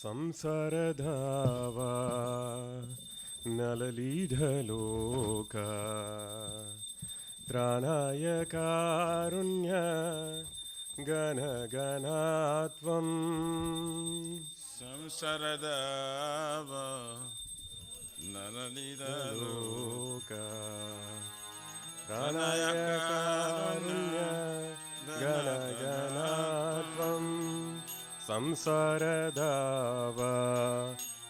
संसारधावा नललीढलोका त्राणाय कारुण्य गणगणात्वं संसारधावा नललीढलोका त्राणाय कारुण्य गणगणात्वं संसारधावा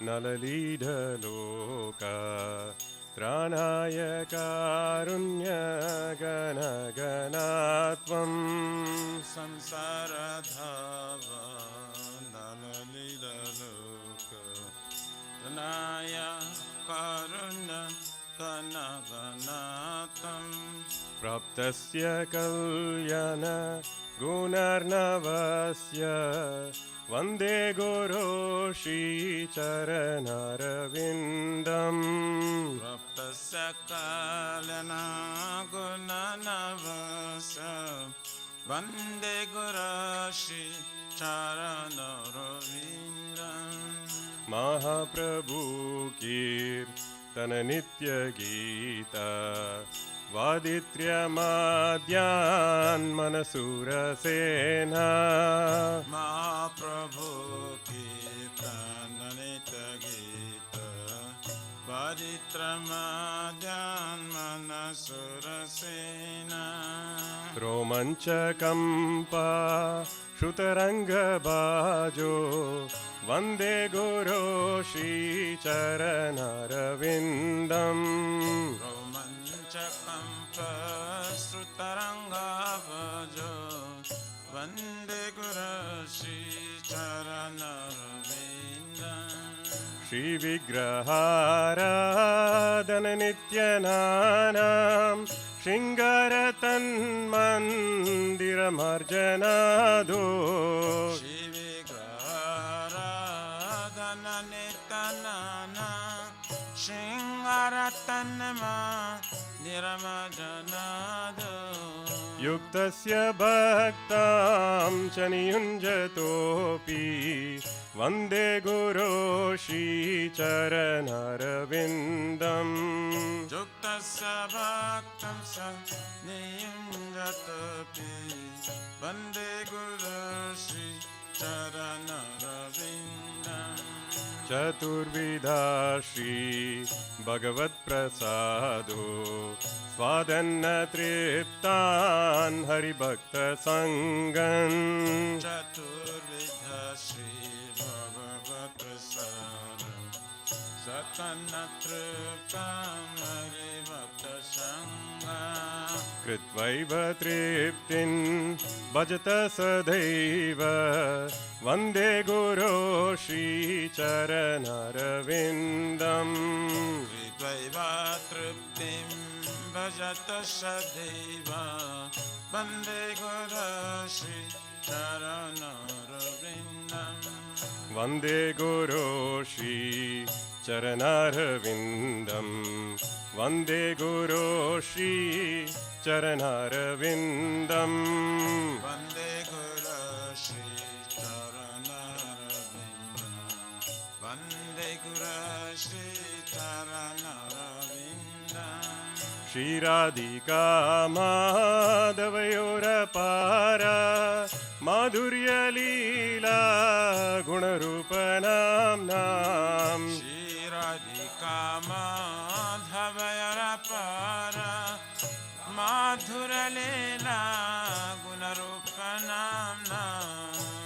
नललीढलोका त्राणाय कारुण्य गणगणात्वं संसारधावा नललीढलोका त्राणाय कारुण्य गणगणात्वं प्राप्तस्य कल्याण गुणार्णवस्य वन्दे गुरो श्रीचरणरविन्दम् प्राप्तस्य कल्याण गुणार्णवस्य वन्दे गुरो श्रीचरणरविन्दम् महाप्रभु कीर्तन नित्य गीता वादित्र्यमाद्यान् मनसूरसेना महाप्रभु कीर्तन नित्य गीता वादित्रमाद्यान् मनसूरसेना रोमञ्चकम्पा श्रुतरङ्गबाजो वन्दे गुरो श्रीचरणरविन्दम् श्रुतरङ्गबाजो वन्दे गुरो श्रीचरणरविन्दम् श्रीविग्रहाराधन नित्यनानां शृङ्गारतन्मन्दिरमर्जनादो श्रीविग्रहाराधन नित्यनानां शृङ्गारतन्मन्दिरमर्जनादो युक्तस्य भक्तां च नियुञ्जतोऽपि वन्दे गुरो श्रीचरणरविन्दम् युक्तस्य भक्तं स नियुञ्जतोऽपि वन्दे गुरो श्रीचरणरविन्दम् चतुर्विधा श्री भगवत्प्रसादो स्वादन्न तृप्तान् हरिभक्तसङ्गन् चतुर्विधा श्री भगवत्प्रसादो स्वादन्न तृप्तान् हरिभक्तसङ्गन् कृत्वैव तृप्तिं भजत सदैव वन्दे गुरो श्रीचरणरविन्दम् कृत्वैव तृप्तिं भजत सदैव वन्दे गुरो श्रीचरणरविन्दम् वन्दे गुरो श्रीचरणरविन्दम् वन्दे गुरो श्रीचरणरविन्दम् वन्दे गुरो श्रीचरणरविन्दम् वन्दे गुरो श्रीचरणरविन्दम् श्रीराधिका माधवयोरपारा माधुर्यलीला गुणरूपनाम्नाम् श्रीराधिका माधवयोरपारा माधुर्यलीला गुणरूपनाम्नाम्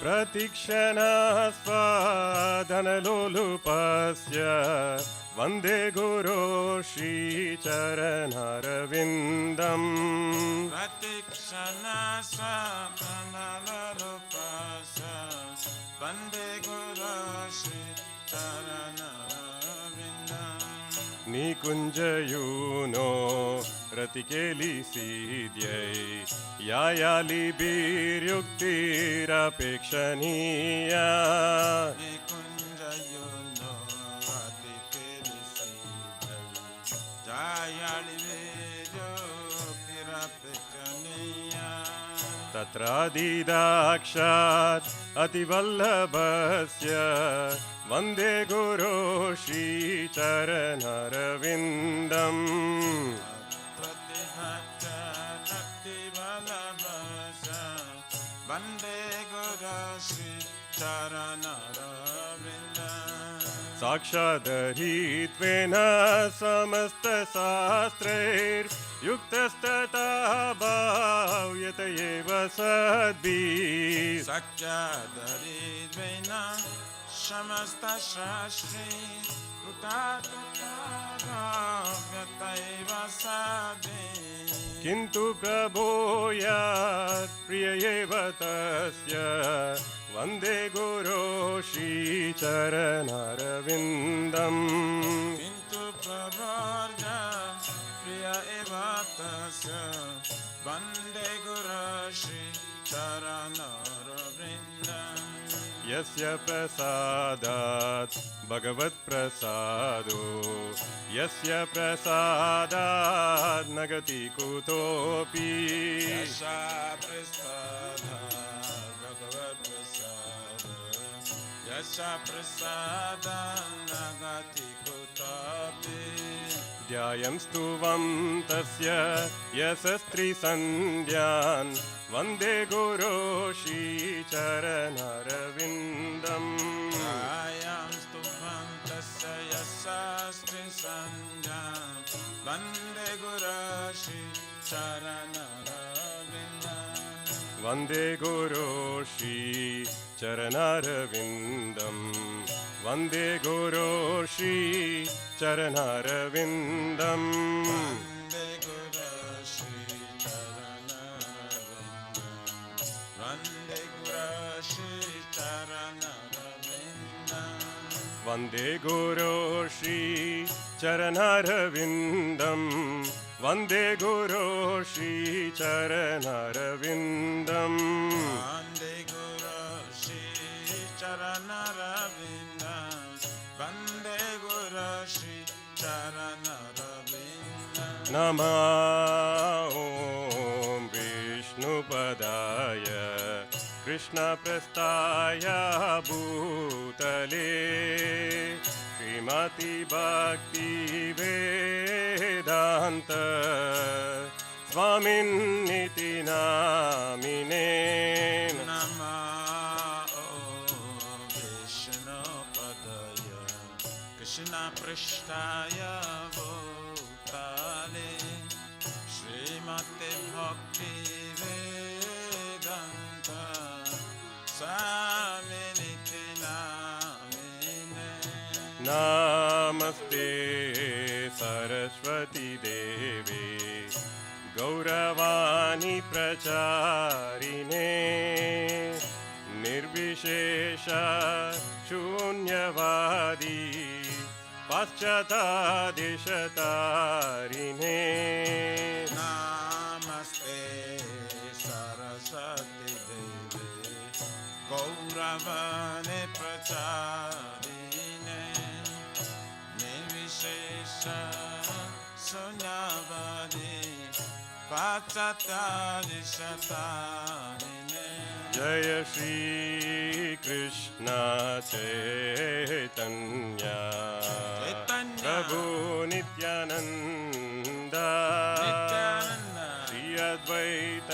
प्रतीक्षणास्वादनलोलुपस्य वन्दे गुरो श्रीचरणरविन्दम् प्रतीक्षणास्वादनलोलुपस्य वन्दे गुरो श्रीचरणरविन्दम् निकुञ्जयूनो रतिकेलिसीद्यै यायालिभिर्युक्तिरपेक्षणीया निकुञ्जयूनो रतिकेलिसीद्यै यायालिभिर्युक्तिरपेक्षणीया तत्रादिदाक्षात् अतिवल्लभस्य वन्दे गुरो श्रीचरणरविन्दम् वन्दे गुरो श्रीचरणरविन्दम् साक्षादहित्वेन समस्तशास्त्रैर्युक्तस्तथा भाव्यत एव सद्भिः साक्षादहित्वेन समस्तशास्त्रे भाव्यत एव सद्भिः किन्तु प्रभो यात् प्रिय एव तस्य वन्दे गुरो श्रीचरणरविन्दम् किन्तु प्रभोर्या प्रिय एव तस्य वन्दे गुरो श्रीचरणरविन्दम् यस्य प्रसादात् भगवत्प्रसादो यस्य प्रसादात् न गति कुतोऽपि यस्य प्रसादात् न गति कुतोऽपि ध्यायं स्तुवं तस्य यशस्त्रिसन्ध्यान् वन्दे गुरो श्रीचरणरविन्दम् ध्यायं स्तुवं तस्य यशस्त्रिसन्ध्यान् वन्दे गुरो श्रीचरणरविन्दम् वन्दे गुरो श्रीचरणरविन्दम् वन्दे गुरो श्रीचरणरविन्दम् वन्दे गुरो श्रीचरणरविन्दम् वन्दे गुरो श्रीचरणरविन्दम् वन्दे गुरो श्रीचरणरविन्दम् वन्दे गुरो श्रीचरणरविन्दम् वन्दे गुरो श्रीचरणरविन्दम् वन्दे गुरो श्रीचरणरविन्दम् नमः ॐ विष्णुपदाय कृष्णप्रस्थाय भूतले श्रीमति भक्ति वेदान्त स्वामिन्निति नामिने नमः ॐ विष्णुपदाय कृष्णपृष्ठाय भूतले श्रीमते भक्ति वेदान्त स्वामिनिति नामिने नमस्ते सरस्वती देवे गौरवाणी प्रचारिणे निर्विशेष शून्यवादी पाश्चात्देशतारिणे नमस्ते सरस्वती देवे गौरवाणी प्रचारिणे निर्विशेष शून्यवादी पाश्चात्देशतारिणे जय श्री कृष्ण चैतन्य प्रभु नित्यानंद श्री अद्वैत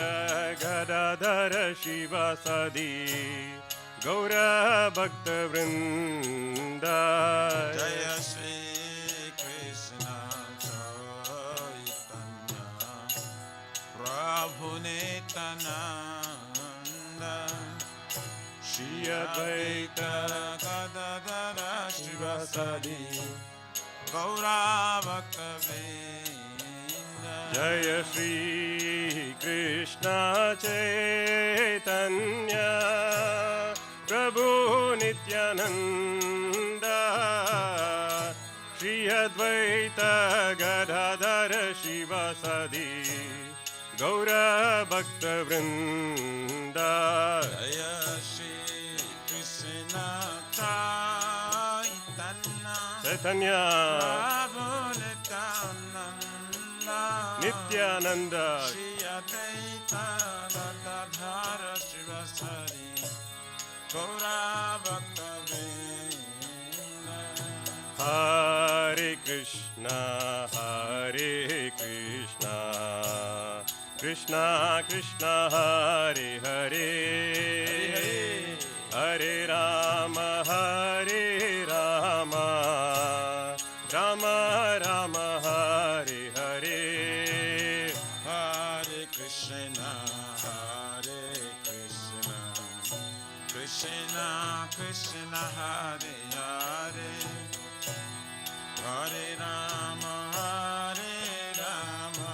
गदाधर शिवासादि गौर भक्तवृंद जय श्री कृष्ण चैतन्य प्रभु नित्यानंद श्री अद्वैत गदाधर शिवासादि गौर भक्तवृंद जय श्री कृष्ण चैतन्य प्रभु नित्यानंद श्री अद्वैत गदाधर शिवासादि गौर भक्तवृंद जय श्री कृष्ण चैतन्य प्रभु Nityanand Nityanand Shri Advaita Gadadhara Shiva Sadi Gaura Bhakta Vrinda. Hare Krishna, Hare Krishna, Krishna Krishna, Hare Hare, Hare Rama, Hare Rama, Rama Rama, Hare Hare. Hare Krishna, Hare Krishna, Krishna Krishna, Hare Hare, Hare Rama, Hare Rama,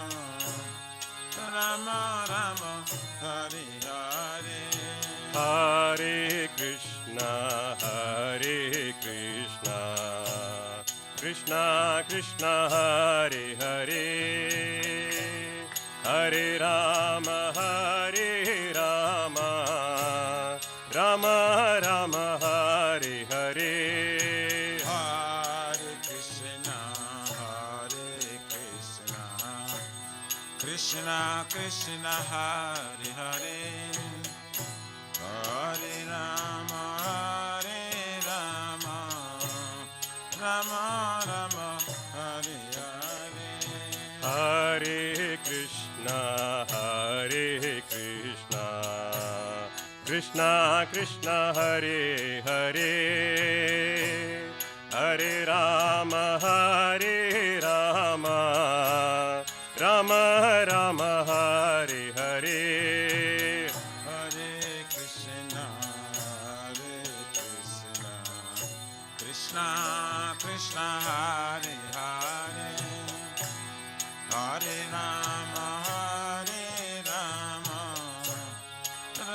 Rama Rama, Hare Hare. Hare Krishna, Hare Krishna, Krishna Krishna, Hare Hare, Hare Rama, Hare Rama, Rama Rama, Hare Hare. Hare Krishna, Hare Krishna, Krishna Krishna, Hare Hare, Hare Rama, Hare Rama, Rama Rama, Hare Hare. Hare Krishna, Hare Krishna, Krishna Krishna, Hare Hare, Hare Rama, Hare Rama, Rama Rama, Hare Hare. Hare Krishna, Hare Krishna, Krishna Krishna, Hare Hare, Hare Rama, Hare Rama,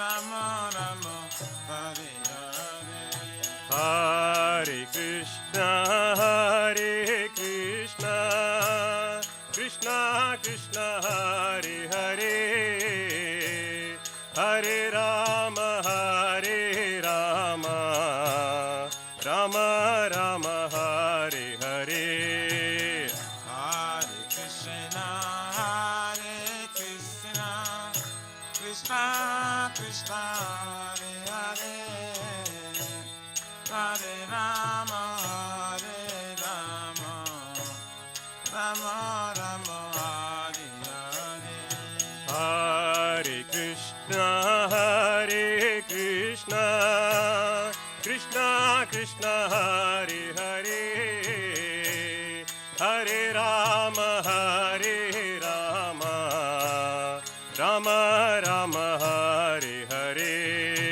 Rama Rama, Hare Hare. Hare Krishna, Hare Krishna, Krishna Krishna, Hare Hare, Hare Rama, Hare Rama, Rama Rama, Hare Hare. Hare Krishna, Hare Krishna, Krishna Krishna, Hare Hare, Hare Rama, Hare Rama, Rama Rama, Hare Hare. Hare Krishna, Hare Krishna, Krishna Krishna, Hare Hare, Hare Rama, Hare Rama, Rama Rama, Hare Hare. Hare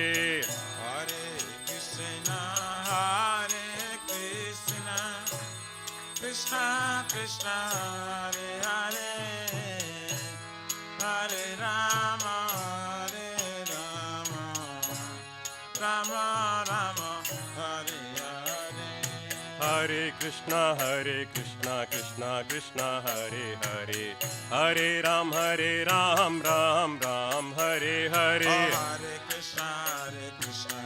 Krishna, Hare Krishna, Krishna Krishna, Hare Hare, Hare Rama, Hare Rama, Rama Rama, Hare Hare. Hare Krishna, Krishna Krishna, Hare Hare, Hare Ram, Ram Ram, Hare Hare. Hare Krishna, Krishna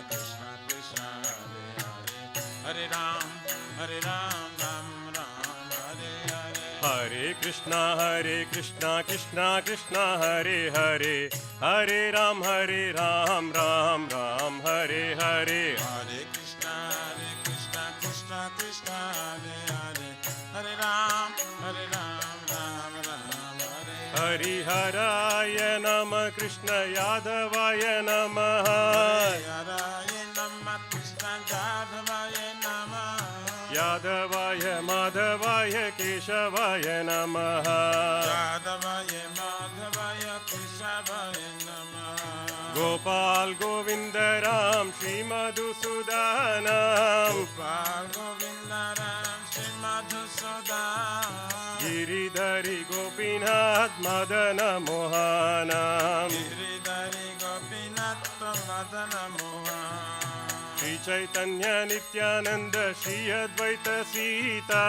Krishna, Hare Hare, Hare Ram, Ram Ram, Hare Hare. Hare Krishna, Krishna Krishna, Hare Hare, Hare Ram, Ram Ram, Hare Hare. Hare Krishna, Krishna Krishna, Hare Hare, Hare Ram, Ram Ram, Hare Hare. Hari Haraya Namah, Krishna Yadavaya Namah, Hare Namah, Krishna Yadavaya Namah, Yadavaya Madhavaya Keshavaya Namah, Yadavaya Madhavaya Keshavaya Namah, Gopal Govinda Ram Shri Madhusudanam, Gopal Govinda Ram Shri Madhusudanam, Giridhari Gopinath Madana Mohanam, Giridhari Gopinath Madana Mohan, Shri Chaitanya Nityananda Shri Advaita Sita,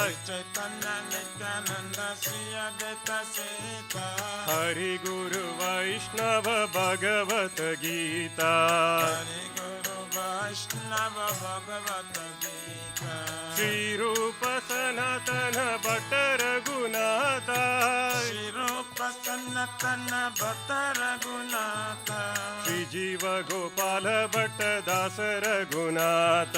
Shri Chaitanya Nityananda Shri Advaita Sita, Hari Guru Vaishnava Bhagavad Gita, Hari Guru Vaishnava Bhagavad Gita, Shri Rupa Sanatana Bhatta Raghunatha, Shri Rupa सनातन भक्त रघुनाथ श्री जीव गोपाल भट्ट दास रघुनाथ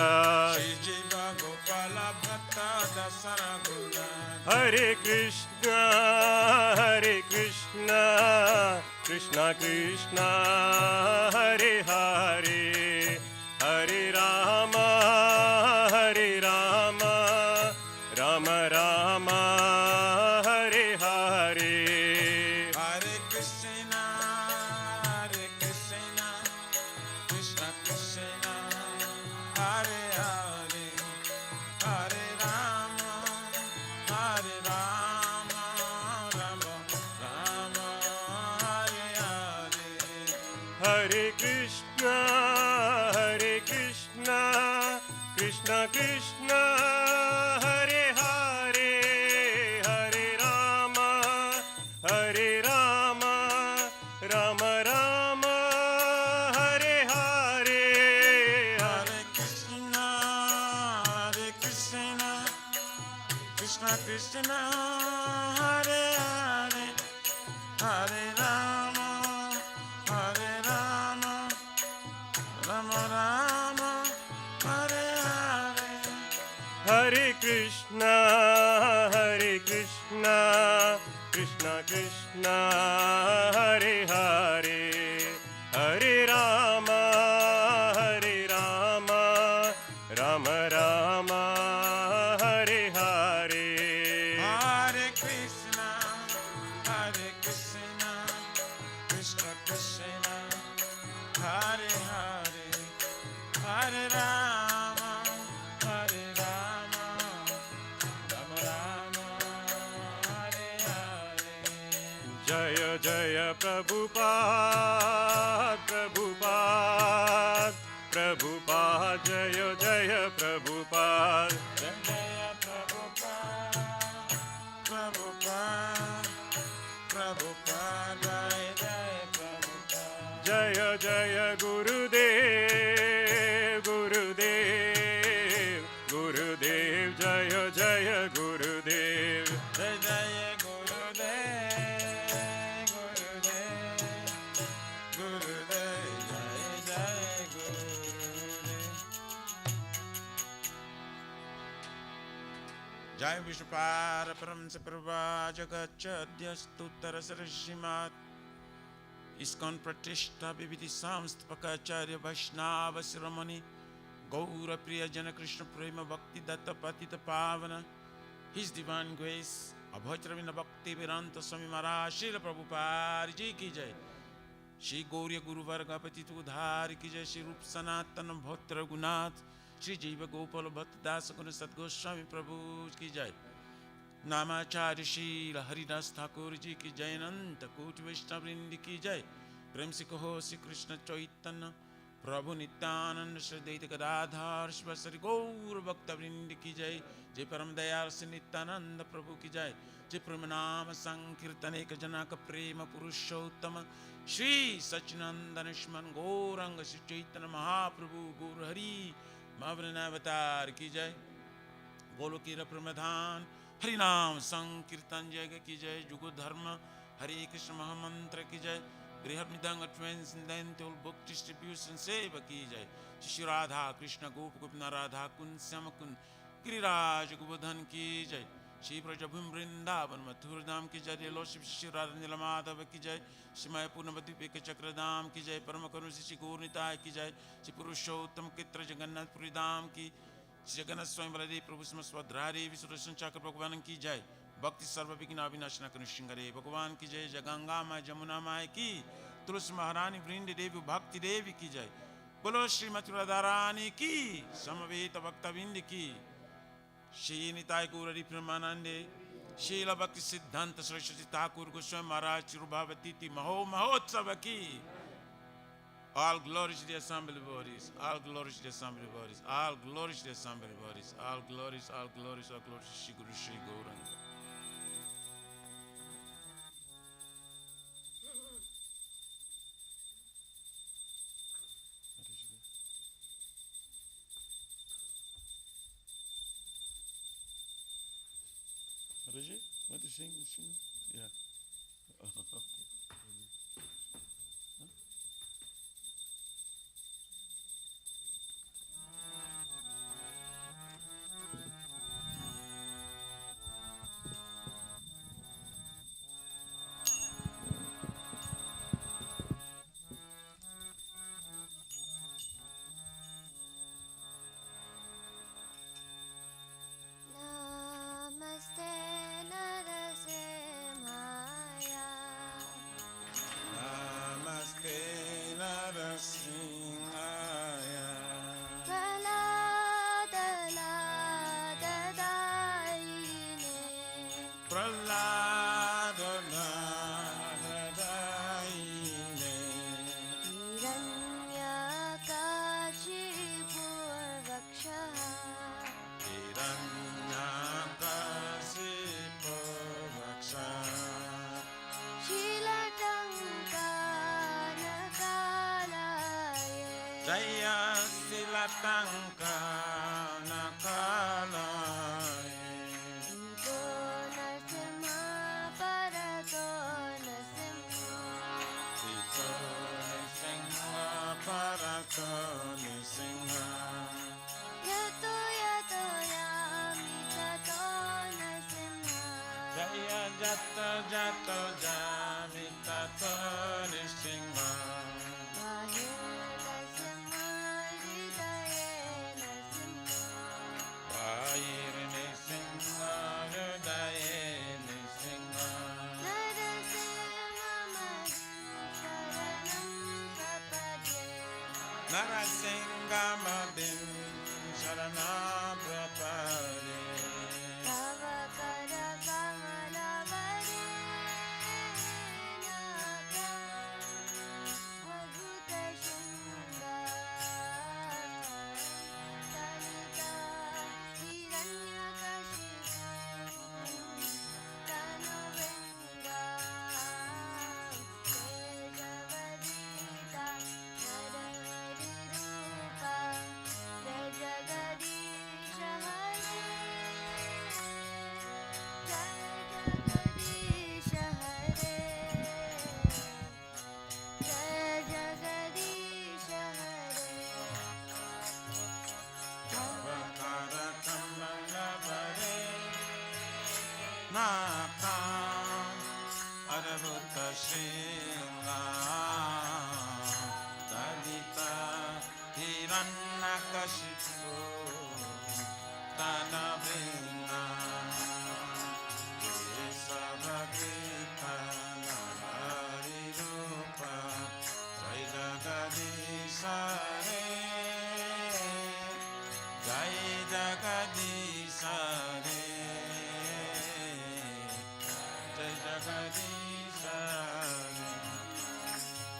श्री जीव गोपाल भक्त दास रघुनाथ हरे कृष्णा कृष्णा कृष्णा हरे हरे हरे राम राम राम हरे हरे हरे कृष्ण कृष्ण कृष्ण हरे हरे हरे राम राम राम हरे हरे हरे कृष्णा कृष्णा कृष्णा हरे हरे हरे राम राम राम हरे हरे हरे कृष्ण कृष्ण कृष्ण हरे हरे हरे राम राम राम हरे हरे हरे कृष्णा कृष्णा कृष्णा हरे हरे हरे राम राम राम हरे हरे हरे कृष्ण कृष्ण कृष्ण हरे हरे हरे राम राम राम हरे हरे जय जय प्रभुपाद जय जय प्रभुपाद जय जय प्रभुपाद जय जय प्रभुपाद जय जय गुरुदेव जय जय गुरुदेव जय जय गुरुदेव जय जय गुरुदेव जय विष्णुपाद परम से प्रभा जगच्चद्यस्तुत्तर सरश्रीमात् इस्कॉन प्रतिष्ठा विविधि संस्थापकाचार्य वैष्णव शिरोमणि गौर प्रिय जन कृष्ण प्रेम भक्ति दत्त पतित पावन हिज डिवाइन ग्रेस अभद्रविंद भक्ति वेदांत स्वामी महाराज श्रील प्रभुपाद जी की जय श्री गौरी गुरुवर्ग पतित उद्धार की जय श्री रूप सनातन भक्त रघुनाथ श्री जीव गोपाल भक्त दास गुण सदगोस्वामी प्रभु की जय नामाचार्य शील हरिदास ठाकुर जी की जय अनंत कोटि वैष्णव वृंद की जय प्रेम से कहो श्री कृष्ण चैतन्य प्रभु नित्यानंद श्री द्वैत गदाधर श्री गौर भक्त वृंद की जय जय परम दयाल श्री नित्यानंद प्रभु की जय जय प्रेम नाम संकीर्तन एक जनक प्रेम पुरुषोत्तम श्री सच्चिदानंद स्मरण गौरंग श्री चैतन्य महाप्रभु गौर हरि महावृणावतार की जय गोलोक की प्रमधान हरिनाम संकीर्तन जय की जय जुगो धर्म हरे कृष्ण महामंत्र की जय बृहद मृदंग ट्रांसेंडेंटल बुक डिस्ट्रीब्यूशन सेवा की जय श्री राधा कृष्ण गोप गोपिन राधा कुंद श्याम कुंद गिरिराज गोवर्धन की जय श्री ब्रजभूम वृंदावन मथुर धाम की जय लो श्री राधा नीलमाधव की जय श्री मय पूर्णवद्वीप के चक्रधाम की जय परम करुण श्री गौरनिताय की जय श्री पुरुषोत्तम चित्र जगन्नाथपुरी धाम की जगन्नाथ स्वयं बलदेव प्रभु स्वद्रारे विश्वदर्शन चक्र भगवान की जय भक्ति सर्व विघ्न विनाशन कनिष्ठिंगरे भगवान की जय जगंगा माय जमुना माय की तुलसी महारानी वृंद देवी भक्ति देवी की जय बोलो श्रीमती राधा रानी की समवेत भक्तविंद की श्री निताय गौर प्रेमानंदे शील भक्ति सिद्धांत सरस्वती ठाकुर गोस्वामी महाराज चिरुभावती महोत्सव की All glory to the assembly bodies, all glory to the assembly bodies, all glory to the assembly bodies, all glories to Shri Guru Shri Gauranga. What is it? What is sing? Yeah. Namaste Narasimhaya. Namaste Narasimhaya. Praladadadayine. Praladadadayine. Hiranyakashipurvakshaha. Hiranyakasipo vaksha. Shilatankanakalaye. Jaya Silatanka Nakalaye. Ito Narasimha Parato Narasimha. Ito Nisingha Parato Nisingha. Yato yato yami tato Narasimha. Jaya Jata Jata Jamitato Nisingha. Mahe Narasimha Hridaye Narasimha. Vair Nisingha Hridaye Nisingha. Narasimhamadin Sharanam Prapade. Tava Kara Kamalavare Naka Adhuta Shunga Tanita Hiranyakashipu Tanavenga Tejagadita Narahari Rupa Jai Jagadisha Hare Jai Jagadisha Hare Jai Jagadisha Hare Avakara Kamalavare Naka Adhuta Shringa Dalita Hiranyakashipu Tanavinga Kesavagita Narari Rupa Jai Jagadisha Re Jai Jagadisha Re Jai Jagadisha Re.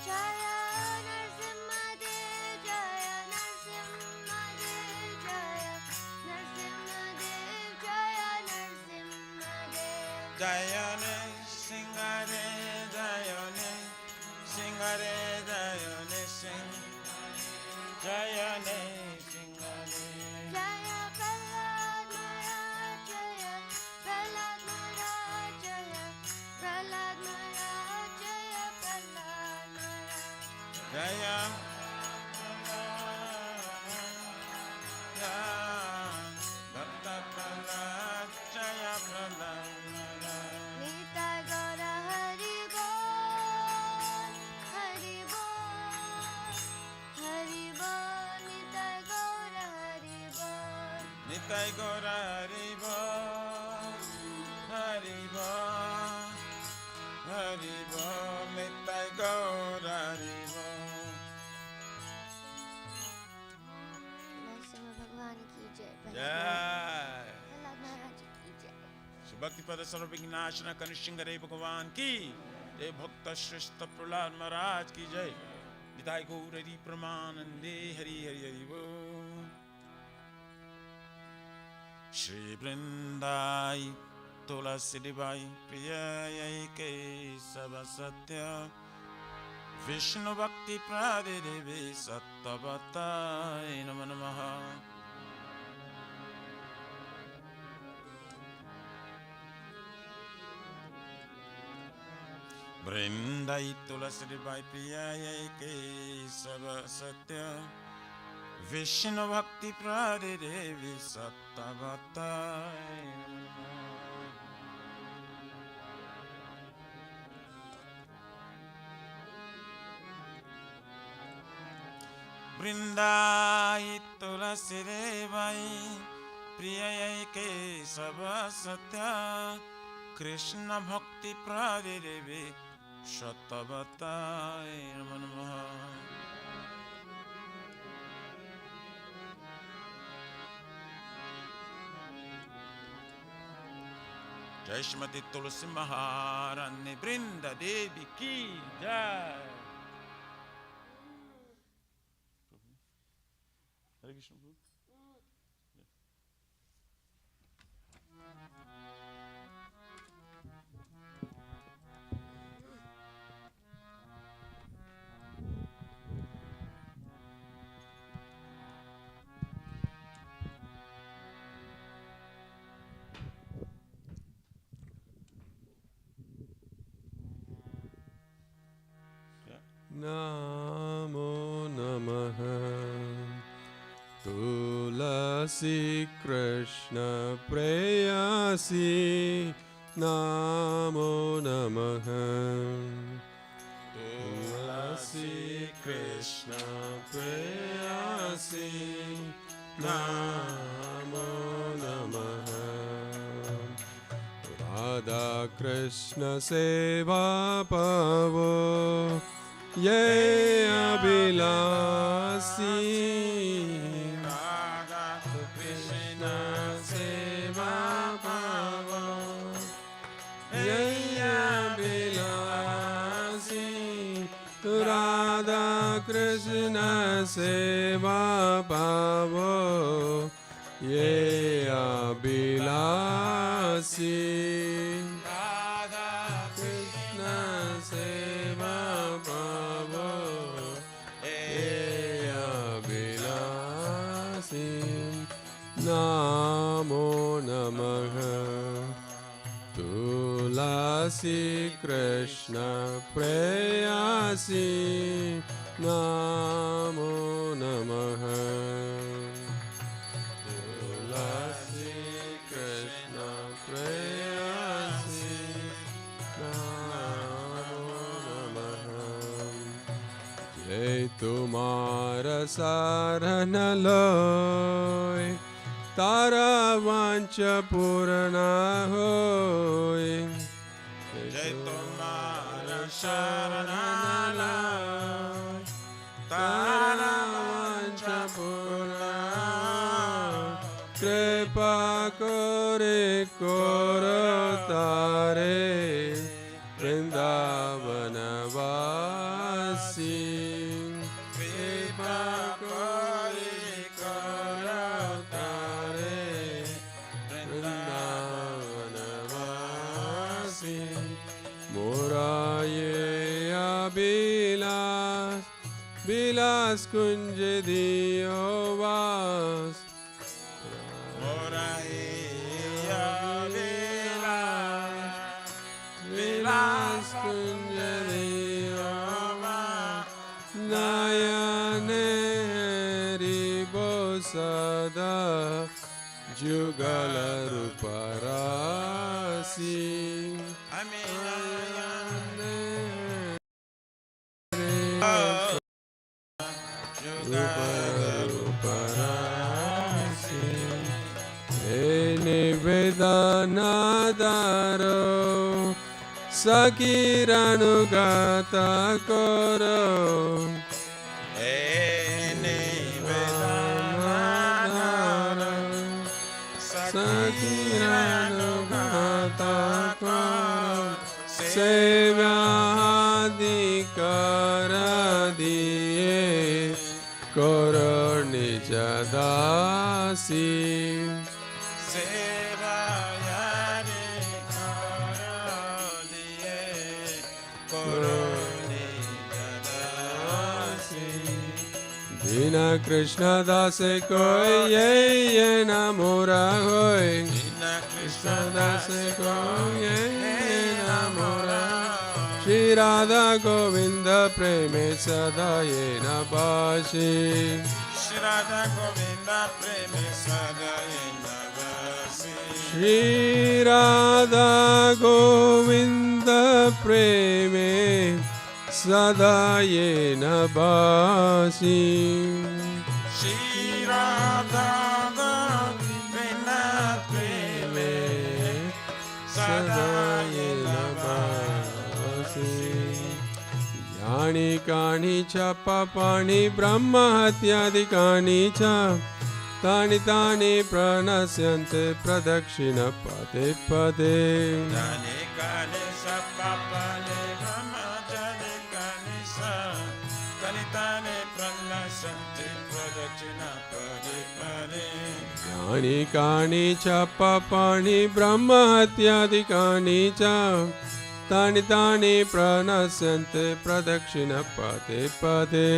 Jaya Narasimha Dev Jaya Narasimha Dev Jaya Narasimha Dev Jaya Narasimha Dev Jayane Singare Jayane Singare Jayane Sing Jayane Singare Jaya Prahlad Maharaj Jaya Prahlad Maharaj Jaya Prahlad Maharaj Jaya Prahlad Maharaj Jaya Bhakta Prahlad Jaya Prahlad Nitai Gaura Hari Bol Hari Bol Hari Bol Nitai Gaura Hari Bol Nitai Gaura Hari Bol Hari Bol Hari Bol Nitai Gaura Hari Bol. Narasimha भगवान की जय Jai Prahlad महाराज की जय Shri Bhakti Pada Sarvabhignashana Kanishingare Bhagavan ki Jai Bhakta Shrestha Prahlad Maharaj ki Jai Nitai Gaurari Pramanande Hari Hari Hari Bol. Shri Vrindai Tulasi Devai Priyayai Kesava Satya Vishnu Bhakti Pradevi Sattvatai Namo Namaha. वृंदाई तुलसी बाई प्रियाय के सब सत्य विष्णु भक्ति प्रारे देवी सत्तवताय वृंदाई तुलसी बाई प्रियाय के सब सत्य कृष्ण भक्ति प्रारे देवी सत्तवताय नमः। जय श्रीमती तुलसी महारानी वृंदा देवी की जय। हरे Krishna. Namo Namaha Tulasi Krishna Preyasi Namo Namaha Tulasi Krishna Preyasi Namo Namaha Radha Krishna Seva Pavo Ye Abhilasi Radha Krishna Seva Pavo Ye Abhilasi Radha Krishna Seva Pavo Ye Abhilasi Namo Namaha Tulasi Krishna Preyasi Namo Namaha Tulasi Krishna Preyasi Namo Namaha Jai Tumara Saranaloy Tara vancha purana hoy जय तुम्हारा शरणा तारा वांछा पूर्णा कृपा करे तारे वृंदावन वासी कृपा करे तारे वृंदावन वासी मोराये अभिलाष विलास कुंज दियो वास विलास कुंज दियो वास नयने रिबो सदा जुगल रूपरासी Nivedanadaro Sakiranugata koro Nivedanadaro Sakiranugata koro Sevyadikara diye koro nijadasi Dina Krishna dase koi ye namora hoy Dina Krishna dase koi ye namora Shri Radha Govind प्रेमे सदा ये नबासी Shri Radha Govinda Preme Sadaye Navasi Shri Radha Govind प्रेमे सदा ये नबासी Shri Radha Govinda Preme Sadaye Navasi यानी कानि च पापानि ब्रह्म हत्यादिकानि च तानि तानि प्रणश्यन्ते प्रदक्षिण पदे पदे Dani Kani Sapapani Brahmachari Kani Sa Tani Tani Pranasanti Pradachina Pade Pade यानि कानि च पापानि ब्रह्म हत्यादिकानि च तानि तानि प्रणश्यन्ते प्रदक्षिण पदे पदे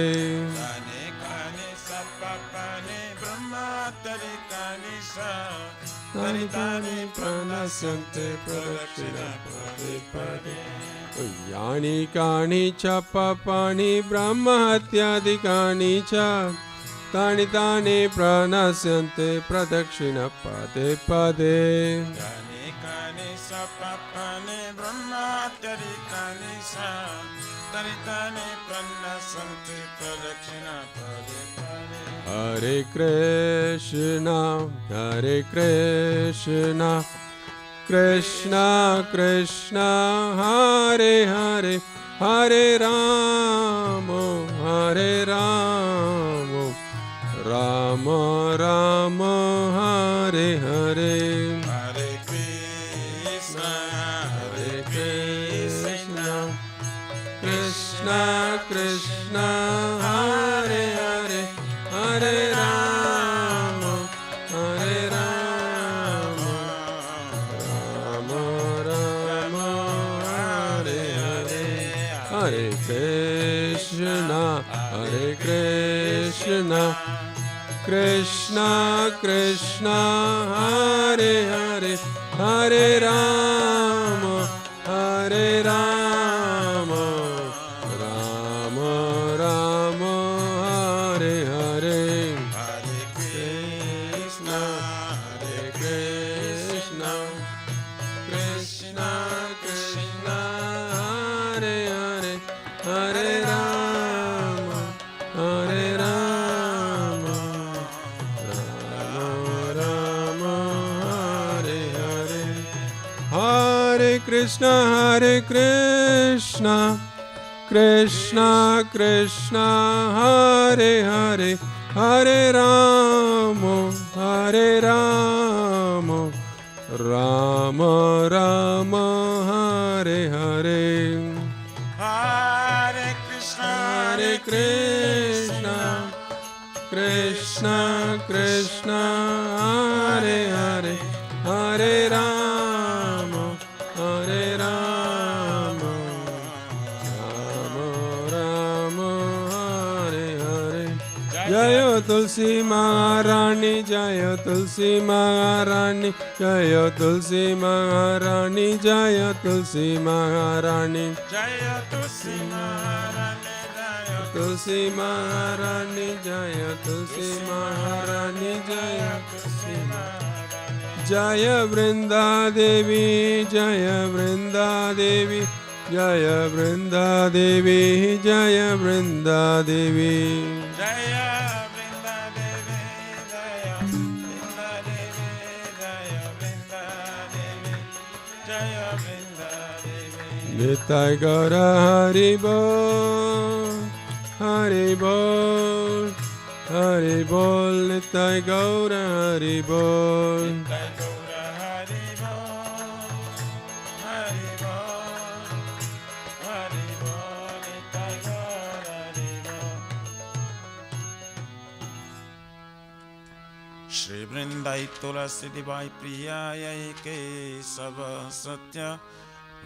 Dani Kani Sapapani Brahmachari Kani Sa तानि तानि प्रणश्यन्ते प्रदक्षिण पदे पदे यानि कानि च पापानि ब्रह्म हत्यादिकानि च तानि तानि प्रणश्यन्ते प्रदक्षिण पदे पदे Dani Kani Sapapani Brahmachari Kani Sa Tani Tani Pranasanti Pradachina Pade Pade Hare Krishna Hare Krishna Krishna Krishna Hare Hare Hare Rama Hare Rama Rama Rama Hare Hare Hare Krishna Hare Krishna Krishna Krishna Hare Hare Hare Rama Hare Rama Rama Rama Hare Hare Hare Krishna Hare Krishna Krishna Krishna Hare Hare Hare Rama Hare Rama Rama Rama Hare Hare Hare Krishna Hare Krishna Krishna Krishna Hare Hare Hare Rama Hare Rama Rama Rama Hare Hare Hare Krishna Hare Krishna Krishna Krishna Hare Hare Hare Rama Hare Rama Rama Rama Hare Hare Hare Krishna Hare Krishna Krishna Krishna Hare Hare Hare Rama Hare Rama Rama Rama Hare Hare Jayo Tulsi Maharani Jayo Tulsi Maharani Jayo Tulsi Maharani Jayo Tulsi Maharani Jaya Tulsi Maharani Jaya Tulsi Maharani Jaya Tulsi Maharani Jaya Tulsi Maharani Jaya Vrinda Devi Jaya Vrinda Devi Jaya Vrinda Devi Jaya Vrinda Devi Jaya Vrinda Devi Jaya Vrinda Devi Jaya Vrinda Devi Jaya Vrinda Devi Nitai Gaura Hari Bol Hari Bol Hari Bol Nitai Gaura Hari Bol Jai Gaura Hari Bol Hari Bol Hari Bol Jai Gaura Hari Bol Shri Vrindai Tulasi Divai Priyaya Kesava Satya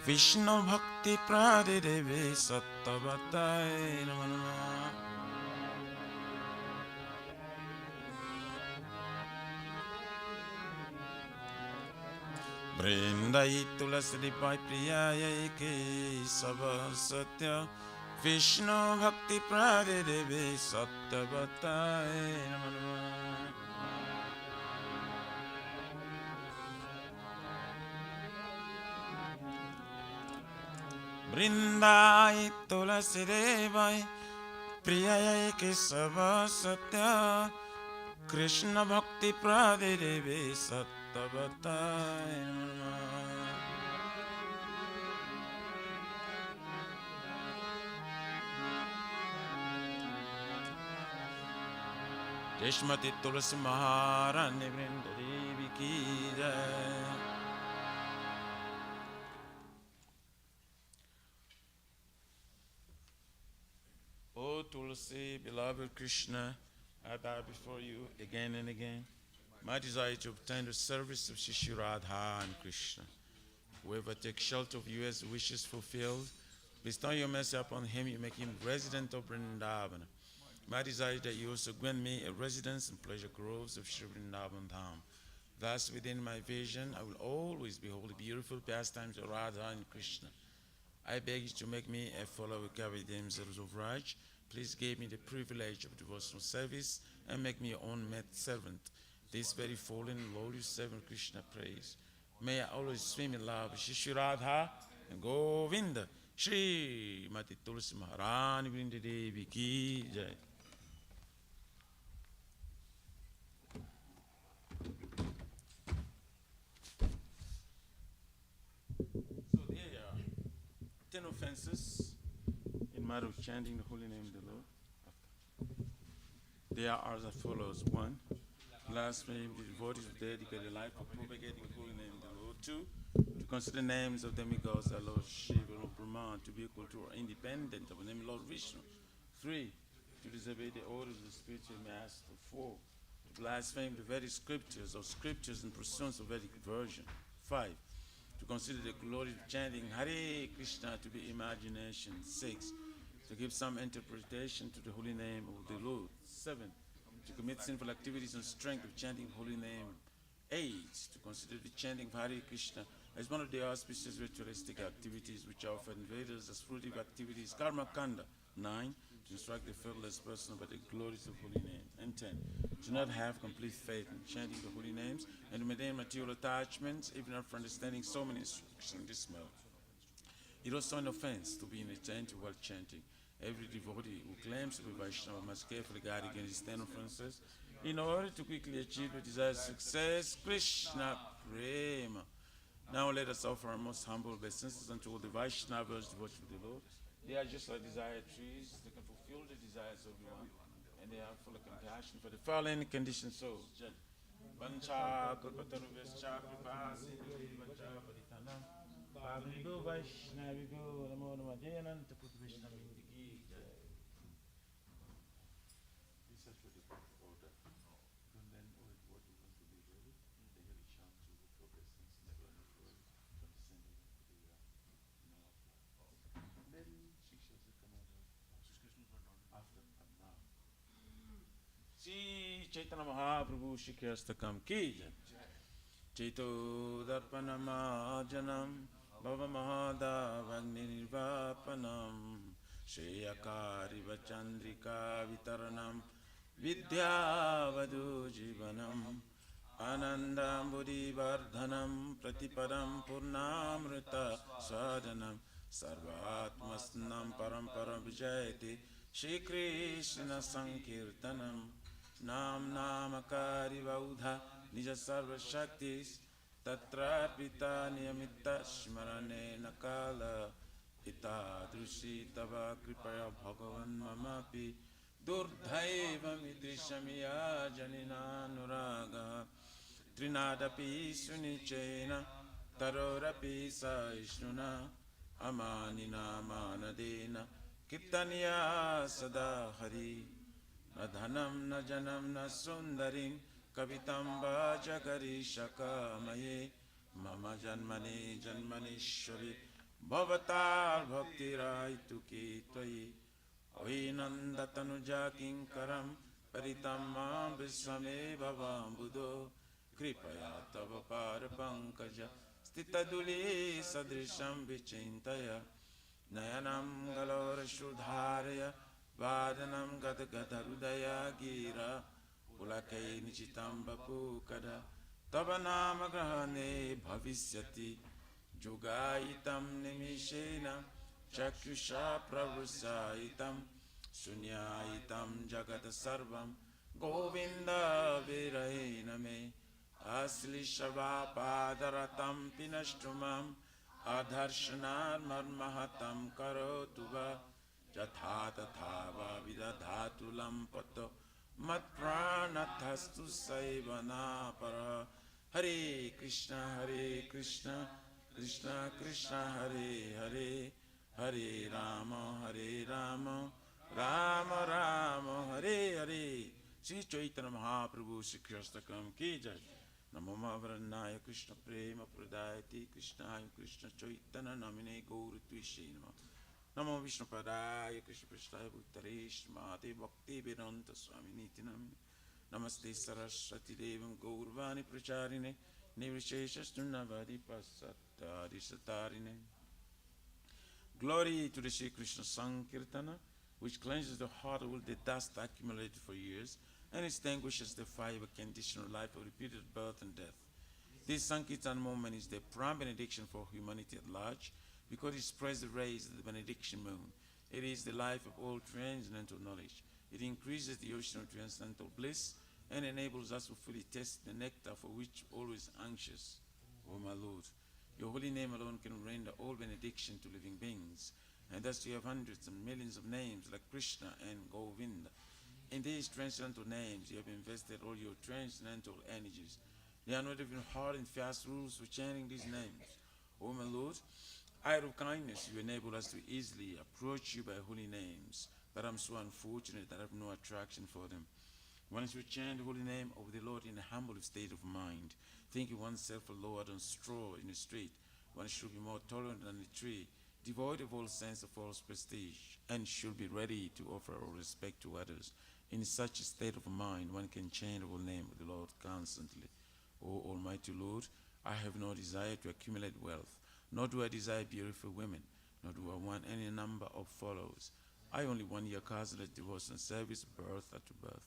Vishnu Bhakti Pradideve Sattvatai Namo Namo Vrindai Tulasi Pai Priyaya Ke Sava Satya Vishnu Bhakti Pradeve Sattvatai Namo. Vrindai Tulasi Devai Priyaya Ke Sava Satya Krishna Bhakti Pradeve Sattvatai Namo. Jeshmati Tulasi Maharani Vrinda Devi Ki Jai. O Tulasi, beloved Krishna, I bow before you again and again. My desire to obtain the service of Shri Radha and Krishna. Whoever takes shelter of you as wishes fulfilled, bestow your mercy upon him, you make him resident of Vrindavan. My desire is that you also grant me a residence in pleasure groves of Shri Vrindavan Dham. Thus, within my vision, I will always behold the beautiful pastimes of Radha and Krishna. I beg you to make me a follower of Gavidams of Raj. Please give me the privilege of devotional service and make me your own maid servant. This very fallen, lowly servant Krishna prays. May I always swim in love with Shri Radha and Govinda. Shri Mati Tulsi Maharani Vrinda Devi Ki Jai. So there are 10 offenses in matter of chanting the holy name of the Lord. They are as follows. 1. Blaspheme the devotees of dedicated life for propagating the holy name of the Lord. 2. To consider names of demigods, our Lord Shiva or Brahman, to be equal to or independent of the name of Lord Vishnu. 3. To disobey the orders of the spiritual master. 4. To blaspheme the Vedic scriptures or scriptures in pursuance of Vedic version. 5. To consider the glory of chanting Hare Krishna to be imagination. 6. To give some interpretation to the holy name of the Lord. 7. To commit sinful activities on strength of chanting holy name. 8. To consider the chanting of Hare Krishna as one of the auspicious ritualistic activities which are offered in Vedas as fruitive activities, karma kanda. 9. To instruct the fearless person about the glories of holy name. And 10. To not have complete faith in chanting the holy names and to maintain material attachments even after understanding so many instructions in this mode. It is also an offense to be inattentive while chanting. Every devotee who claims to be Vaishnava must carefully guard against these 10 offenses in order to quickly achieve the desired success. Krishna Prema. Now let us offer our most humble obeisances unto all the Vaishnavas devoted to the Lord. They are just like desire trees. They can fulfill the desires of everyone. And they are full of compassion for the fallen conditioned souls. Vancha Kalpataruvescha Kripa Sindhu Vancha Paritanam Bhagavad Vaishnavigo Namo Namo Jayananta Put Vaishnavindiki Jai. This is for the proper order. And then what you want to be ready, the heavy chant to the progressings never enough condescending to the then Shiksha will come out after and now. Sri Chaitanya Mahaprabhu Shikhastakam Ki Jai. Chaito Darpanamajanam Bhava Mahadavagni Nirvapanam Shreyakari Vachandrika Vitaranam Vidyavadu Jivanam Anandam Buddhi Vardhanam Pratipadam Purnamrita Sadhanam Sarvatmasnam Paramparam Vijayati Shri Krishna Sankirtanam Nam Namakari Vaudha Nija Sarva Shaktis Tatra Pita Niyamita Shmarane Nakala Ita Drushi Tava Kripaya Bhagavan Mamapi Durdhaiva Midrishamiya Janina Nuraga Trinadapi Sunichena Tarorapi Saishnuna Amanina Manadena Kirtaniya Sada Hari Na dhanam na janam na sundarim Kavitam bhajagari shakamaye Mama janmani janmanishwari Bhavatar bhakti raituki tvayi Oinandatanu kinkaram Paritamam visvame bhavam buddho Kripaya tava para pankaja स्थितदुली सदृशं विचिन्तय नयनं गलोरश्रुधारय वादनं गदगदहृदय गिरा पुलकैर्निचितं वपुकदा तव नाम ग्रहणे भविष्यति जुगायितं निमिषेण चक्षुषा प्रवृषायितं शून्यायितं जगत् सर्वं गोविन्द विरहेण मे अश्लीषवापादरतं पिनष्टुमम् अधर्षणान्मर्महतं करोतु वा यथा तथा वा विदधातु लम्पतो मत्प्राणतस्तु सेवनापरः हरे कृष्ण कृष्ण कृष्ण हरे हरे हरे राम राम राम हरे हरे। श्री चैतन्य महाप्रभु श्री कृष्णकम की जय। नमो महावरणाय कृष्ण प्रेम प्रदायति कृष्णाय कृष्ण चैतन्य नमिने गौर त्विषे नमः। नमो विष्णुपदाय कृष्ण पृष्ठाय भूतलेश महादेव भक्ति वेदांत स्वामी नीति नामिने नमस्ते सरस्वती देवं गौरवाणी प्रचारिणे निर्विशेष शून्यवादी पाश्चात्यादिशतारिणे। Glory to the Shri Krishna Sankirtana, which cleanses the heart of all the dust accumulated for years and extinguishes the fire of a conditional life of repeated birth and death. This Sankirtan moment is the prime benediction for humanity at large, because it spreads the rays of the benediction moon. It is the life of all transcendental knowledge. It increases the ocean of transcendental bliss and enables us to fully taste the nectar for which always anxious. O my Lord, your holy name alone can render all benediction to living beings, and thus you have hundreds and millions of names like Krishna and Govinda. In these transcendental names you have invested all your transcendental energies. There are not even hard and fast rules for chanting these names. O my Lord, out of kindness you enable us to easily approach you by holy names, but I'm so unfortunate that I have no attraction for them. Once you chant the holy name of the Lord in a humble state of mind, thinking oneself a lower than straw in the street, one should be more tolerant than a tree, devoid of all sense of false prestige, and should be ready to offer all respect to others. In such a state of mind, one can chant the holy name of the Lord constantly. O Almighty Lord, I have no desire to accumulate wealth, nor do I desire beautiful women, nor do I want any number of followers. I only want your causeless devotion service birth after birth.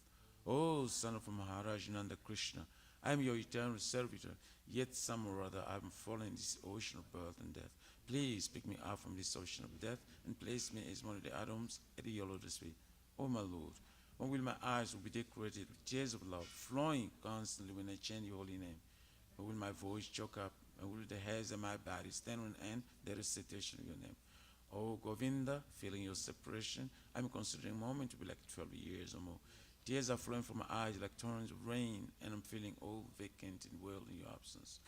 O son of Maharaj Nanda Krishna, I am your eternal servitor, yet some or other I am fallen in this ocean of birth and death. Please pick me up from this ocean of death and place me as one of the atoms at the Lotus feet. O my Lord, when will my eyes be decorated with tears of love, flowing constantly when I chant your holy name? When will my voice choke up, and will the hairs of my body stand on end the recitation of your name? O Govinda, feeling your separation, I am considering a moment to be like 12 years or more. Tears are flowing from my eyes like torrents of rain, and I'm feeling all vacant in the world in your absence.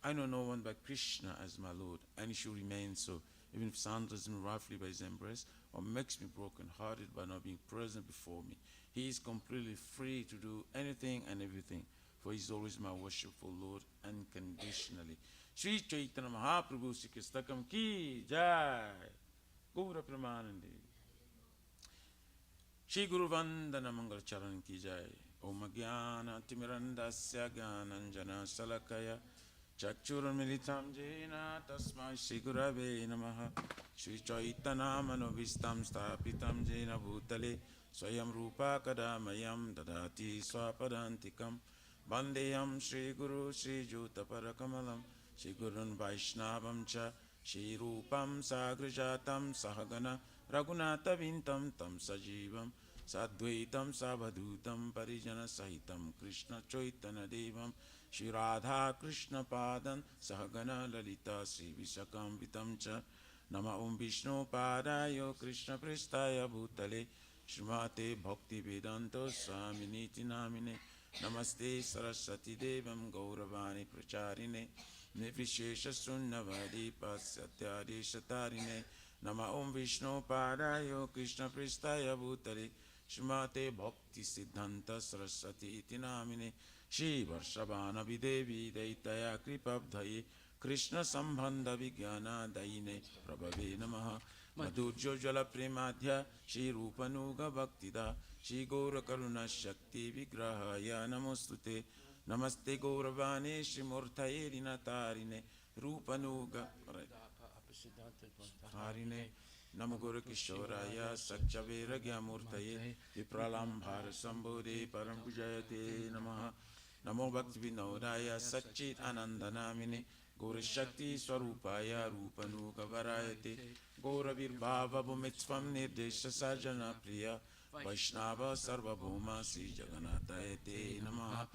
I know no one but Krishna as my Lord, and he should remain so, even if sandals me roughly by his embrace, or makes me broken-hearted by not being present before me. He is completely free to do anything and everything, for he is always my worshipful Lord unconditionally. Shri Chaitanya Mahaprabhu Shri Kristakam ki jai. Gaura Pramanandi. Shri Guru Vandana Mangal Charan ki jai. Om Jnana Timirandasya Jnananjana Salakaya Chakchuran Militam Jena Tasmai Shri Gurave Namaha. Shri Chaitanya Manovistam Stapitam Jena Bhutale Swayam Rupa Kadamayam Dadati Swapadantikam Bandeyam Shri Guru Shri Jutapara Shri Gurun Vaishnavam Cha Shri Rupam Sagrajatam Sahagana Raghunatha Vintam Tam Sajivam Sadvaitam Savadhutam Parijana Sahitam Krishna Chaitanya Devam Shri Radha Krishna Padan Sahagana Lalita Sri Vishakam Vitam Cha Nama Om Vishnu Padayo Krishna Prestaya Bhutale Srimate Bhakti Vedanta Swami Niti Namine Namaste Saraswati Devam Gauravani Pracharine Nivishesha Sunnavadi Pasatyadi Shatarine Nama Om Vishnu Padayo Krishna Prestaya Bhutale Srimate Bhakti Siddhanta Saraswati Iti Namine Shri Varshabhana Videvi Daitaya Kripabdhaye Krishna Sambandha Vijnana Daine Prabhave Namaha Madhurjo Jala Premadhya Shri Rupanuga Bhaktida Shri Gaura Karuna Shakti Vigrahaya Namostute Namaste Gauravane Shri Murtaye Rinatarine Rupanuga Harine Namo Guru Kishoraya Satchavera Gyamurtaye Vipralambhara Sambodhi Parampujayate Namaha Namo Bhakti Vinodaya Satchit Anandanamini Guru Shakti Swarupaya Rupanuga Varayate Gauravir Bhava Bhumitsvam Nirdesha Sajana Priya Vaishnava Sarva Bhuma Sri Jagannatayate Namaha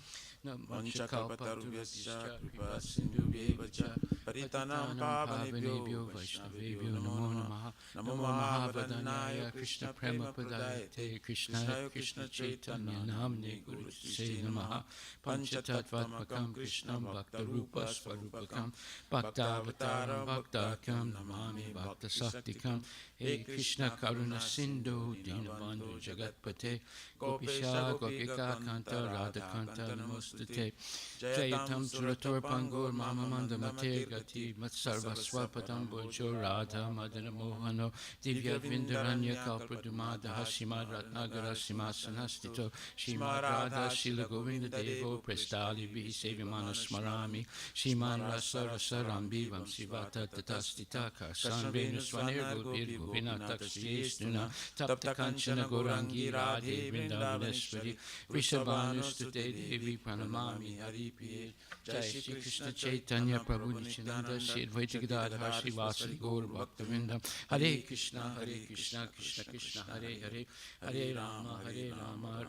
Vanchakalpatarubhyascha Kripa Sindhubhyevacha Paritanam Pavanebhyo Vaishnavebhyo Namo Namaha Namo Mahavadanyaya Krishna Prema Pradayate Krishna Krishna Chaitanya Namne Guru Se Namaha Panchatattvatmakam Krishnam Bhakta Rupa Swarupakam Bhaktavataram Bhaktakam Namami Bhakta Saktikam He Krishna Karuna Sindhu Dinabandhu Jagatpate Gopisha Gopika Kanta Radha Kanta Namostate Jayatam Surator Pangur Mama Mandamate Gati Matsarva Swapadam Bojo Radha Madana Mohano Divya Vindaranya Kalpradumada Hashimad Ratnagara Simasanastito Shimad Radha Shila Govinda Devo Prestali Vihi Sevimana Smarami Shiman Rasa Rasa Rambi Vamsivata Tatastita Karsan Venus Vanir Gopir Vinataksiyesnuna Tapta Kanchana Gorangi Radhe Vrindavaneshwari Vrishabhanustute Devi Pranamami Haripriye Jai Shri Krishna Chaitanya Prabhu Nityananda Shri Advaita Gadadhar Shri Vasari Gaur Bhaktavinda Hare Krishna Krishna Krishna Hare Hare Hare Rama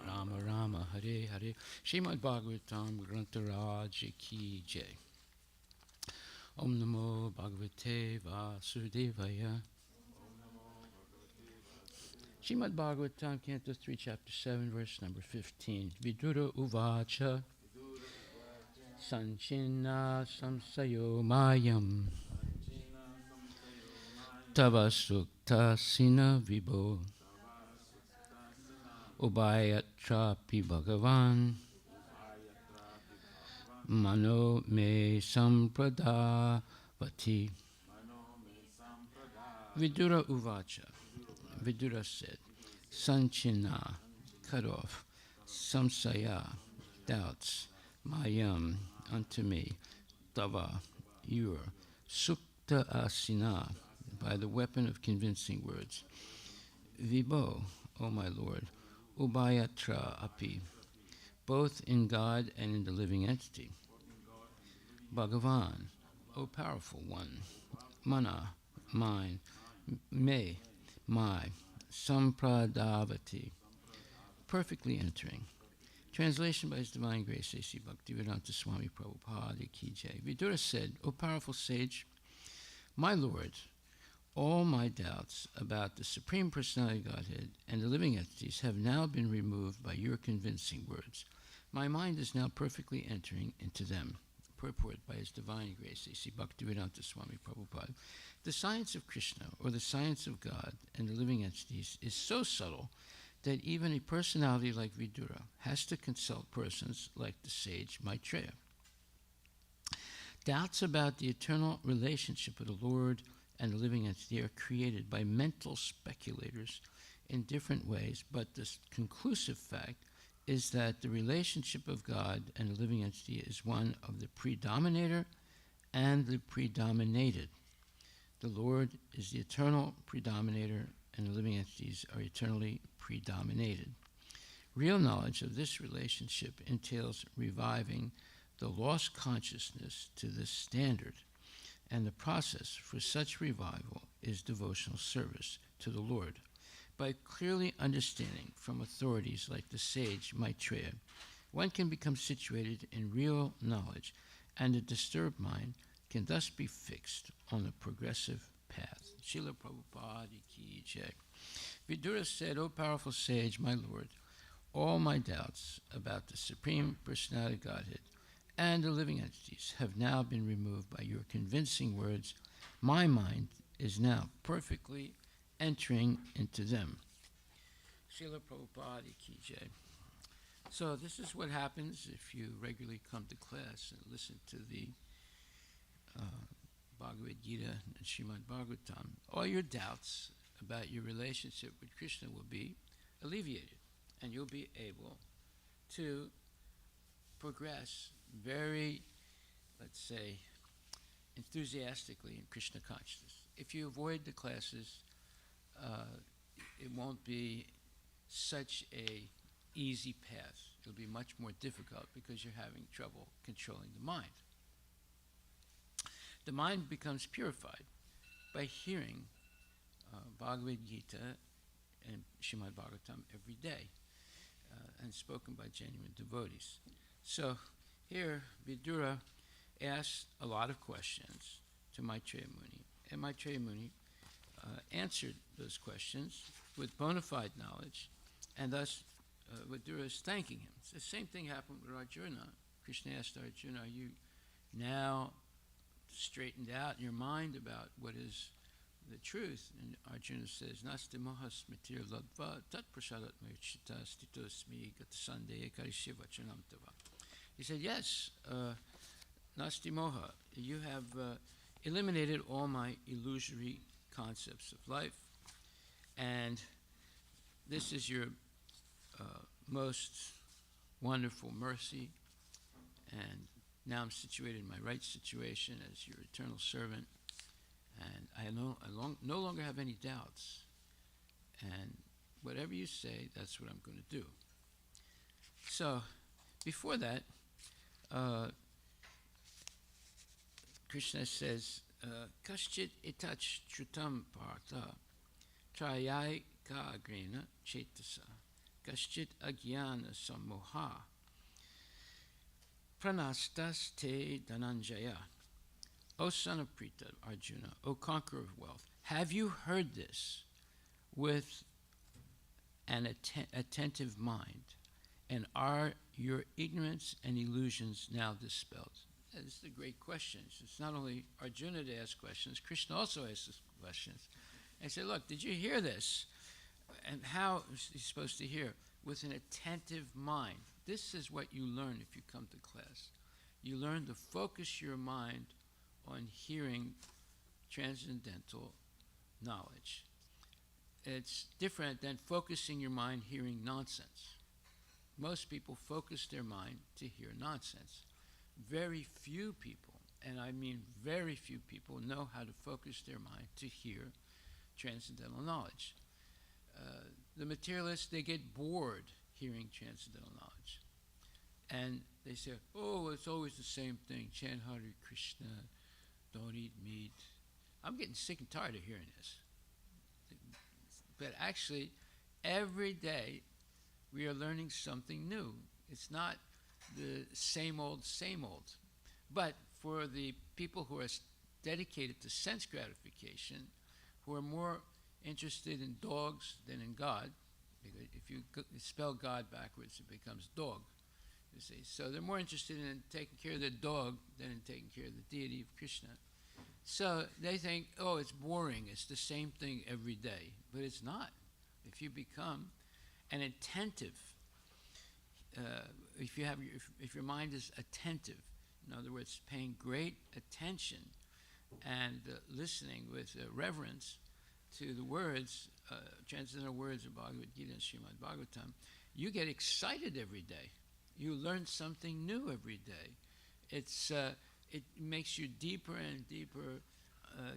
Rama Rama Hare Hare Srimad Bhagavatam Grantaraj Ki Jai Om Namo Bhagavate Vasudevaya Srimad Bhagavatam, Canto 3, Chapter 7, verse number 15. Vidura Uvacha Sanchina Samsayo Mayam Tava Sukta Sina Vibho Ubayatra Pi Bhagavan Mano Me Sampradavati Vidura Uvacha. Vidura said, Sanchina, cut off, Samsaya, doubts, Mayam, unto me, Tava, your, Sukta Asina, by the weapon of convincing words. Vibho, O my Lord, Ubayatra Api, both in God and in the living entity. Bhagavan, O powerful one, Mana, mine, Me, my, Sampradavati, perfectly entering. Translation by His Divine Grace, A.C. Bhaktivedanta Swami Prabhupada Ki Jai. Vidura said, O powerful sage, my Lord, all my doubts about the Supreme Personality of Godhead and the living entities have now been removed by your convincing words. My mind is now perfectly entering into them. Purport by His Divine Grace, A.C. Bhaktivedanta Swami Prabhupada. The science of Krishna, or the science of God and the living entities, is so subtle that even a personality like Vidura has to consult persons like the sage Maitreya. Doubts about the eternal relationship of the Lord and the living entity are created by mental speculators in different ways, but the conclusive fact is that the relationship of God and the living entity is one of the predominator and the predominated. The Lord is the eternal predominator, and the living entities are eternally predominated. Real knowledge of this relationship entails reviving the lost consciousness to this standard, and the process for such revival is devotional service to the Lord. By clearly understanding from authorities like the sage Maitreya, one can become situated in real knowledge, and the disturbed mind can thus be fixed on a progressive path. Srila Prabhupada Ki Jai. Vidura said, O powerful sage, my Lord, all my doubts about the Supreme Personality of Godhead and the living entities have now been removed by your convincing words. My mind is now perfectly entering into them. Srila Prabhupada Ki Jai. So this is what happens if you regularly come to class and listen to the Bhagavad Gita and Srimad Bhagavatam. All your doubts about your relationship with Krishna will be alleviated, and you'll be able to progress very, let's say, enthusiastically in Krishna consciousness. If you avoid the classes, it won't be such a easy path. It'll be much more difficult because you're having trouble controlling the mind. The mind becomes purified by hearing Bhagavad Gita and Srimad Bhagavatam every day, and spoken by genuine devotees. So here, Vidura asked a lot of questions to Maitreya Muni, and Maitreya Muni answered those questions with bona fide knowledge, and thus Vidura is thanking him. It's the same thing happened with Arjuna. Krishna asked Arjuna, are you now straightened out in your mind about what is the truth? And Arjuna says, Nasti mohas mitir ladva tat prasadat mechita stitosmi gatasandeya karisya vachanam tava. He said, yes, Nasti moha, you have eliminated all my illusory concepts of life, and this is your most wonderful mercy, and now I'm situated in my right situation as your eternal servant, and I no longer have any doubts, and whatever you say, that's what I'm going to do. So, before that, Krishna says, Kaschit itach trutam partha trayai ka agrena chetasa kaschit agyana sammoha pranastas te dhananjaya. O son of Prita, Arjuna, O conqueror of wealth, have you heard this with an attentive mind, and are your ignorance and illusions now dispelled? This is a great question. It's not only Arjuna to ask questions, Krishna also asks questions. And he said, look, did you hear this? And how is he supposed to hear? With an attentive mind. This is what you learn if you come to class. You learn to focus your mind on hearing transcendental knowledge. It's different than focusing your mind hearing nonsense. Most people focus their mind to hear nonsense. Very few people, and I mean very few people, know how to focus their mind to hear transcendental knowledge. The materialists, they get bored hearing transcendental knowledge. And they say, oh, it's always the same thing. Chant Hare Krishna, don't eat meat. I'm getting sick and tired of hearing this. But actually, every day we are learning something new. It's not the same old, same old. But for the people who are dedicated to sense gratification, who are more interested in dogs than in God, because if you spell God backwards, it becomes dog, you see. So they're more interested in taking care of the dog than in taking care of the deity of Krishna. So they think, oh, it's boring, it's the same thing every day. But it's not. If you become an attentive, if your mind is attentive, in other words, paying great attention and listening with reverence to the words, transcendental words of Bhagavad Gita and Srimad Bhagavatam, you get excited every day. You learn something new every day. It makes you deeper and deeper,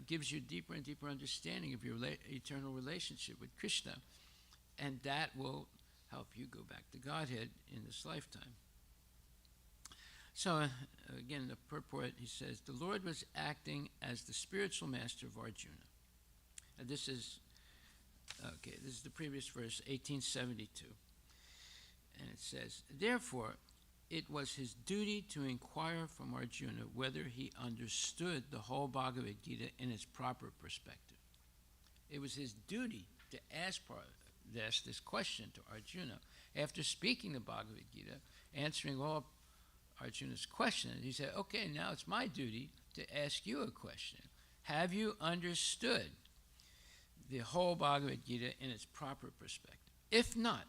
gives you deeper and deeper understanding of your eternal relationship with Krishna, and that will help you go back to Godhead in this lifetime. So, again, the purport, he says, the Lord was acting as the spiritual master of Arjuna. And this is the previous verse, 1872. And it says, therefore, it was his duty to inquire from Arjuna whether he understood the whole Bhagavad Gita in its proper perspective. It was his duty to ask this question to Arjuna. After speaking the Bhagavad Gita, answering all Arjuna's questions, he said, okay, now it's my duty to ask you a question. Have you understood the whole Bhagavad Gita in its proper perspective? If not,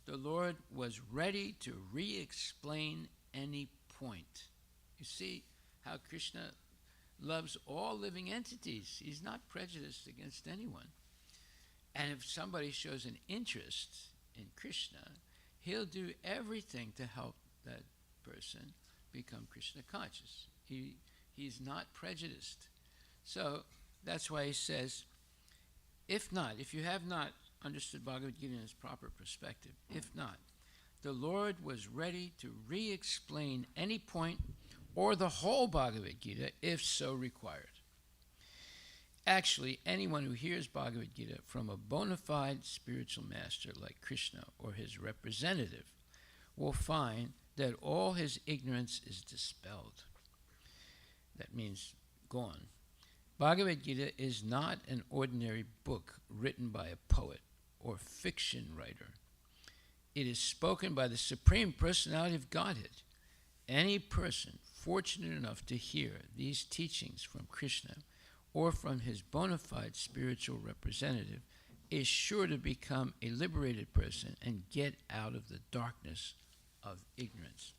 the Lord was ready to re-explain any point. You see how Krishna loves all living entities. He's not prejudiced against anyone. And if somebody shows an interest in Krishna, he'll do everything to help that person become Krishna conscious. He He's not prejudiced. So that's why he says, if you have not understood Bhagavad Gita in its proper perspective, if not, the Lord was ready to re-explain any point or the whole Bhagavad Gita if so required. Actually, anyone who hears Bhagavad Gita from a bona fide spiritual master like Krishna or his representative will find that all his ignorance is dispelled. That means gone. Bhagavad Gita is not an ordinary book written by a poet or fiction writer. It is spoken by the Supreme Personality of Godhead. Any person fortunate enough to hear these teachings from Krishna or from his bona fide spiritual representative is sure to become a liberated person and get out of the darkness of ignorance.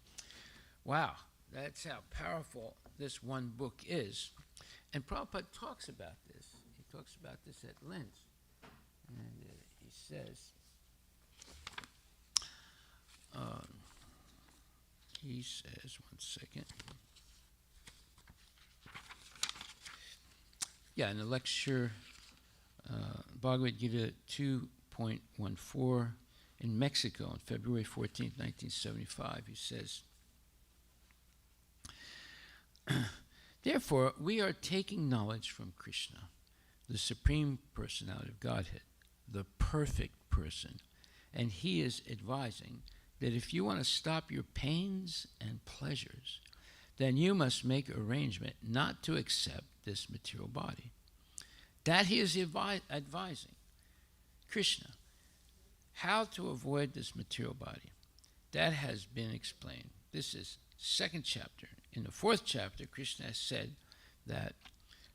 Wow, that's how powerful this one book is. And Prabhupada talks about this. He talks about this at length. And he says, one second. Yeah, in the lecture, Bhagavad Gita 2.14 in Mexico on February 14th, 1975, he says, therefore, we are taking knowledge from Krishna, the Supreme Personality of Godhead, the perfect person, and he is advising that if you want to stop your pains and pleasures, then you must make arrangement not to accept this material body. That he is advising Krishna how to avoid this material body. That has been explained. This is second chapter. In the fourth chapter, Krishna has said that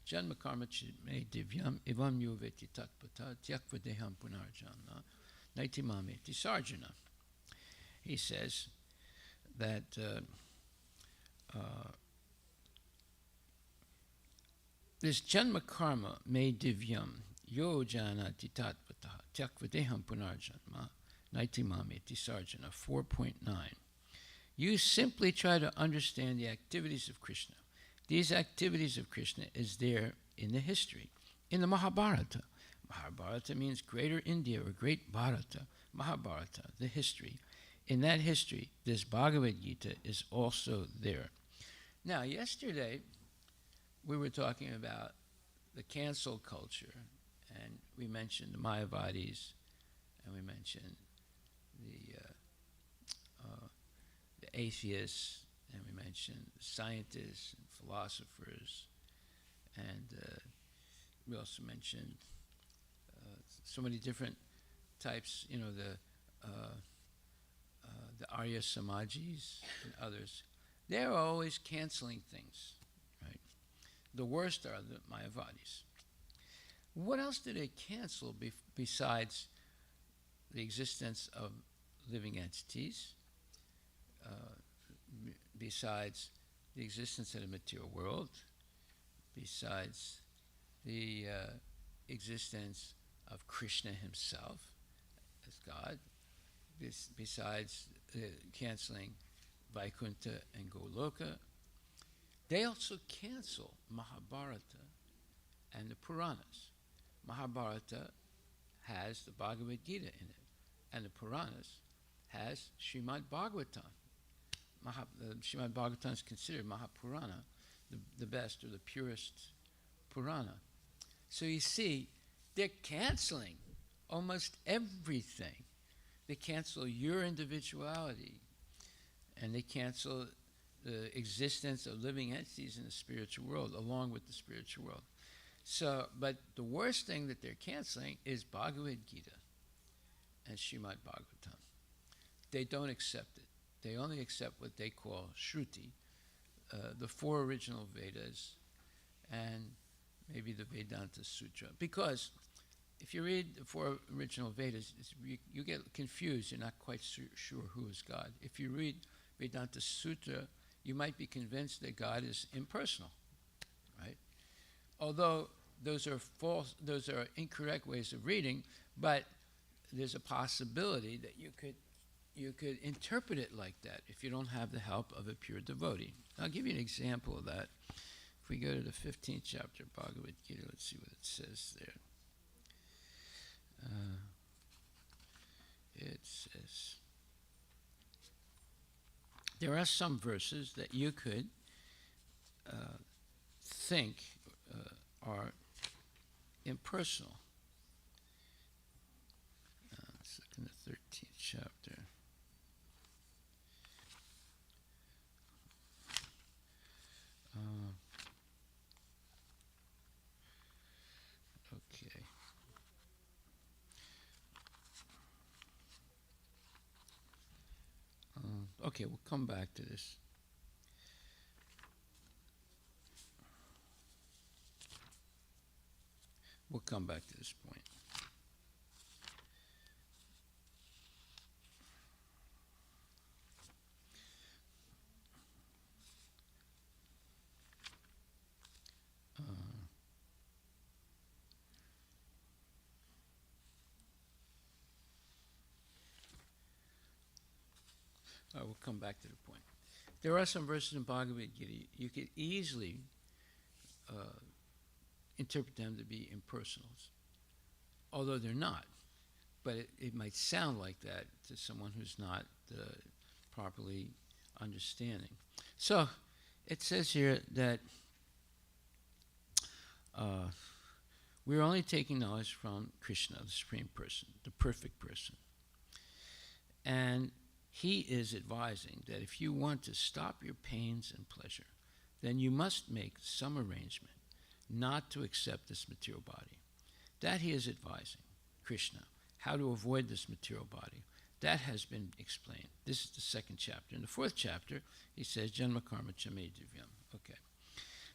Janma karma me divyam evam yuveti tatpata tyakvadeham punarjana naitimameti sarjana. He says that this janma karma me divyam yo janati tatpata tyakvadeham punarjana naitimameti sarjana 4.9. You simply try to understand the activities of Krishna. These activities of Krishna is there in the history, in the Mahabharata. Mahabharata means greater India or great Bharata. Mahabharata, the history. In that history, this Bhagavad Gita is also there. Now, yesterday, we were talking about the cancel culture, and we mentioned the Mayavadis, and we mentioned the atheists, and we mentioned scientists and philosophers, and we also mentioned so many different types, the Arya Samajis and others. They're always canceling things, right? The worst are the Mayavadis. What else do they cancel besides the existence of living entities, besides the existence of the material world, besides the existence of Krishna himself as God, besides canceling Vaikuntha and Goloka? They also cancel Mahabharata and the Puranas. Mahabharata has the Bhagavad Gita in it, and the Puranas has Srimad Bhagavatam. Srimad Bhagavatam is considered Mahapurana, the best or the purest Purana. So you see, they're canceling almost everything. They cancel your individuality, and they cancel the existence of living entities in the spiritual world, along with the spiritual world. So, but the worst thing that they're canceling is Bhagavad Gita and Srimad Bhagavatam. They don't accept it. They only accept what they call Shruti, the four original Vedas, and maybe the Vedanta Sutra. Because if you read the four original Vedas, you get confused. You're not quite sure who is God. If you read Vedanta Sutra, you might be convinced that God is impersonal, right? Although those are false, those are incorrect ways of reading, but there's a possibility that you could interpret it like that if you don't have the help of a pure devotee. I'll give you an example of that. If we go to the 15th chapter of Bhagavad Gita, let's see what it says there. It says, there are some verses that you could think are impersonal. Let's look in the 13th chapter. Okay. Okay, we'll come back to this. We'll come back to this point. We'll come back to the point. There are some verses in Bhagavad Gita you could easily interpret them to be impersonals, although they're not. But it might sound like that to someone who's not properly understanding. So it says here that we're only taking knowledge from Krishna, the Supreme Person, the perfect person. And he is advising that if you want to stop your pains and pleasure, then you must make some arrangement not to accept this material body. That he is advising, Krishna, how to avoid this material body. That has been explained. This is the second chapter. In the fourth chapter, he says, Janma karma chame divyam. Okay.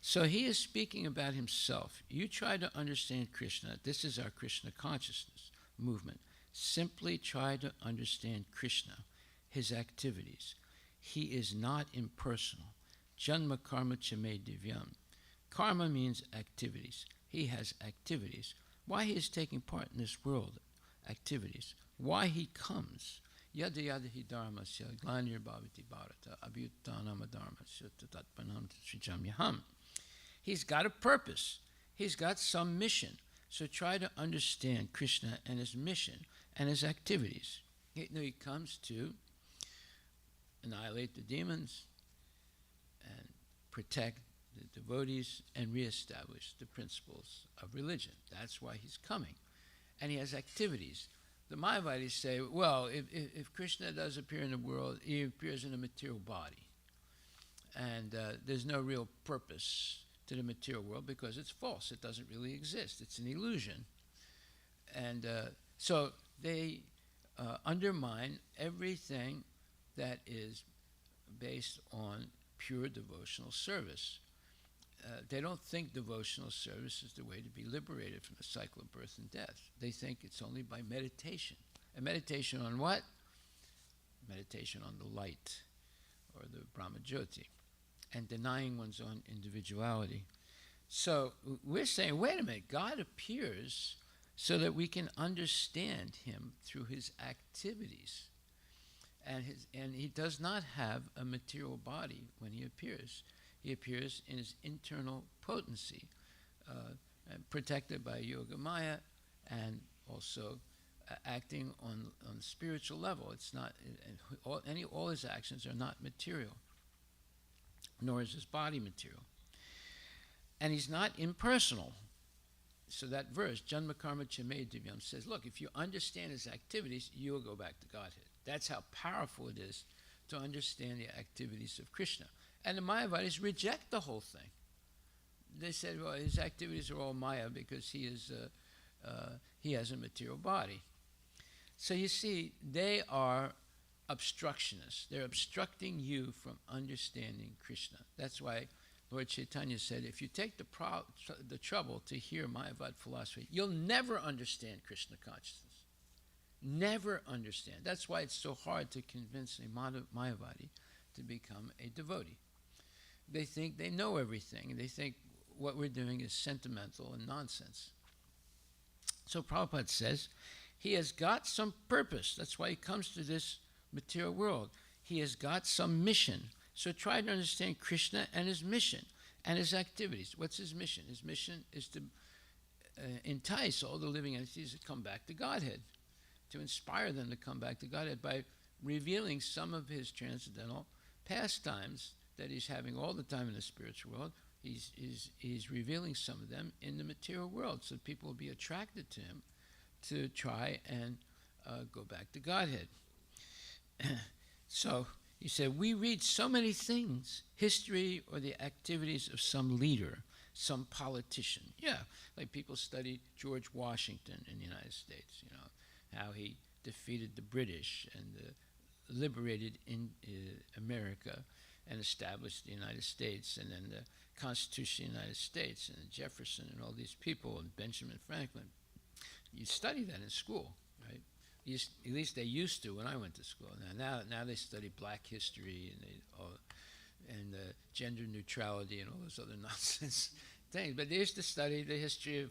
So he is speaking about himself. You try to understand Krishna. This is our Krishna consciousness movement. Simply try to understand Krishna, his activities. He is not impersonal. Janma karma chame divyam. Karma means activities. He has activities. Why he is taking part in this world, activities. Why he comes. Yada yada hi dharma sya glanir bhavati bharata abhyuttanama dharma sya tatatpanam srijamyaham. He's got a purpose. He's got some mission. So try to understand Krishna and his mission and his activities. He comes to annihilate the demons and protect the devotees and reestablish the principles of religion. That's why he's coming. And he has activities. The Mayavadis say, well, if Krishna does appear in the world, he appears in a material body. And there's no real purpose to the material world because it's false. It doesn't really exist. It's an illusion. And so they undermine everything that is based on pure devotional service. They don't think devotional service is the way to be liberated from the cycle of birth and death. They think it's only by meditation. And meditation on what? Meditation on the light, or the Brahmajyoti, and denying one's own individuality. So we're saying, wait a minute, God appears so that we can understand him through his activities. And he does not have a material body when he appears. He appears in his internal potency, protected by Yoga Maya, and also acting on the spiritual level. It's not all his actions are not material, nor is his body material. And he's not impersonal. So that verse, Janma Karma Chame Divyam, says, look, if you understand his activities, you will go back to Godhead. That's how powerful it is to understand the activities of Krishna. And the Mayavadis reject the whole thing. They said, well, his activities are all Maya because he has a material body. So you see, they are obstructionists. They're obstructing you from understanding Krishna. That's why Lord Chaitanya said, if you take the trouble to hear Mayavad philosophy, you'll never understand Krishna consciousness. Never understand. That's why it's so hard to convince a Mayavadi to become a devotee. They think they know everything. They think what we're doing is sentimental and nonsense. So Prabhupada says, he has got some purpose. That's why he comes to this material world. He has got some mission. So try to understand Krishna and his mission. and his activities. What's his mission? His mission is to entice all the living entities to come back to Godhead, to inspire them to come back to Godhead by revealing some of his transcendental pastimes that he's having all the time in the spiritual world. He's revealing some of them in the material world, so people will be attracted to him to try and go back to Godhead. So he said, we read so many things, history or the activities of some leader, some politician. Yeah, like people study George Washington in the United States, you know, how he defeated the British and liberated in America and established the United States, and then the Constitution of the United States, and Jefferson and all these people, and Benjamin Franklin. You study that in school, right? At least they used to when I went to school. Now they study black history and gender neutrality and all those other nonsense things. But they used to study the history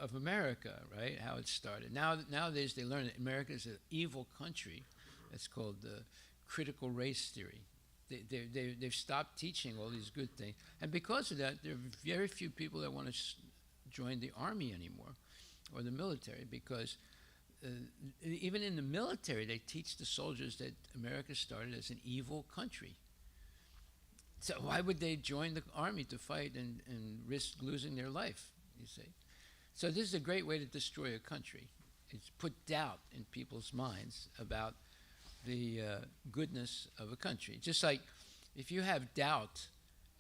of America, right? How it started. Nowadays they learn that America is an evil country. It's called critical race theory. They've stopped teaching all these good things. And because of that, there are very few people that want to join the army anymore or the military, because even in the military, they teach the soldiers that America started as an evil country. So why would they join the army to fight and risk losing their life, you see? So this is a great way to destroy a country. It's put doubt in people's minds about the goodness of a country. Just like if you have doubt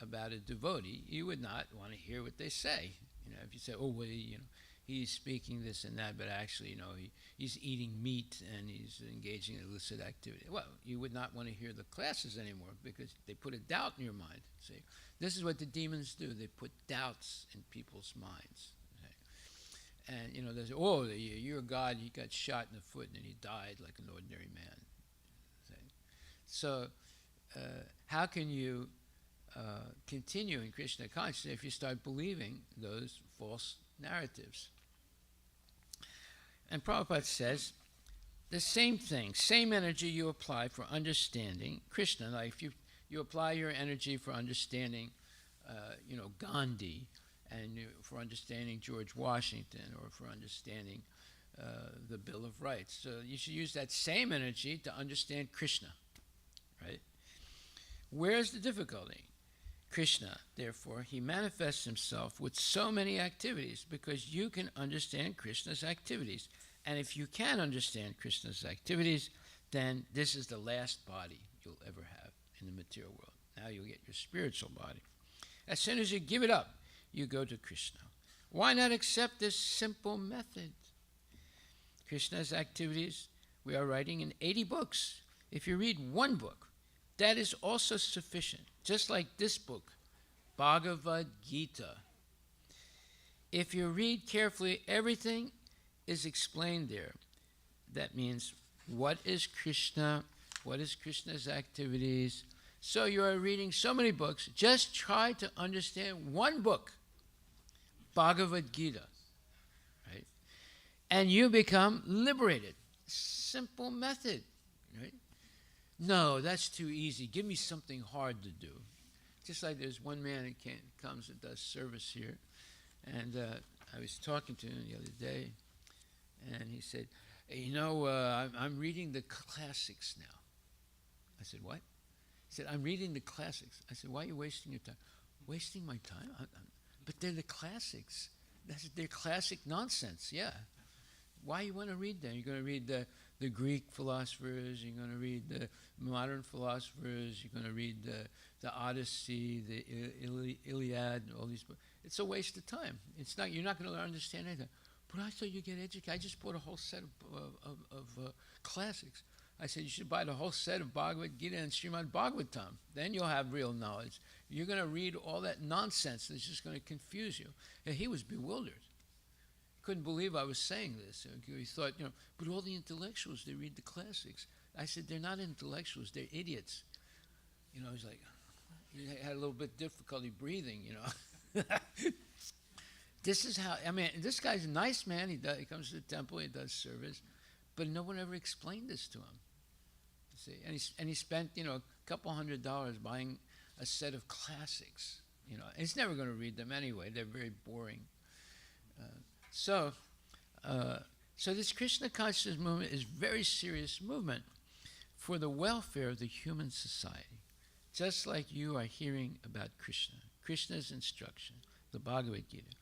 about a devotee, you would not want to hear what they say. You know, if you say, oh, well, you know, he's speaking this and that, but actually, you know, he's eating meat and he's engaging in illicit activity. Well, you would not want to hear the classes anymore because they put a doubt in your mind. See, this is what the demons do. They put doubts in people's minds. Okay? And, you know, they say, oh, you're God, he got shot in the foot and he died like an ordinary man. So how can you continue in Krishna consciousness if you start believing those false narratives? And Prabhupada says, the same thing, same energy you apply for understanding Krishna. Like if you apply your energy for understanding, you know, Gandhi, and for understanding George Washington, or for understanding the Bill of Rights. So you should use that same energy to understand Krishna. Right? Where's the difficulty? Krishna, therefore, he manifests himself with so many activities because you can understand Krishna's activities. And if you can understand Krishna's activities, then this is the last body you'll ever have in the material world. Now you'll get your spiritual body. As soon as you give it up, you go to Krishna. Why not accept this simple method? Krishna's activities, we are writing in 80 books. If you read one book, that is also sufficient. Just like this book, Bhagavad Gita. If you read carefully, everything is explained there. That means, what is Krishna? What is Krishna's activities? So you are reading so many books. Just try to understand one book, Bhagavad Gita, right? And you become liberated. Simple method, right? No, that's too easy. Give me something hard to do. Just like there's one man that comes and does service here, and I was talking to him the other day, and he said, hey, you know, I'm reading the classics now. I said, what? He said, I'm reading the classics. I said, why are you wasting your time? Wasting my time? But they're the classics. They're classic nonsense, yeah. Why you want to read them? You're going to read the Greek philosophers, you're going to read the modern philosophers, you're going to read the Odyssey, the Iliad, and all these books. It's a waste of time. It's not. You're not going to understand anything. But I thought you get educated. I just bought a whole set of classics. I said, you should buy the whole set of Bhagavad Gita and Srimad Bhagavatam. Then you'll have real knowledge. You're going to read all that nonsense that's just going to confuse you. And he was bewildered. Couldn't believe I was saying this. He thought, you know, but all the intellectuals, they read the classics. I said, they're not intellectuals, they're idiots. You know, he's like, he had a little bit difficulty breathing, you know. This is how, I mean, this guy's a nice man. He comes to the temple, he does service, but no one ever explained this to him. You see, and he spent, you know, a couple $100 buying a set of classics, It's never going to read them anyway. They're very boring. So this Krishna consciousness movement is a very serious movement for the welfare of the human society. Just like you are hearing about Krishna's instruction, the Bhagavad Gita.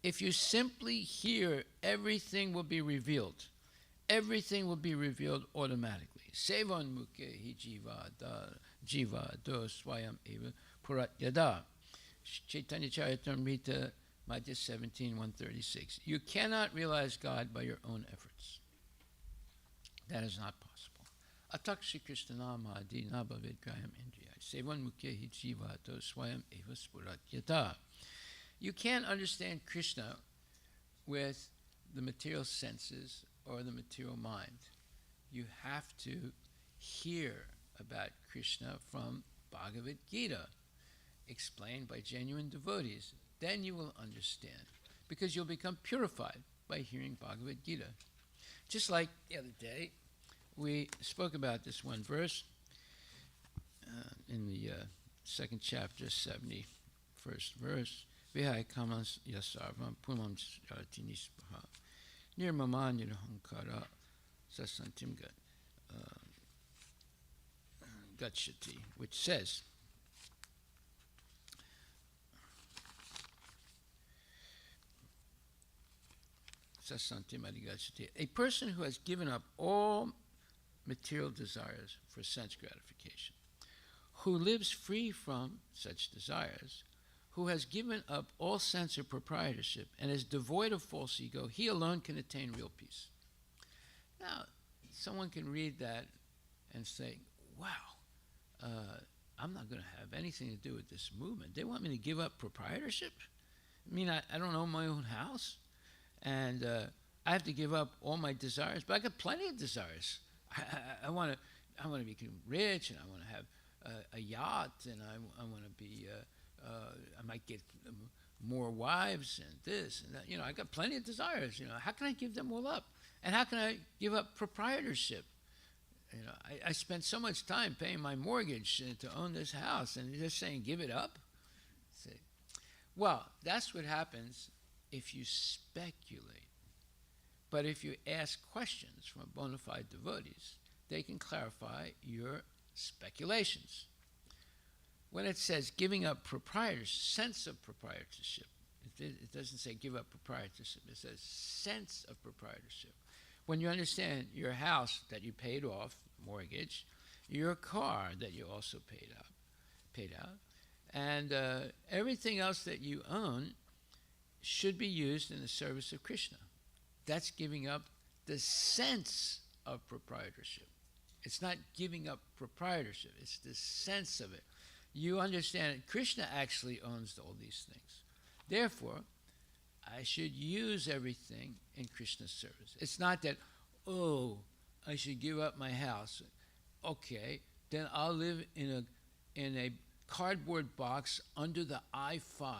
If you simply hear, everything will be revealed. Everything will be revealed automatically. Sevan mukhe hi jiva do swayam eva purat yada. Chaitanya Charitamrita, Madhya 17, 136. You cannot realize God by your own efforts. That is not possible. Atak Shri Krishna nama adi nabhavid graham indriya. Sevan mukhe hi jiva do swayam eva spurat yada. You can't understand Krishna with the material senses or the material mind. You have to hear about Krishna from Bhagavad Gita, explained by genuine devotees. Then you will understand, because you'll become purified by hearing Bhagavad Gita. Just like the other day, we spoke about this one verse in the second chapter, 71st verse. Vihai kamas yasarvam pumam jarati nispaha nirmama nirhankara sasantim gachati, which says, sasantim adigachati, a person who has given up all material desires for sense gratification, who lives free from such desires, who has given up all sense of proprietorship and is devoid of false ego, he alone can attain real peace. Now, someone can read that and say, wow, I'm not going to have anything to do with this movement. They want me to give up proprietorship? I mean, I don't own my own house, and I have to give up all my desires, but I got plenty of desires. I want to become rich, and I want to have a yacht, and I want to be... I might get more wives and this and that. I got plenty of desires. How can I give them all up? And how can I give up proprietorship? I spent so much time paying my mortgage to own this house, and you're just saying, give it up? See? Well, that's what happens if you speculate. But if you ask questions from bona fide devotees, they can clarify your speculations. When it says giving up proprietorship, sense of proprietorship, it doesn't say give up proprietorship, it says sense of proprietorship. When you understand your house that you paid off, mortgage, your car that you also paid out, and everything else that you own should be used in the service of Krishna. That's giving up the sense of proprietorship. It's not giving up proprietorship, it's the sense of it. You understand that Krishna actually owns all these things. Therefore, I should use everything in Krishna's service. It's not that, I should give up my house. Okay, then I'll live in a cardboard box under the I-5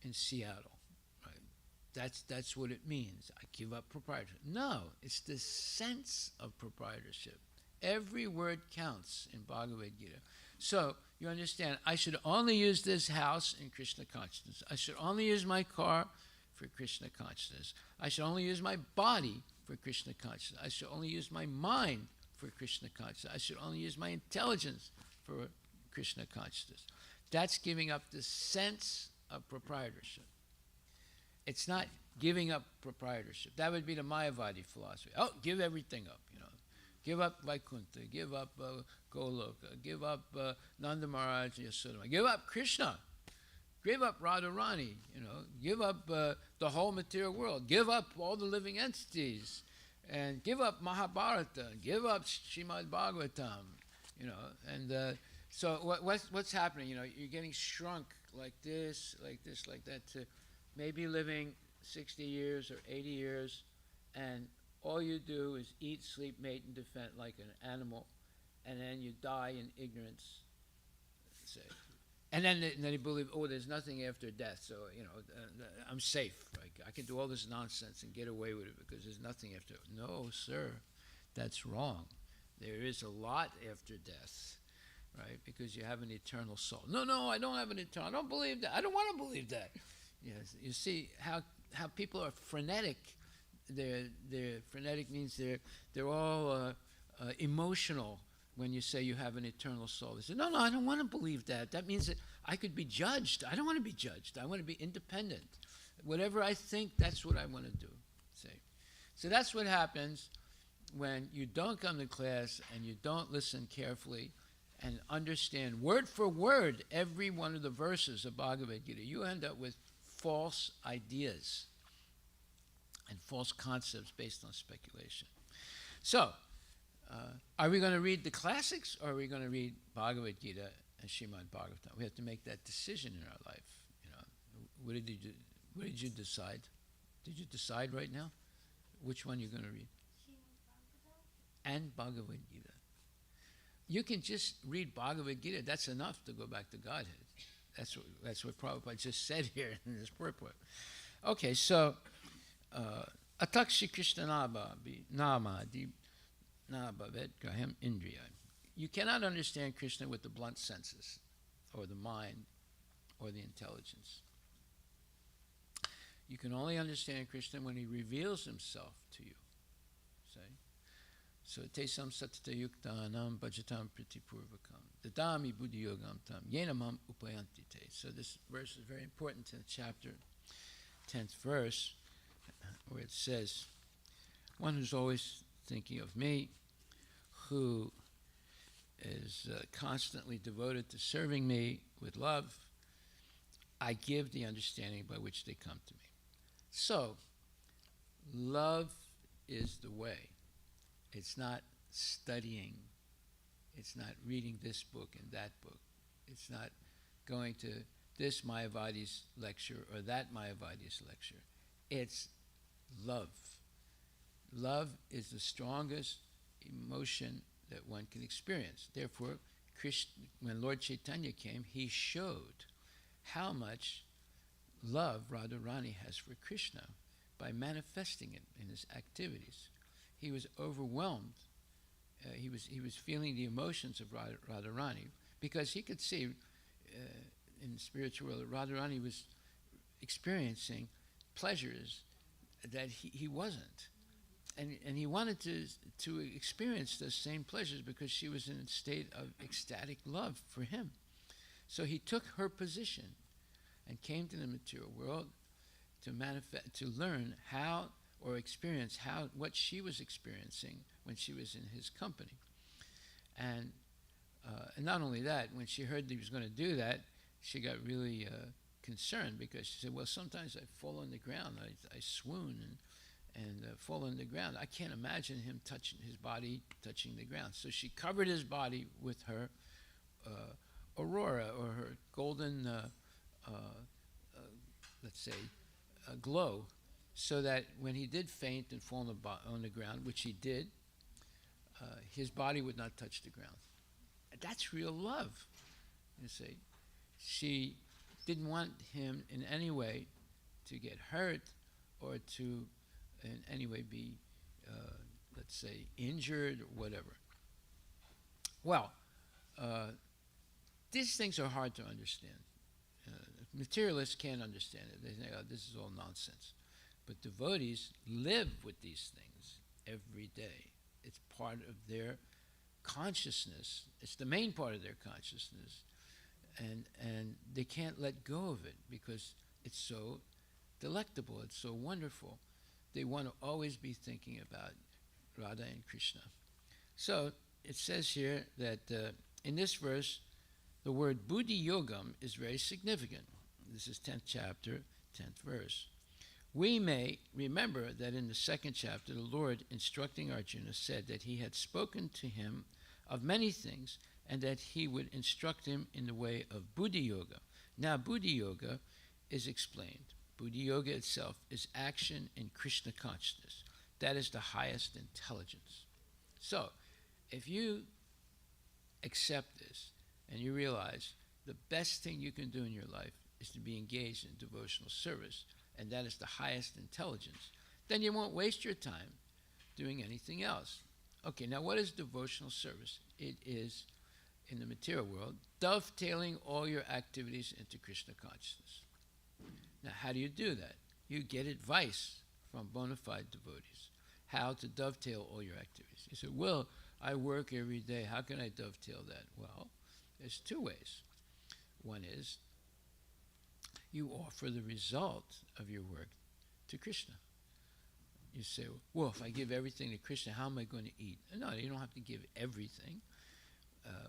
in Seattle. Right? That's what it means. I give up proprietorship. No, it's the sense of proprietorship. Every word counts in Bhagavad Gita. So, you understand, I should only use this house in Krishna consciousness. I should only use my car for Krishna consciousness. I should only use my body for Krishna consciousness. I should only use my mind for Krishna consciousness. I should only use my intelligence for Krishna consciousness. That's giving up the sense of proprietorship. It's not giving up proprietorship. That would be the Mayavadi philosophy. Give everything up, Give up Vaikuntha, give up Goloka, give up Nanda Maharaj and Yasodhama, give up Krishna, give up Radharani, give up the whole material world, give up all the living entities, and give up Mahabharata, give up Srimad Bhagavatam, and so what's happening? You're getting shrunk like this, like that, to maybe living 60 years or 80 years, and all you do is eat, sleep, mate, and defend like an animal, and then you die in ignorance. Say. And then they believe, there's nothing after death, so, I'm safe. I can do all this nonsense and get away with it because there's nothing after. No, sir, that's wrong. There is a lot after death, right? Because you have an eternal soul. No, I don't have an eternal. I don't believe that. I don't want to believe that. Yes, you see how people are frenetic. They're frenetic means they're all emotional when you say you have an eternal soul. They say, no, I don't want to believe that. That means that I could be judged. I don't want to be judged. I want to be independent. Whatever I think, that's what I want to do. See? So that's what happens when you don't come to class and you don't listen carefully and understand word for word every one of the verses of Bhagavad Gita. You end up with false ideas and false concepts based on speculation. So, are we going to read the classics or are we going to read Bhagavad Gita and Srimad Bhagavatam? We have to make that decision in our life. You know, what did you do? What did you decide? Did you decide right now which one you're going to read? And Bhagavad Gita. You can just read Bhagavad Gita. That's enough to go back to Godhead. That's what Prabhupada just said here in this purport. Okay, so Atak Shri Krishna Nama Di Nabhavet Graham Indriya. You cannot understand Krishna with the blunt senses, or the mind, or the intelligence. You can only understand Krishna when he reveals himself to you. Say? So, Tesam Satata Yuktanam Bhajatam Pritipurvakam Dadami Buddhi Yogam Tam Yenamam Upayanti Te. So this verse is very important in the chapter, 10th verse, where it says, one who's always thinking of me, who is constantly devoted to serving me with love, I give the understanding by which they come to me. So, love is the way. It's not studying. It's not reading this book and that book. It's not going to this Mayavadi's lecture or that Mayavadi's lecture. It's love. Love is the strongest emotion that one can experience. Therefore, when Lord Chaitanya came, he showed how much love Radharani has for Krishna by manifesting it in his activities. He was overwhelmed. He was feeling the emotions of Radharani because he could see in the spiritual world that Radharani was experiencing pleasures that he wasn't. And he wanted to experience those same pleasures because she was in a state of ecstatic love for him. So he took her position and came to the material world to learn how or experience what she was experiencing when she was in his company. And not only that, when she heard that he was going to do that, she got really concerned because she said, well, sometimes I fall on the ground, I swoon and fall on the ground. I can't imagine him touching his body, touching the ground. So she covered his body with her aurora or her golden, let's say, glow, so that when he did faint and fall on the ground, which he did, his body would not touch the ground. That's real love, you see. She didn't want him in any way to get hurt or to in any way be, let's say, injured or whatever. Well, these things are hard to understand. Materialists can't understand it. They think, oh, this is all nonsense. But devotees live with these things every day. It's part of their consciousness. It's the main part of their consciousness. And they can't let go of it because it's so delectable. It's so wonderful. They want to always be thinking about Radha and Krishna. So it says here that in this verse, the word buddhi yogam is very significant. This is 10th chapter, 10th verse. We may remember that in the 2nd chapter, the Lord, instructing Arjuna, said that he had spoken to him of many things and that he would instruct him in the way of buddhi yoga. Now, buddhi yoga is explained. Buddhi yoga itself is action in Krishna consciousness. That is the highest intelligence. So, if you accept this and you realize the best thing you can do in your life is to be engaged in devotional service, and that is the highest intelligence, then you won't waste your time doing anything else. Okay, now what is devotional service? It is in the material world, dovetailing all your activities into Krishna consciousness. Now, how do you do that? You get advice from bona fide devotees how to dovetail all your activities. You say, well, I work every day. How can I dovetail that? Well, there's two ways. One is you offer the result of your work to Krishna. You say, well, if I give everything to Krishna, how am I going to eat? No, you don't have to give everything.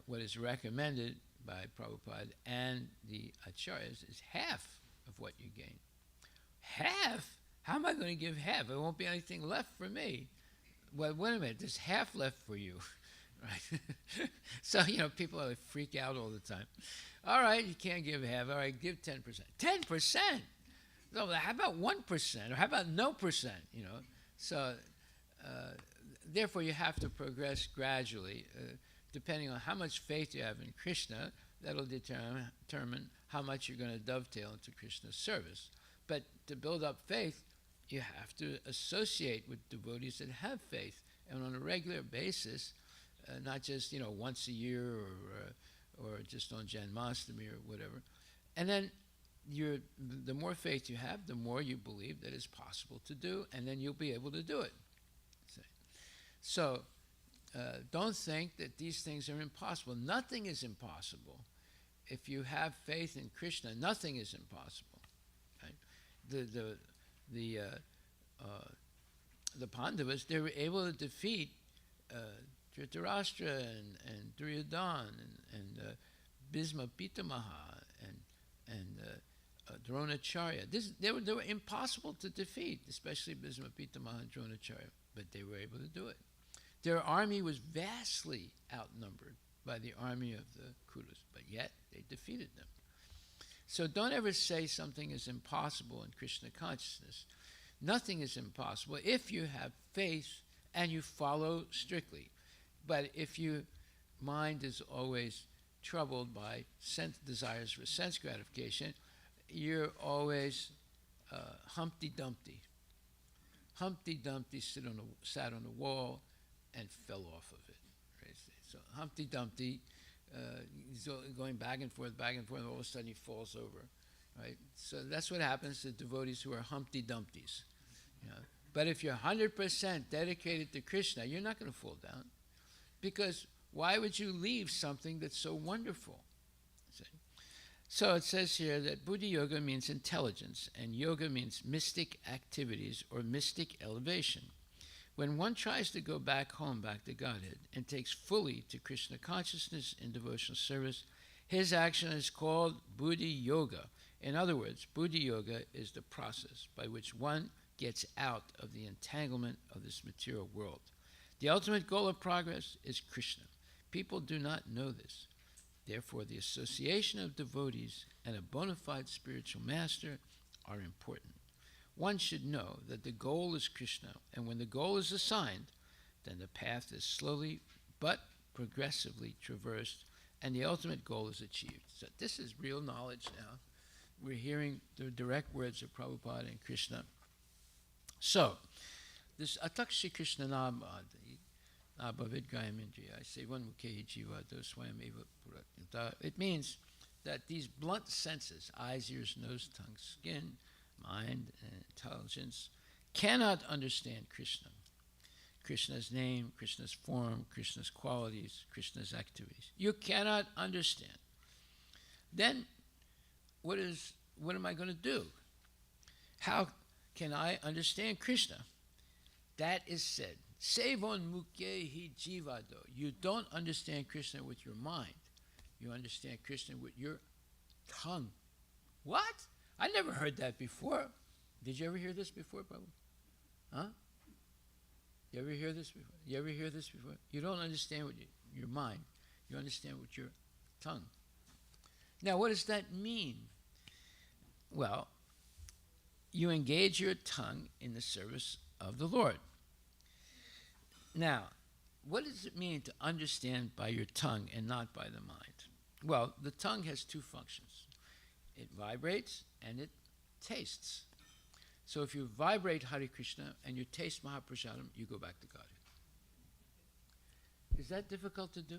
What is recommended by Prabhupada and the acharyas is half of what you gain. Half? How am I going to give half? There won't be anything left for me. Well, wait a minute, there's half left for you. Right? So, people freak out all the time. All right, you can't give half. All right, give 10%. 10%? No, how about 1%? Or how about no percent? So, therefore, you have to progress gradually. Depending on how much faith you have in Krishna, that'll determine how much you're going to dovetail into Krishna's service. But to build up faith, you have to associate with devotees that have faith, and on a regular basis, not just once a year or just on Janmashtami or whatever. And then the more faith you have, the more you believe that it's possible to do, and then you'll be able to do it. So don't think that these things are impossible. Nothing is impossible. If you have faith in Krishna, nothing is impossible. Right? The Pandavas, they were able to defeat Dhritarashtra and Duryodhana and Bhisma Pitamaha and Dronacharya. They were impossible to defeat, especially Bhisma Pitamaha and Dronacharya, but they were able to do it. Their army was vastly outnumbered by the army of the Kurus, but yet they defeated them. So don't ever say something is impossible in Krishna consciousness. Nothing is impossible if you have faith and you follow strictly. But if your mind is always troubled by desires for sense gratification, you're always Humpty Dumpty. Humpty Dumpty sat on a wall and fell off of it. Right? So Humpty Dumpty, he's going back and forth, all of a sudden he falls over. Right? So that's what happens to devotees who are Humpty Dumpties. But if you're 100% dedicated to Krishna, you're not going to fall down. Because why would you leave something that's so wonderful? See? So it says here that Buddhi Yoga means intelligence, and yoga means mystic activities or mystic elevation. When one tries to go back home, back to Godhead, and takes fully to Krishna consciousness in devotional service, his action is called Buddhi Yoga. In other words, Buddhi Yoga is the process by which one gets out of the entanglement of this material world. The ultimate goal of progress is Krishna. People do not know this. Therefore, the association of devotees and a bona fide spiritual master are important. One should know that the goal is Krishna, and when the goal is assigned, then the path is slowly but progressively traversed, and the ultimate goal is achieved. So this is real knowledge now. We're hearing the direct words of Prabhupada and Krishna. So, this Atakshi Krishna Nabhavid Gayamindriya, I say one mukhehi jiva doswayam eva purat. It means that these blunt senses, eyes, ears, nose, tongue, skin, mind, and intelligence, cannot understand Krishna. Krishna's name, Krishna's form, Krishna's qualities, Krishna's activities. You cannot understand. Then, what am I going to do? How can I understand Krishna? That is said. Sevon mukhehi jivado. You don't understand Krishna with your mind. You understand Krishna with your tongue. What? I never heard that before. Did you ever hear this before, Prabhu? Huh? You ever hear this before? You don't understand with your mind. You understand with your tongue. Now, what does that mean? Well, you engage your tongue in the service of the Lord. Now, what does it mean to understand by your tongue and not by the mind? Well, the tongue has two functions. It vibrates and it tastes. So if you vibrate Hare Krishna and you taste Mahaprasadam, you go back to Godhead. Is that difficult to do?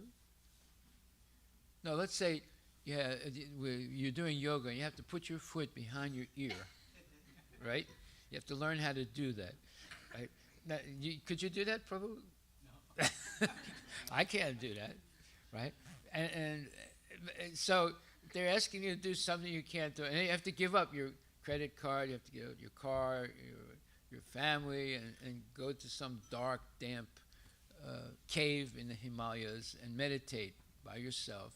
No, let's say, yeah, you're doing yoga and you have to put your foot behind your ear, right? You have to learn how to do that. Right? Now, could you do that, Prabhu? No. I can't do that, right? And so they're asking you to do something you can't do. And you have to give up your credit card, you have to give up your car, your family, and go to some dark, damp cave in the Himalayas and meditate by yourself.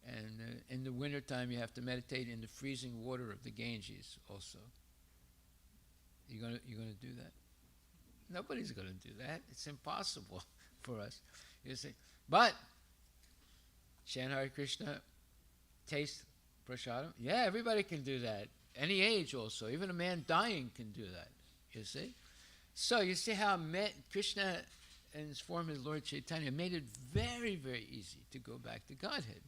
And in the wintertime, you have to meditate in the freezing water of the Ganges also. You're gonna do that? Nobody's gonna do that. It's impossible for us. You see, but chant Hare Krishna, taste prasadam. Yeah, everybody can do that. Any age also. Even a man dying can do that. You see. So you see how Krishna, in his form as Lord Chaitanya, made it very, very easy to go back to Godhead.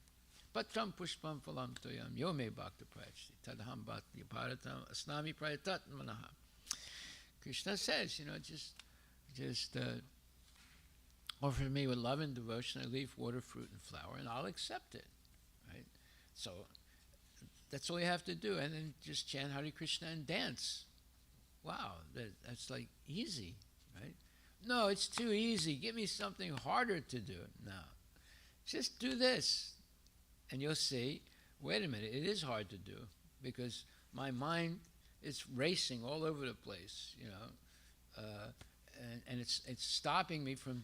Patram pushpam phalam toyam yome bhakta prayachti tadham bhakti bharatam asnami prayatat manaha. Krishna says, just offer me with love and devotion a leaf, water, fruit, and flower, and I'll accept it, right? So that's all you have to do, and then just chant Hare Krishna and dance. Wow, that's like easy, right? No, it's too easy. Give me something harder to do. No, just do this, and you'll see, wait a minute, it is hard to do, because my mind is racing all over the place, and it's stopping me from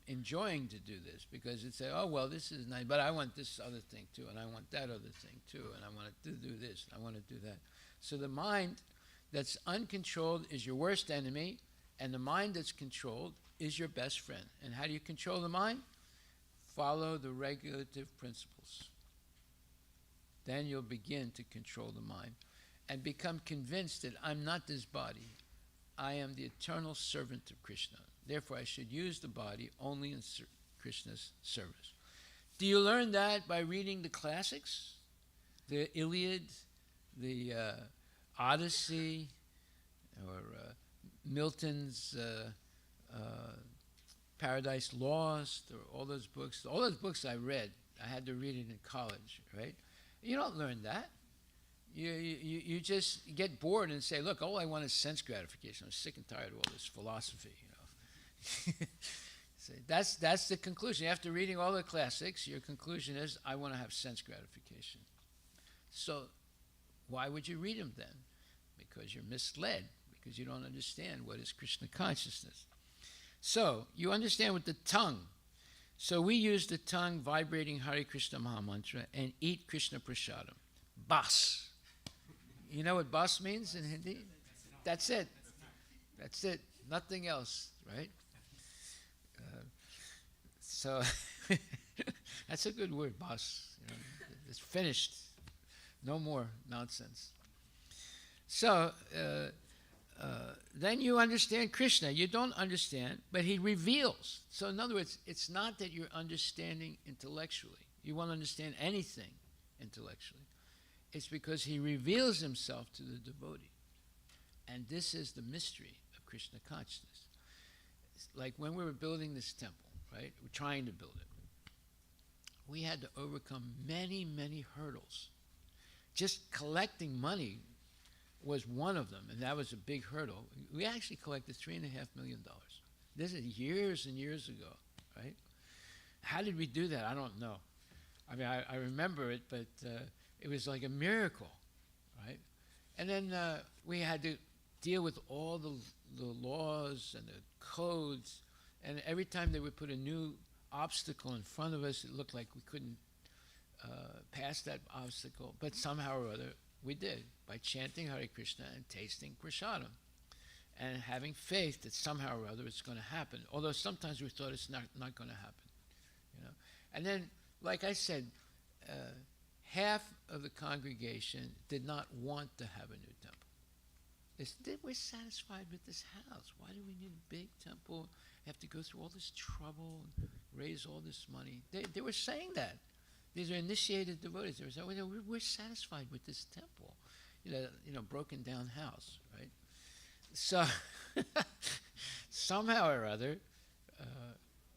enjoying to do this, because it's say, oh well, this is nice, but I want this other thing too, and I want that other thing too, and I want to do this, and I want to do that. So the mind that's uncontrolled is your worst enemy, and the mind that's controlled is your best friend. And how do you control the mind? Follow the regulative principles. Then you'll begin to control the mind and become convinced that I'm not this body. I am the eternal servant of Krishna. Therefore, I should use the body only in Krishna's service. Do you learn that by reading the classics? The Iliad, the Odyssey, or Milton's Paradise Lost, or all those books. All those books I read, I had to read it in college, right? You don't learn that. You just get bored and say, look, all I want is sense gratification. I'm sick and tired of all this philosophy, So that's the conclusion. After reading all the classics, your conclusion is, I want to have sense gratification. So why would you read them then? Because you're misled, because you don't understand what is Krishna consciousness. So you understand with the tongue. So we use the tongue vibrating Hare Krishna Mahamantra and eat Krishna Prasadam. Bas. You know what bas means in Hindi? That's it. That's it. Nothing else, right? So that's a good word, bas. It's finished. No more nonsense. So then you understand Krishna. You don't understand, but he reveals. So in other words, it's not that you're understanding intellectually. You won't understand anything intellectually. It's because he reveals himself to the devotee. And this is the mystery of Krishna consciousness. It's like when we were building this temple, right? We're trying to build it. We had to overcome many, many hurdles. Just collecting money was one of them, and that was a big hurdle. We actually collected $3.5 million. This is years and years ago, right? How did we do that? I don't know. I mean, I remember it, but it was like a miracle, right? And then we had to deal with all the laws and the codes, and every time they would put a new obstacle in front of us, it looked like we couldn't pass that obstacle, but somehow or other we did, by chanting Hare Krishna and tasting prasadam, and having faith that somehow or other it's going to happen, although sometimes we thought it's not going to happen, And then, like I said, half of the congregation did not want to have a new temple. They said, we're satisfied with this house. Why do we need a big temple? Have to go through all this trouble and raise all this money. They were saying that. These are initiated devotees. They were saying, we're satisfied with this temple, broken down house, right? So somehow or other,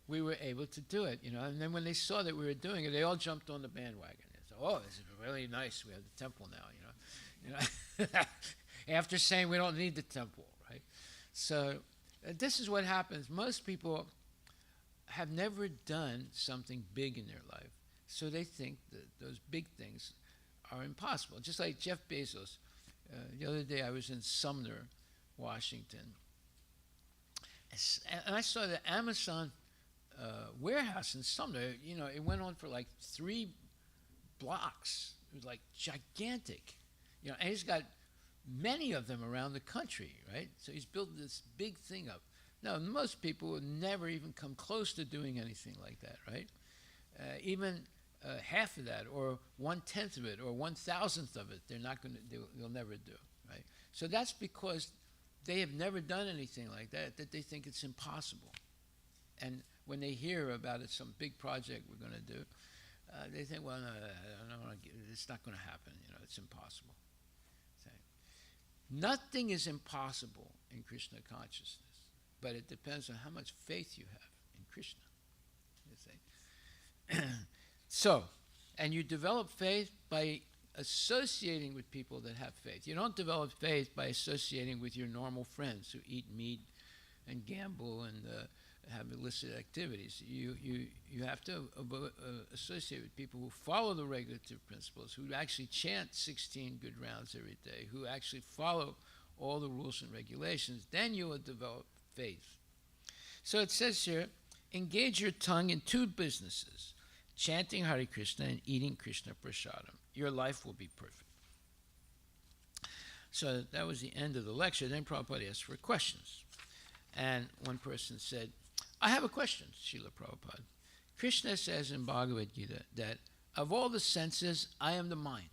we were able to do it, you know. And then when they saw that we were doing it, they all jumped on the bandwagon. They said, "Oh, this is really nice. We have the temple now, you know." After saying we don't need the temple, right? So this is what happens. Most people have never done something big in their life, so they think that those big things are impossible. Just like Jeff Bezos. The other day I was in Sumner, Washington, and I saw the Amazon warehouse in Sumner. You know, it went on for like 3 blocks. It was like gigantic, you know, and he's got many of them around the country, right? So he's built this big thing up. Now, most people would never even come close to doing anything like that, right? Even half of that, or 1/10 of it, or 1,000th of it, they're not going to do. They'll never do, right? So that's because they have never done anything like that. That they think it's impossible, and when they hear about it, some big project we're going to do, they think, well, no, it's not going to happen. You know, it's impossible. So, nothing is impossible in Krishna consciousness, but it depends on how much faith you have in Krishna. You see. So, and you develop faith by associating with people that have faith. You don't develop faith by associating with your normal friends who eat meat and gamble and have illicit activities. You have to associate with people who follow the regulative principles, who actually chant 16 good rounds every day, who actually follow all the rules and regulations. Then you will develop faith. So it says here, engage your tongue in 2 businesses, chanting Hare Krishna and eating Krishna Prasadam. Your life will be perfect. So that was the end of the lecture. Then Prabhupada asked for questions. And one person said, I have a question, Srila Prabhupada. Krishna says in Bhagavad Gita that of all the senses, I am the mind.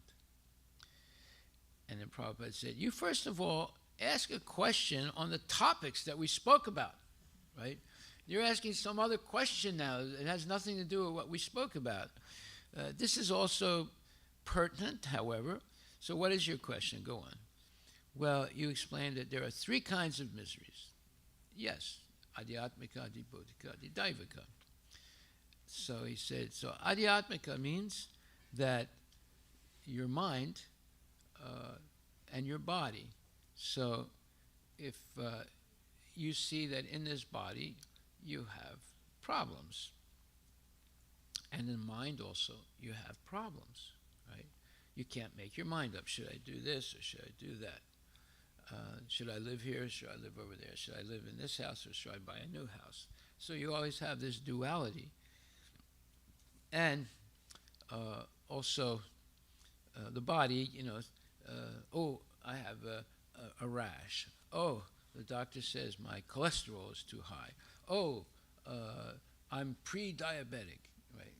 And then Prabhupada said, you first of all ask a question on the topics that we spoke about, right? You're asking some other question now. It has nothing to do with what we spoke about. This is also pertinent, however. So what is your question? Go on. Well, you explained that there are 3 kinds of miseries. Yes, adhyatmika, adhibodhika, adhidaivika. So he said, so adhyatmika means that your mind and your body. So if you see that in this body you have problems, and in mind also you have problems, right? You can't make your mind up. Should I do this or should I do that? Should I live here or should I live over there? Should I live in this house or should I buy a new house? So you always have this duality. And also the body, you know, oh, I have a rash. Oh, the doctor says my cholesterol is too high. Oh, I'm pre-diabetic, right?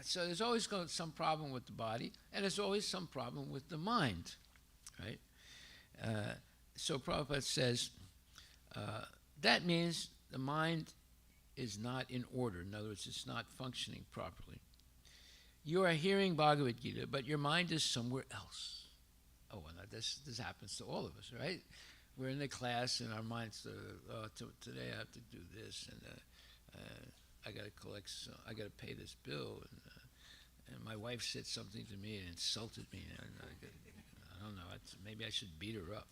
So there's always some problem with the body, and there's always some problem with the mind, right? So Prabhupada says that means the mind is not in order. In other words, it's not functioning properly. You are hearing Bhagavad Gita, but your mind is somewhere else. Oh, well, this happens to all of us, right? We're in the class, and our minds, today I have to do this, and I got to collect, I got to pay this bill, and my wife said something to me and insulted me, and I don't know, maybe I should beat her up.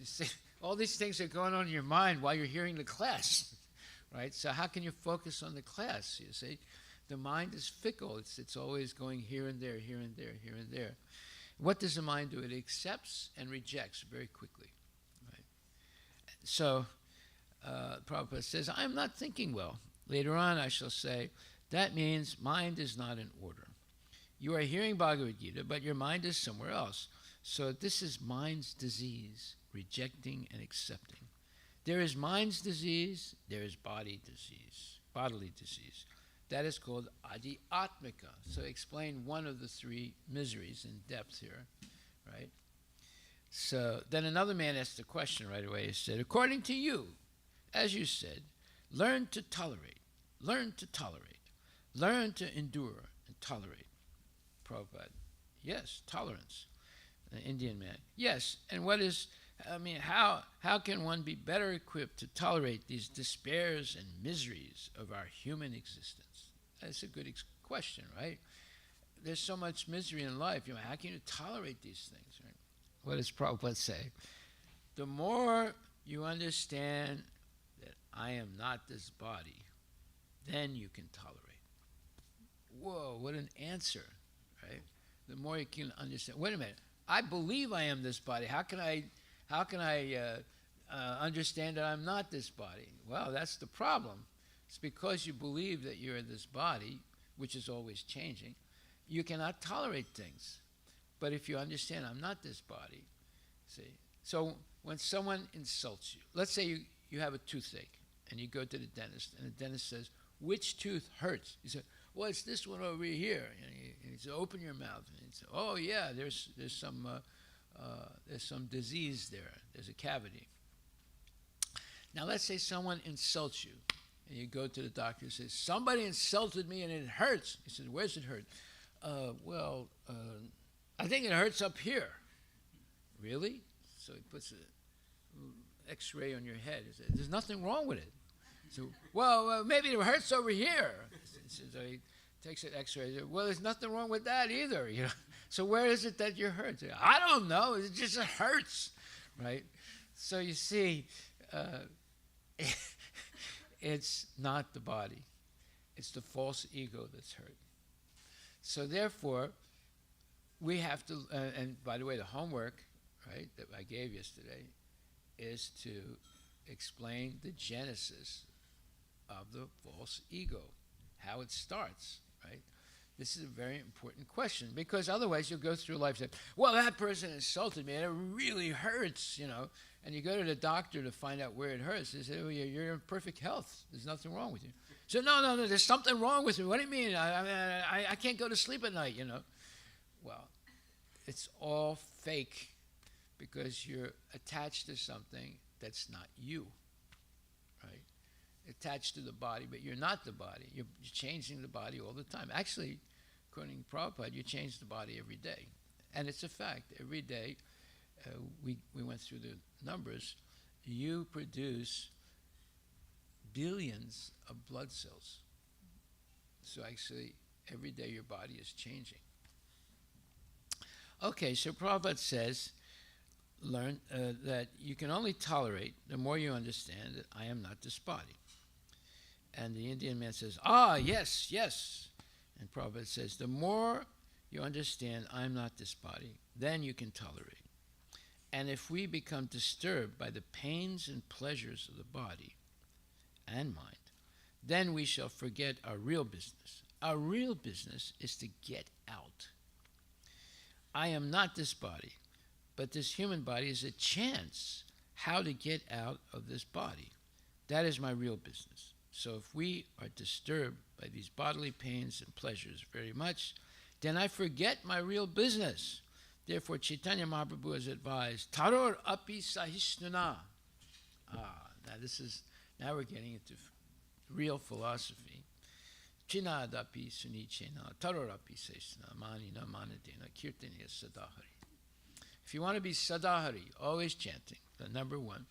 So, all these things are going on in your mind while you're hearing the class, right? So how can you focus on the class? You see, the mind is fickle. It's always going here and there, here and there, here and there. What does the mind do? It accepts and rejects very quickly. So Prabhupada says, I'm not thinking well. Later on I shall say, that means mind is not in order. You are hearing Bhagavad Gita, but your mind is somewhere else. So this is mind's disease, rejecting and accepting. There is mind's disease, there is bodily disease. That is called adhyatmika. So explain one of the 3 miseries in depth here, right? So then another man asked a question right away. He said, according to you, as you said, learn to tolerate, learn to endure and tolerate. Prabhupada, yes, tolerance. An Indian man, yes. And what is I mean, how can one be better equipped to tolerate these despairs and miseries of our human existence? That's a good question, right? There's so much misery in life. How can you tolerate these things? Right? What does Prabhupada say? The more you understand that I am not this body, then you can tolerate. Whoa, what an answer, right? The more you can understand. Wait a minute. I believe I am this body. How can I understand that I'm not this body? Well, that's the problem. It's because you believe that you're this body, which is always changing, you cannot tolerate things. But if you understand I'm not this body, see? So when someone insults you, let's say you have a toothache and you go to the dentist and the dentist says, which tooth hurts? You say, well, it's this one over here. And he says, open your mouth. And he says, oh yeah, there's some disease there. There's a cavity. Now let's say someone insults you and you go to the doctor and says, somebody insulted me and it hurts. He says, where's it hurt? I think it hurts up here. Really? So he puts an x-ray on your head. He says, there's nothing wrong with it. So, well, maybe it hurts over here. So he takes an x-ray. Says, well, there's nothing wrong with that either. You know? So where is it that you're hurt? I don't know. It just hurts, right? So you see, it's not the body. It's the false ego that's hurt. So therefore, we have to, and by the way, the homework, right, that I gave yesterday is to explain the genesis of the false ego, how it starts, right? This is a very important question because otherwise you'll go through life saying, well, that person insulted me and it really hurts, you know, and you go to the doctor to find out where it hurts. They say, well, you're in perfect health. There's nothing wrong with you. So no, there's something wrong with me. What do you mean? I can't go to sleep at night, you know. Well, it's all fake because you're attached to something that's not you, right? Attached to the body, but you're not the body. You're changing the body all the time. Actually, according to Prabhupada, you change the body every day. And it's a fact. Every day, we went through the numbers, you produce billions of blood cells. So actually, every day your body is changing. Okay, so Prabhupada says, learn that you can only tolerate the more you understand that I am not this body. And the Indian man says, yes, yes. And Prabhupada says, the more you understand I'm not this body, then you can tolerate. And if we become disturbed by the pains and pleasures of the body and mind, then we shall forget our real business. Our real business is to get out. I am not this body, but this human body is a chance how to get out of this body. That is my real business. So if we are disturbed by these bodily pains and pleasures very much, then I forget my real business. Therefore, Chaitanya Mahaprabhu has advised, Taror api sahishnuna. Now we're getting into real philosophy. Chinadapi sunichena, taror api sahishnuna, manina manadena, kirtaniya sadahari. If you want to be sadahari, always chanting, the number one,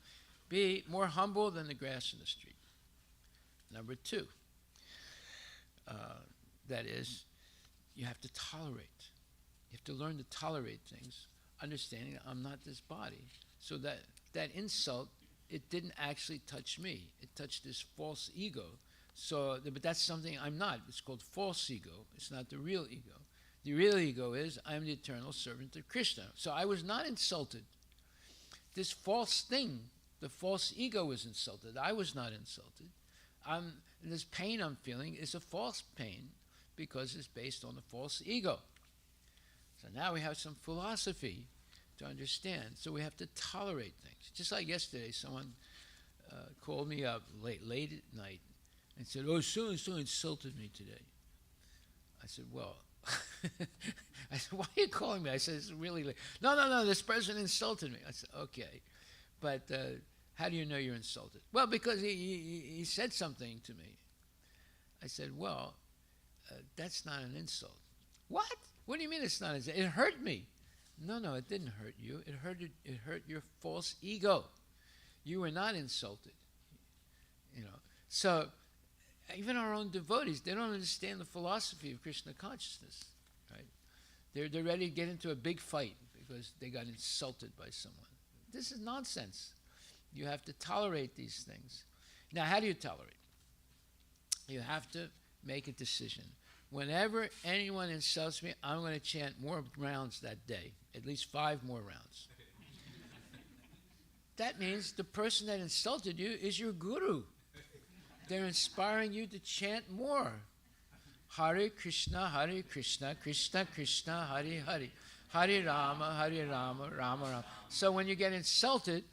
be more humble than the grass in the street. Number two, that is, you have to tolerate. You have to learn to tolerate things, understanding that I'm not this body. So that insult, it didn't actually touch me. It touched this false ego. So, but that's something I'm not. It's called false ego. It's not the real ego. The real ego is I'm the eternal servant of Krishna. So I was not insulted. This false thing, the false ego was insulted. I was not insulted. This pain I'm feeling is a false pain because it's based on the false ego. So now we have some philosophy to understand. So we have to tolerate things. Just like yesterday, someone called me up late at night and said, oh, so-and-so insulted me today. I said, well, I said, why are you calling me? I said, it's really late. No, this person insulted me. I said, okay, but how do you know you're insulted? Well, because he said something to me. I said, well, that's not an insult. What? What do you mean it's not an insult? It hurt me. No, it didn't hurt you. It hurt your false ego. You were not insulted. So even our own devotees, they don't understand the philosophy of Krishna consciousness, right? They're ready to get into a big fight because they got insulted by someone. This is nonsense. You have to tolerate these things. Now, how do you tolerate? You have to make a decision. Whenever anyone insults me, I'm going to chant more rounds that day, at least 5 more rounds. That means the person that insulted you is your guru. They're inspiring you to chant more. Hare Krishna, Krishna Krishna, Hare Hare. Hare Rama, Rama Rama. So when you get insulted,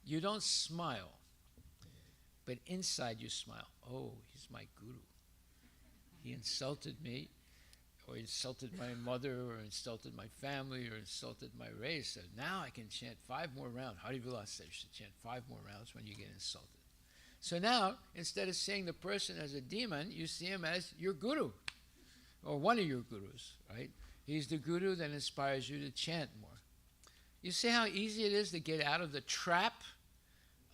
you don't smile. But inside you smile. Oh, he's my guru. He insulted me, or insulted my mother, or insulted my family, or insulted my race. So now I can chant 5 more rounds. Hari Vilas says you should chant 5 more rounds when you get insulted. So now, instead of seeing the person as a demon, you see him as your guru, or one of your gurus, right? He's the guru that inspires you to chant more. You see how easy it is to get out of the trap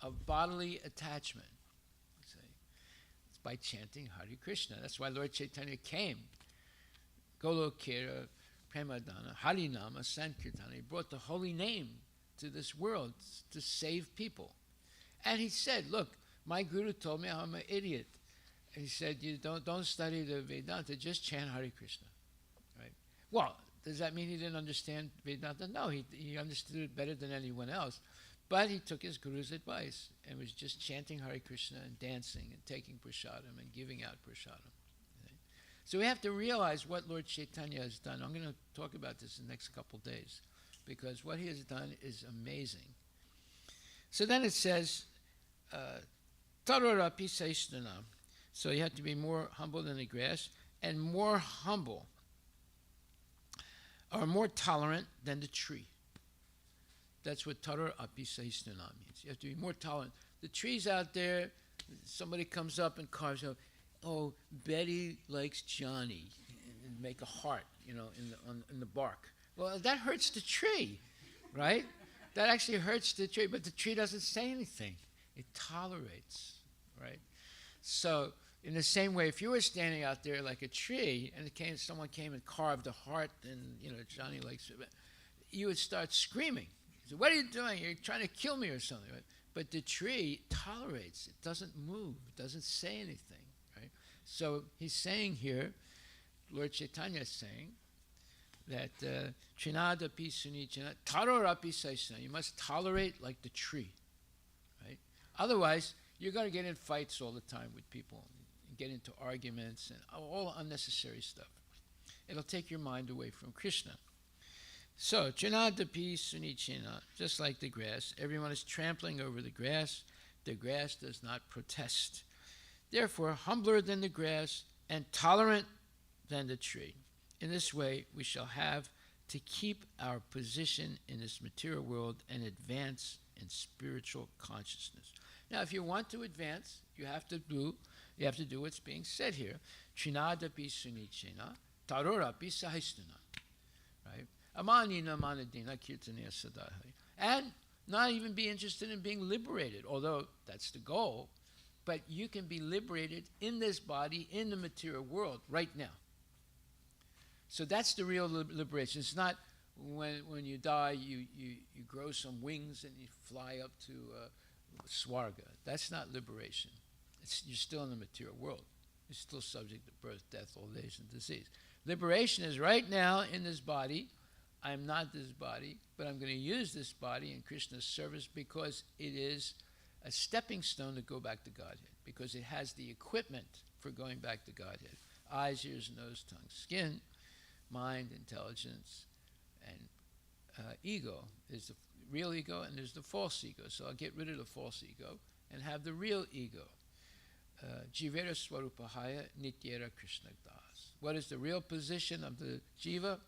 of bodily attachment. See? It's by chanting Hare Krishna. That's why Lord Chaitanya came. Golokera, Premadana, Harinama, Sankirtana. He brought the holy name to this world to save people. And he said, look, my guru told me I'm an idiot. He said, you don't study the Vedanta, just chant Hare Krishna. Right? Well, does that mean he didn't understand Vedanta? No, he understood it better than anyone else. But he took his guru's advice and was just chanting Hare Krishna and dancing and taking prasadam and giving out prasadam. Right? So we have to realize what Lord Chaitanya has done. I'm going to talk about this in the next couple days because what he has done is amazing. So then it says, Tarorapi Saishnanam. So you have to be more humble than the grass and more humble or more tolerant than the tree. That's what Tarorapi Saishnanam means. You have to be more tolerant. The tree's out there, somebody comes up and carves out, oh, Betty likes Johnny, and make a heart, in the bark. Well, that hurts the tree, right? That actually hurts the tree, but the tree doesn't say anything. It tolerates, right? So in the same way, if you were standing out there like a tree and someone came and carved a heart and, Johnny likes it, you would start screaming. So what are you doing? You're trying to kill me or something, right? But the tree tolerates. It doesn't move. It doesn't say anything, right? So he's saying here, Lord Chaitanya is saying that Trinadapi Sunichana Tarorapi Saisana. You must tolerate like the tree. Otherwise, you're going to get in fights all the time with people, and get into arguments and all unnecessary stuff. It'll take your mind away from Krishna. So, Chinadapi Sunichina, just like the grass, everyone is trampling over the grass. The grass does not protest. Therefore, humbler than the grass and tolerant than the tree. In this way, we shall have to keep our position in this material world and advance in spiritual consciousness. Now, if you want to advance, you have to do what's being said here. Trinadapi sunichena, tarorapi sahisthana. Right? Amanina manadina kirtaniya sadahi. And not even be interested in being liberated, although that's the goal, but you can be liberated in this body, in the material world, right now. So that's the real liberation. It's not when you die, you grow some wings and you fly up to Swarga. That's not liberation. You're still in the material world. You're still subject to birth, death, old age, and disease. Liberation is right now in this body. I'm not this body, but I'm going to use this body in Krishna's service because it is a stepping stone to go back to Godhead, because it has the equipment for going back to Godhead. Eyes, ears, nose, tongue, skin, mind, intelligence, and ego. There's the real ego and there's the false ego. So I'll get rid of the false ego and have the real ego. Jivera Swarupahaya Nityera Krishna Das. What is the real position of the jiva?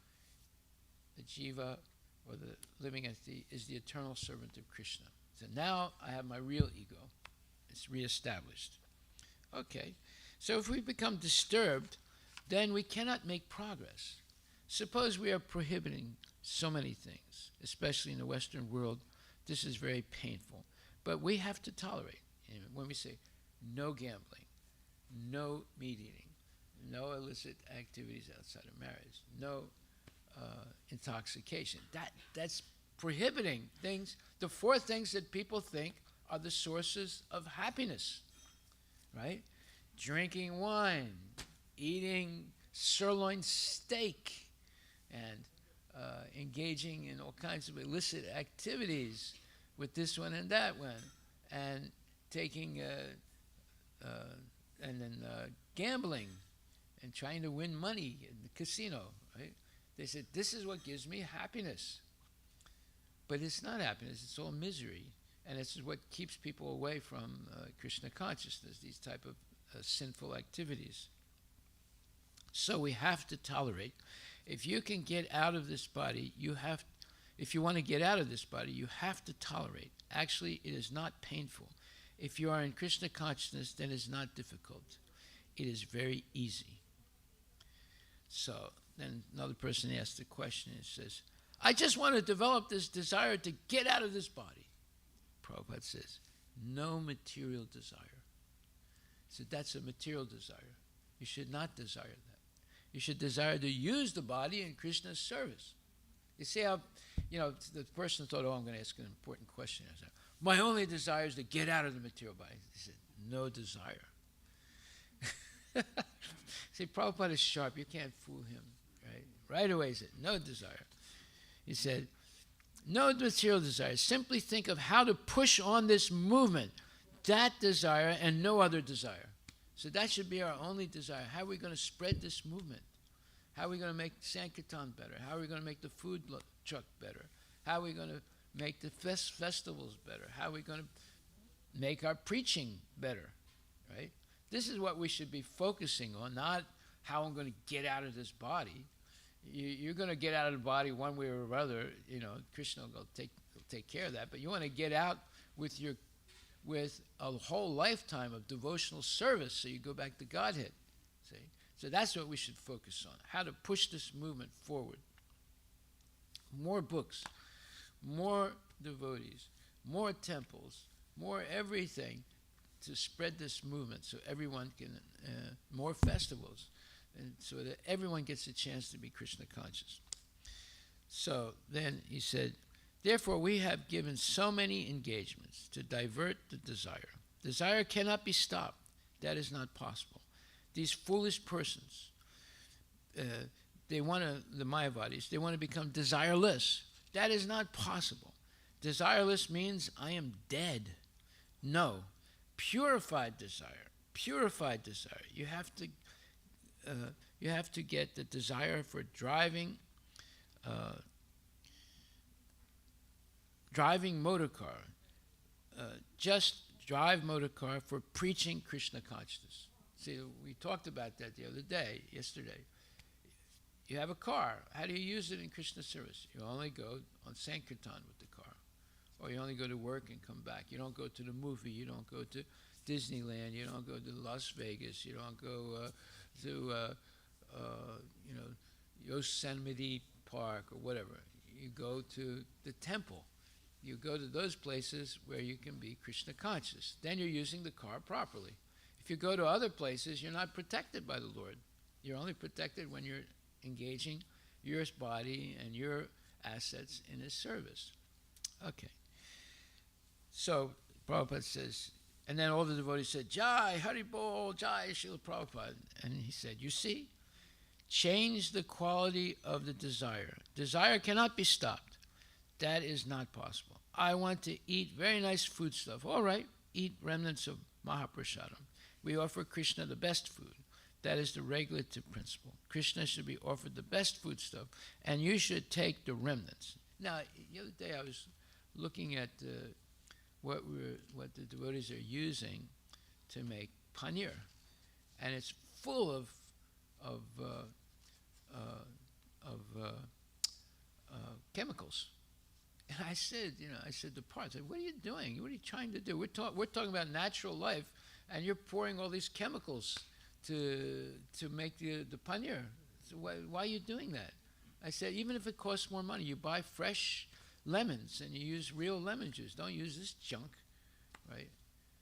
The jiva, or the living entity, is the eternal servant of Krishna. So now I have my real ego. It's reestablished. Okay. So if we become disturbed, then we cannot make progress. Suppose we are prohibiting so many things, especially in the Western world. This is very painful. But we have to tolerate. And when we say no gambling, no meat eating, no illicit activities outside of marriage, no intoxication, that's prohibiting things, the four things that people think are the sources of happiness, right? Drinking wine, eating sirloin steak, and engaging in all kinds of illicit activities with this one and that one, and taking and then gambling and trying to win money in the casino, right? They said, this is what gives me happiness. But it's not happiness, it's all misery. And this is what keeps people away from Krishna consciousness, these type of sinful activities. So we have to tolerate. If you can get out of this body, if you want to get out of this body, you have to tolerate. Actually, it is not painful. If you are in Krishna consciousness, then it's not difficult. It is very easy. So then another person asked the question and says, I just want to develop this desire to get out of this body. Prabhupada says, no material desire. So that's a material desire. You should not desire that. You should desire to use the body in Krishna's service. You see how, the person thought, I'm going to ask an important question. I said, my only desire is to get out of the material body. He said, no desire. See, Prabhupada is sharp. You can't fool him. Right away he said, no desire. He said, no material desire. Simply think of how to push on this movement, that desire and no other desire. So that should be our only desire. How are we going to spread this movement? How are we going to make Sankirtan better? How are we going to make the food truck better? How are we going to make the festivals better? How are we going to make our preaching better? Right? This is what we should be focusing on, not how I'm going to get out of this body. You're going to get out of the body one way or other. Krishna will take care of that. But you want to get out with a whole lifetime of devotional service, so you go back to Godhead. See, so that's what we should focus on: how to push this movement forward. More books, more devotees, more temples, more everything to spread this movement, so everyone can more festivals. And so that everyone gets a chance to be Krishna conscious. So then he said, therefore we have given so many engagements to divert the desire. Desire cannot be stopped. That is not possible. These foolish persons, the Mayavadis, they want to become desireless. That is not possible. Desireless means I am dead. No. Purified desire. Purified desire. You have to get the desire for driving motor car. Just drive motor car for preaching Krishna consciousness. See, we talked about that the other day, yesterday. You have a car. How do you use it in Krishna service? You only go on Sankirtan with the car. Or you only go to work and come back. You don't go to the movie. You don't go to Disneyland. You don't go to Las Vegas. You don't go to Yosemite Park or whatever. You go to the temple. You go to those places where you can be Krishna conscious. Then you're using the car properly. If you go to other places, you're not protected by the Lord. You're only protected when you're engaging your body and your assets in His service. Okay. So Prabhupada says, and then all the devotees said, Jai, Haribol, Jai, Srila Prabhupada. And he said, you see, change the quality of the desire. Desire cannot be stopped. That is not possible. I want to eat very nice food stuff. All right, eat remnants of Mahaprasadam. We offer Krishna the best food. That is the regulative principle. Krishna should be offered the best food stuff, and you should take the remnants. Now, the other day I was looking at what the devotees are using to make paneer, and it's full of chemicals. And I said to Parth, what are you doing? What are you trying to do? We're talking about natural life, and you're pouring all these chemicals to make the paneer. So why are you doing that? I said, even if it costs more money, you buy fresh lemons and you use real lemon juice. Don't use this junk, right?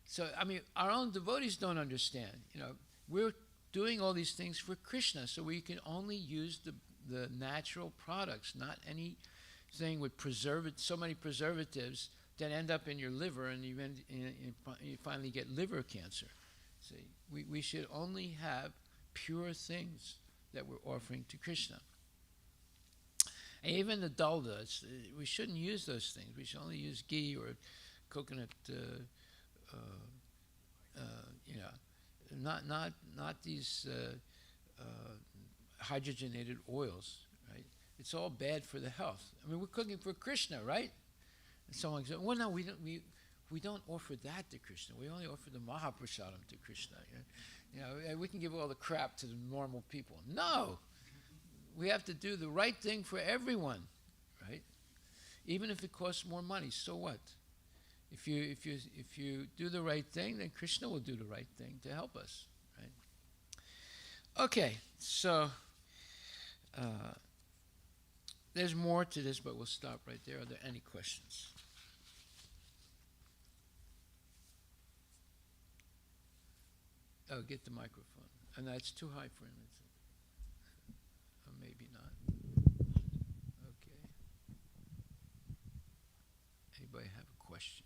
So, I mean, our own devotees don't understand. You know, we're doing all these things for Krishna, so we can only use the natural products, not anything with so many preservatives that end up in your liver, and you finally get liver cancer. See, we should only have pure things that we're offering to Krishna. And even the daldas, we shouldn't use those things. We should only use ghee or coconut, not these hydrogenated oils, right? It's all bad for the health. I mean, we're cooking for Krishna, right? And someone says, well, no, we don't offer that to Krishna. We only offer the Mahaprasadam to Krishna. You know, we can give all the crap to the normal people. No! We have to do the right thing for everyone, right? Even if it costs more money, so what? If you do the right thing, then Krishna will do the right thing to help us, right? Okay, so there's more to this, but we'll stop right there. Are there any questions? Oh, get the microphone. And that's too high for him. Or maybe not. Okay. Anybody have a question?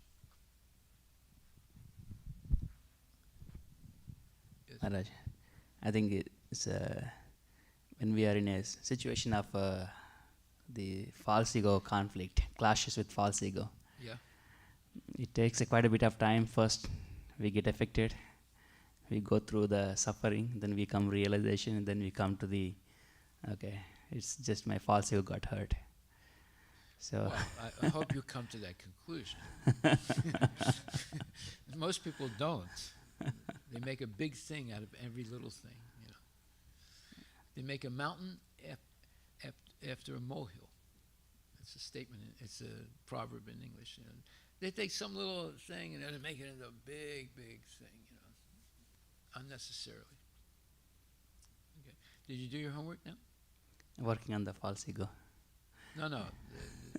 Yes. Maharaj, I think it's when we are in a situation of the false ego conflict, clashes with false ego. Yeah. It takes quite a bit of time. First, we get affected. We go through the suffering, then we come realization, and then we come to the, okay, it's just my false ego got hurt. So Well, I hope you come to that conclusion. Most people don't. They make a big thing out of every little thing. You know, they make a mountain after a molehill. It's a statement. It's a proverb in English. You know. They take some little thing and then they make it into a big, big thing. You know, unnecessarily. Okay. Did you do your homework now? working on the false ego. No.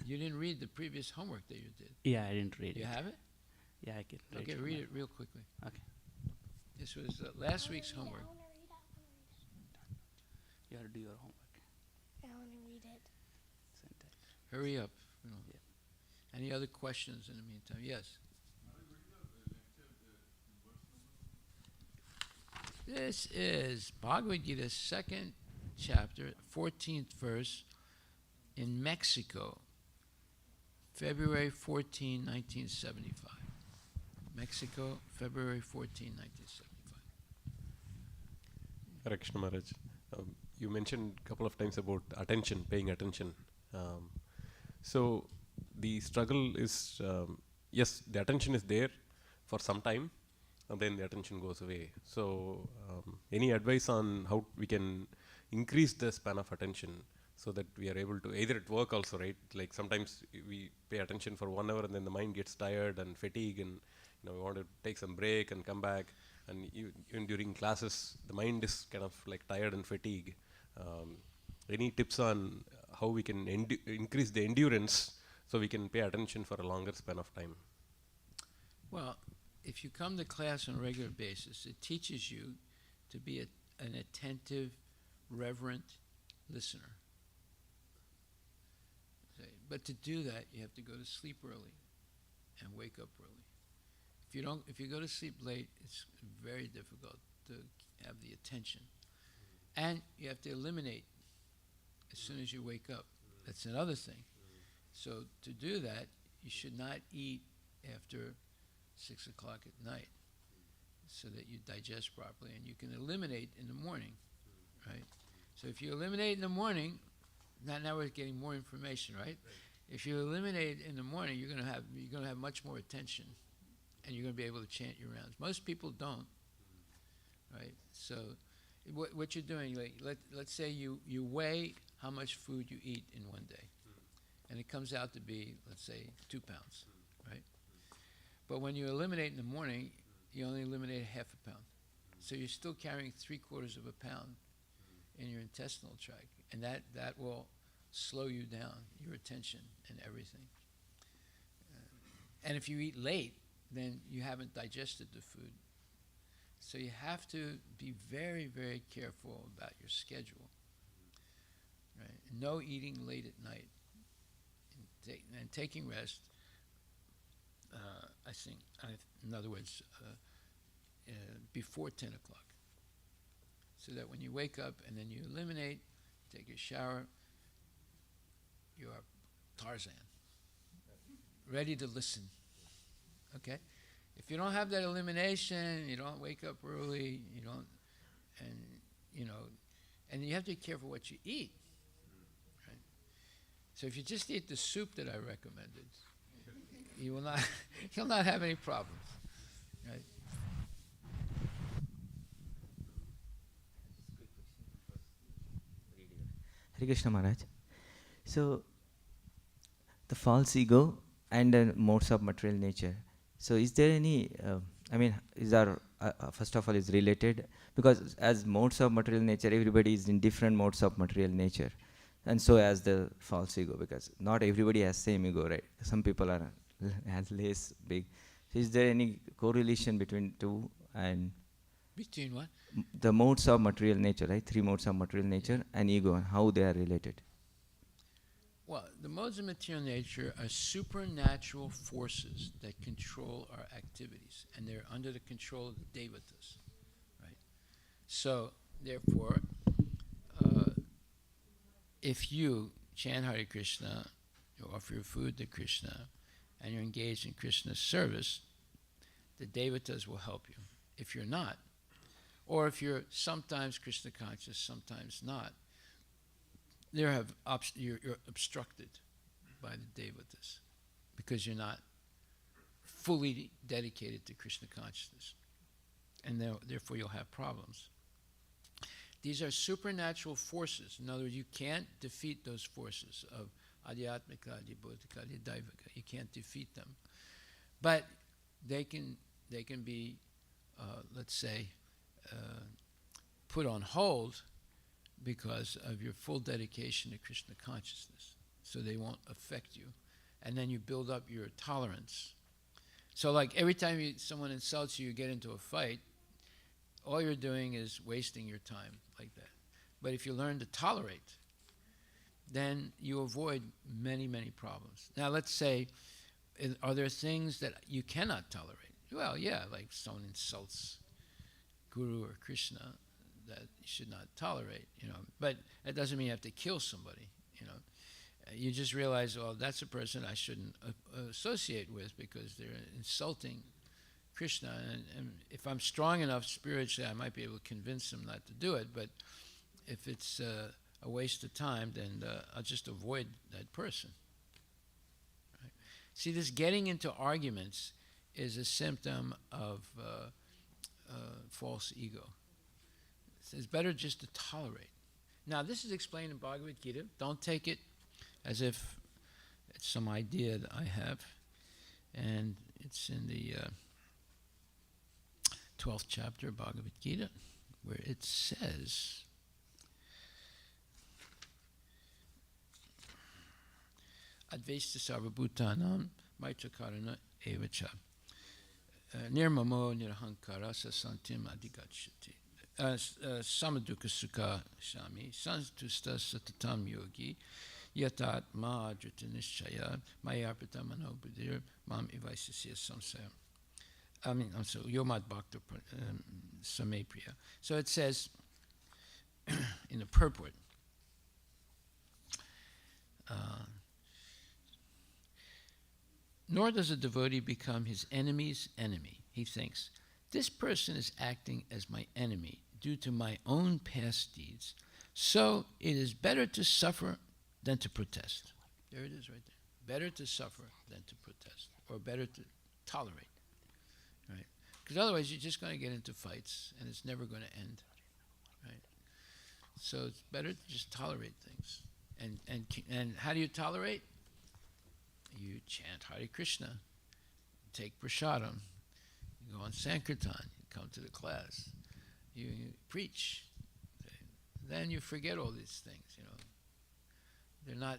You didn't read the previous homework that you did. Yeah, I didn't read it. You have it? Yeah, I can read Okay, it. read it real quickly. Okay. This was last week's homework. You have to do your homework. I want to read it. Send that. Hurry up. You know. Yeah. Any other questions in the meantime? Yes. This is Bhagavad Gita, 2nd chapter, 14th verse, in Mexico, February 14, 1975. Mexico, February 14, 1975. Hare Krishna Maharaj. You mentioned a couple of times about attention, paying attention. So the struggle is, yes, the attention is there for some time, and then the attention goes away. So any advice on how we can increase the span of attention so that we are able to, either at work also, right? Like sometimes we pay attention for 1 hour and then the mind gets tired and fatigue, and we want to take some break and come back. And even during classes, the mind is kind of like tired and fatigued. Any tips on how we can increase the endurance so we can pay attention for a longer span of time? Well, if you come to class on a regular basis, it teaches you to be an attentive, reverent listener. But to do that, you have to go to sleep early and wake up early. If you go to sleep late, it's very difficult to have the attention. And you have to eliminate as soon as you wake up. That's another thing. So to do that, you should not eat after 6 o'clock at night so that you digest properly, and you can eliminate in the morning, right? So if you eliminate in the morning, now we're getting more information, right? If you eliminate in the morning, you're going to have much more attention, and you're going to be able to chant your rounds. Most people don't, right? So what you're doing, like, let's say you weigh how much food you eat in one day, and it comes out to be, let's say, 2 pounds, right? But when you eliminate in the morning, you only eliminate half a pound. So you're still carrying 3/4 of a pound in your intestinal tract, and that will slow you down, your attention and everything. And if you eat late, then you haven't digested the food. So you have to be very, very careful about your schedule. Right? No eating late at night. And taking rest, I think, in other words, before 10 o'clock. So that when you wake up and then you eliminate, take a shower, you are Tarzan, ready to listen. Okay? If you don't have that elimination, you don't wake up early, you don't, and you know, and you have to be careful what you eat. Right? So if you just eat the soup that I recommended, you will not, you'll not have any problems. Right? Hare Krishna Maharaj. So, the false ego and the modes of material nature. So, is there any, is there, first of all, is related? Because as modes of material nature, everybody is in different modes of material nature. And so as the false ego, because not everybody has same ego, right? Some people are has less big. So is there any correlation between two and Between what? the modes of material nature, right? Three modes of material nature and ego, and how they are related. Well, the modes of material nature are supernatural forces that control our activities, and they're under the control of the devatas, right? So, therefore, if you chant Hare Krishna, you offer your food to Krishna, and you're engaged in Krishna's service, the devatas will help you. If you're not, or if you're sometimes Krishna conscious, sometimes not, you're obstructed by the devatas because you're not fully dedicated to Krishna consciousness. And therefore you'll have problems. These are supernatural forces. In other words, you can't defeat those forces of adhyatmika, adhibhautika, adhidaivika. You can't defeat them. But they can be, let's say, put on hold because of your full dedication to Krishna consciousness. So they won't affect you. And then you build up your tolerance. So like every time someone insults you, you get into a fight, all you're doing is wasting your time like that. But if you learn to tolerate, then you avoid many, many problems. Now let's say, are there things that you cannot tolerate? Well, yeah, like someone insults Guru or Krishna, that you should not tolerate, But that doesn't mean you have to kill somebody, You just realize, well, that's a person I shouldn't associate with because they're insulting Krishna. And if I'm strong enough spiritually, I might be able to convince them not to do it. But if it's a waste of time, then I'll just avoid that person. Right? See, this getting into arguments is a symptom of false ego. It's better just to tolerate. Now, this is explained in Bhagavad Gita. Don't take it as if it's some idea that I have. And it's in the 12th chapter of Bhagavad Gita, where it says, Advaita sarvabhutanam maitakarana evacha nirmamo nirhankara sasantim adhigacchati samadukha sukha shami santusta satatam yogi yatat ma ajrita nishchaya mayarpita manobuddhir mam evaisasya samsaya. I'm sorry, Yomat Bhakta Samepriya. So it says in the purport, nor does a devotee become his enemy's enemy. He thinks, this person is acting as my enemy due to my own past deeds, so it is better to suffer than to protest. There it is right there. Better to suffer than to protest, or better to tolerate. Right? Because otherwise you're just going to get into fights and it's never going to end. Right? So it's better to just tolerate things. And how do you tolerate? You chant Hare Krishna, take prasadam, you go on Sankirtan, you come to the class, you preach. Then you forget all these things,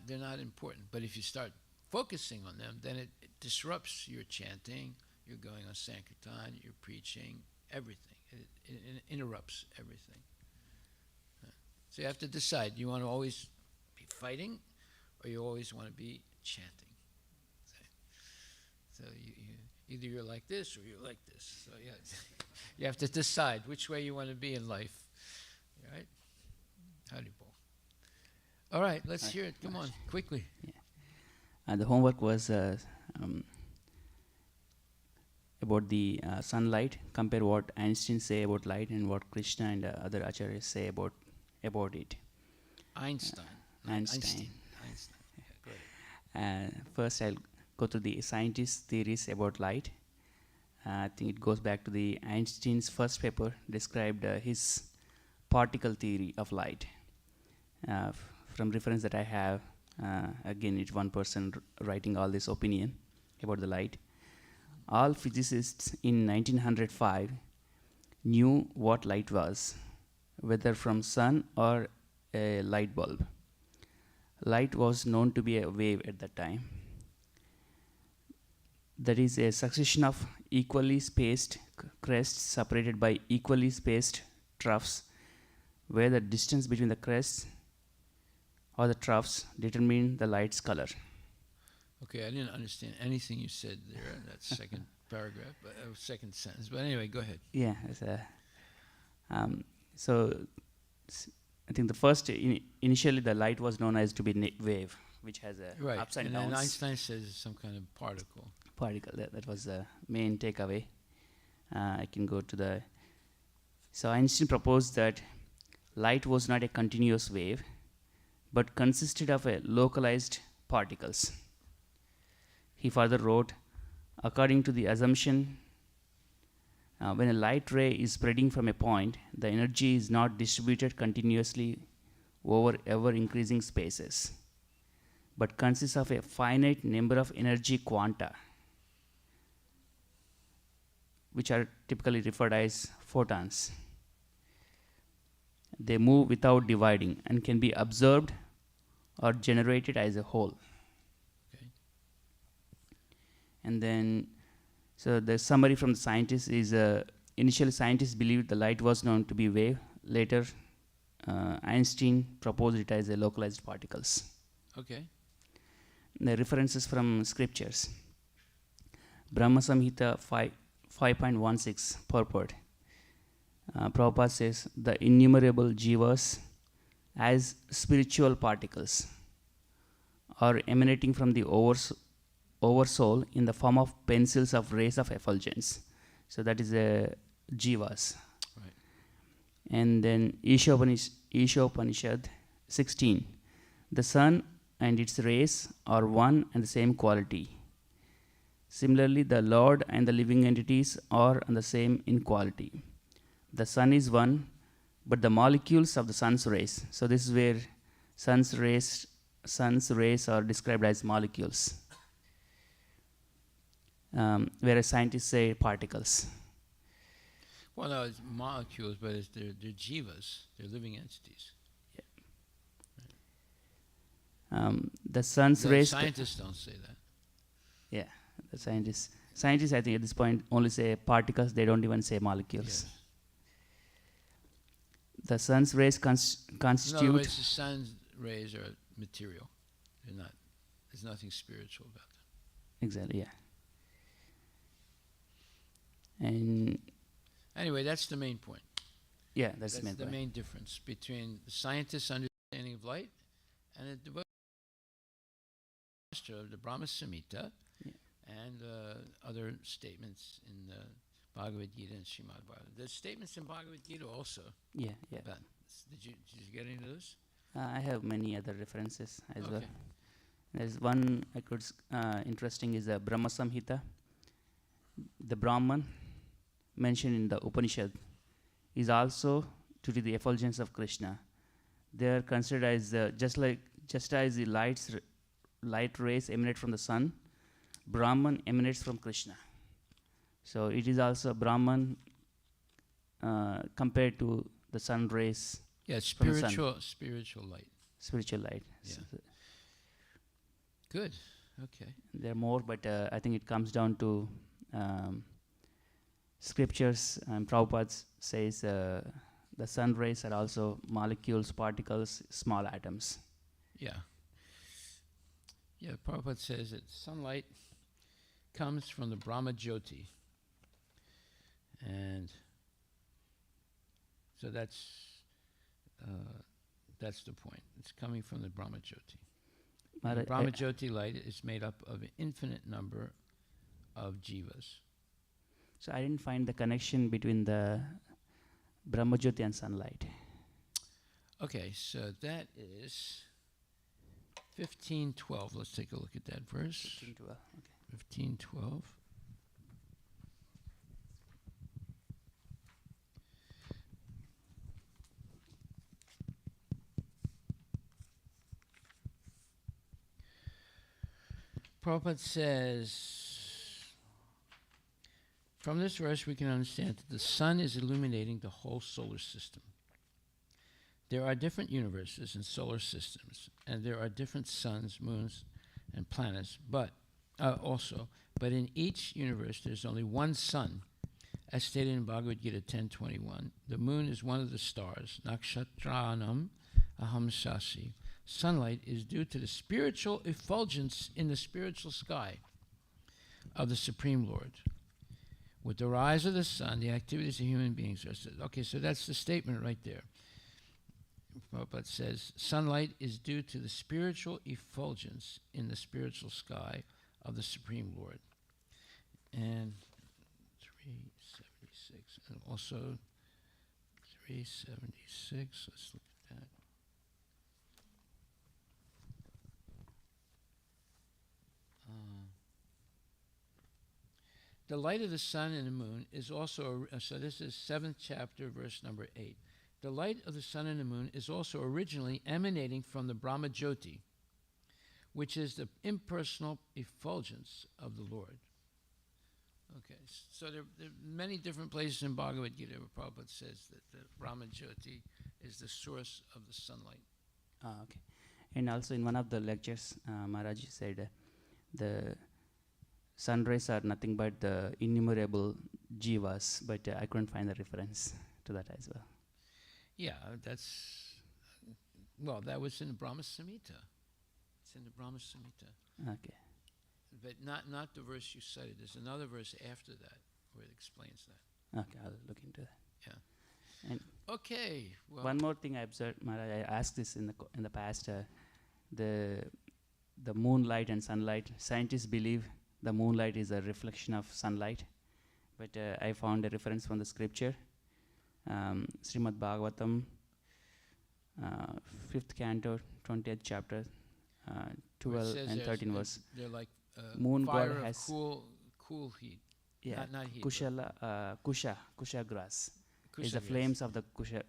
They're not important. But if you start focusing on them, then it disrupts your chanting. You're going on Sankirtan. You're preaching. Everything. It interrupts everything. So you have to decide. You want to always be fighting, or you always want to be chanting. So you either you're like this or you're like this. So yeah, you have to decide which way you want to be in life. Right? Howdy, Paul. All right, let's hear it. Come on, quickly. The homework was about the sunlight. Compare what Einstein say about light and what Krishna and other acharyas say about it. Einstein. Einstein. Yeah, go ahead. First, I'll go to the scientists' theories about light. I think it goes back to the Einstein's first paper described his particle theory of light. From reference that I have, again, it's one person writing all this opinion about the light. All physicists in 1905 knew what light was, whether from sun or a light bulb. Light was known to be a wave at that time. That is a succession of equally spaced crests separated by equally spaced troughs, where the distance between the crests or the troughs determine the light's color. Okay, I didn't understand anything you said there in that second paragraph, second sentence. But anyway, go ahead. Yeah, so I think the first initially the light was known as to be wave, which has a ups and downs. Then Einstein says it's some kind of particle. That was the main takeaway. I can go to the. So Einstein proposed that light was not a continuous wave, but consisted of a localized particles. He further wrote, according to the assumption, when a light ray is spreading from a point, the energy is not distributed continuously over ever-increasing spaces, but consists of a finite number of energy quanta, which are typically referred as photons. They move without dividing and can be observed or generated as a whole. Okay. And then, so the summary from the scientists is, initially scientists believed the light was known to be wave. Later, Einstein proposed it as a localized particles. Okay. The references from scriptures. Brahma Samhita 5.16 purport. Prabhupada says the innumerable jivas as spiritual particles are emanating from the oversoul in the form of pencils of rays of effulgence. So that is a jivas. Right. And then Isha Upanishad 16. The sun and its rays are one and the same quality. Similarly, the Lord and the living entities are the same in quality. The sun is one, but the molecules of the sun's rays. So this is where sun's rays are described as molecules, whereas scientists say particles. Well, no, it's molecules, but they're jivas. They're living entities. The sun's rays. Scientists don't say that. Yeah, the scientists, I think at this point only say particles. They don't even say molecules. Yes. The sun's rays In other constitute. words, the sun's rays are material. They're not. There's nothing spiritual about them. Exactly. Yeah. And Anyway, that's the main point. yeah, that's That's the point. main difference between the scientist's understanding of light and the devotional of the Brahma Samhita and other statements in the Bhagavad Gita and Srimad Bhagavatam. There's statements in Bhagavad Gita also. Yeah. About, did you get into those? I have many other references as well. Okay. There's one I could interesting is the Brahma Samhita. The Brahman mentioned in the Upanishad is also due to the effulgence of Krishna. They are considered as just as the light rays emanate from the sun, Brahman emanates from Krishna. So it is also Brahman compared to the sun rays. Yeah, from the sun. spiritual light. Spiritual light. Yeah. Good. Okay. There are more, but I think it comes down to scriptures. Prabhupada says the sun rays are also molecules, particles, small atoms. Yeah. Yeah, Prabhupada says that sunlight comes from the Brahma Jyoti. And so that's the point. It's coming from the Brahma Jyoti. The Maharaj, Brahma Jyoti light is made up of an infinite number of jivas. so I didn't find the connection between the Brahmajyoti and sunlight. Okay, so that is 15:12. Let's take a look at that verse. 15:12, okay. 15:12. Prabhupada says, from this verse we can understand that the sun is illuminating the whole solar system. There are different universes and solar systems, and there are different suns, moons, and planets, but in each universe there's only one sun, as stated in Bhagavad Gita 10:21. The moon is one of the stars, nakshatranam aham shasi. Sunlight is due to the spiritual effulgence in the spiritual sky of the Supreme Lord. With the rise of the sun, the activities of human beings are... Okay, so that's the statement right there. Prabhupada says, sunlight is due to the spiritual effulgence in the spiritual sky of the Supreme Lord. And 376, and also 376, let's look at that. The light of the sun and the moon is also, so this is 7th chapter, verse number 8. The light of the sun and the moon is also originally emanating from the Brahma Jyoti, which is the impersonal effulgence of the Lord. Okay, so there are many different places in Bhagavad Gita where Prabhupada says that the Brahma Jyoti is the source of the sunlight. Okay. And also in one of the lectures, Maharaj said the sun rays are nothing but the innumerable jivas, but I couldn't find the reference to that as well. Yeah, that was in the Brahma Samhita. It's in the Brahma Samhita. Okay. But not the verse you cited. There's another verse after that where it explains that. Okay, I'll look into that. Yeah. And Okay. Well, one more thing I observed, Maharaj, I asked this in the past. The moonlight and sunlight. Scientists believe the moonlight is a reflection of sunlight, but I found a reference from the scripture, Srimad Bhagavatam, 5th canto, 20th chapter, where it 12 says and there's- 13 verse. They're like Moon fire god of has cool heat. yeah, Not heat. but kusha grass. kusha Is the gas. flames of the kusha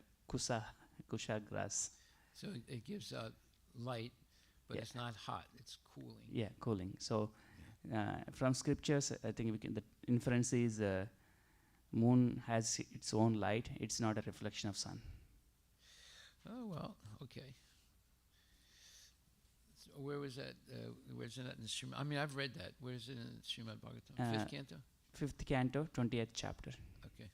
grass. So it gives out light, but Yeah. it's not hot. It's cooling. Yeah, cooling. So from scriptures, I think the inference is moon has its own light. It's not a reflection of sun. Oh, well, okay. So where was that? Where's that in the Srimad? I mean, I've read that. Where is it in the Srimad Bhagavatam? 5th canto? 5th canto, 20th chapter. Okay.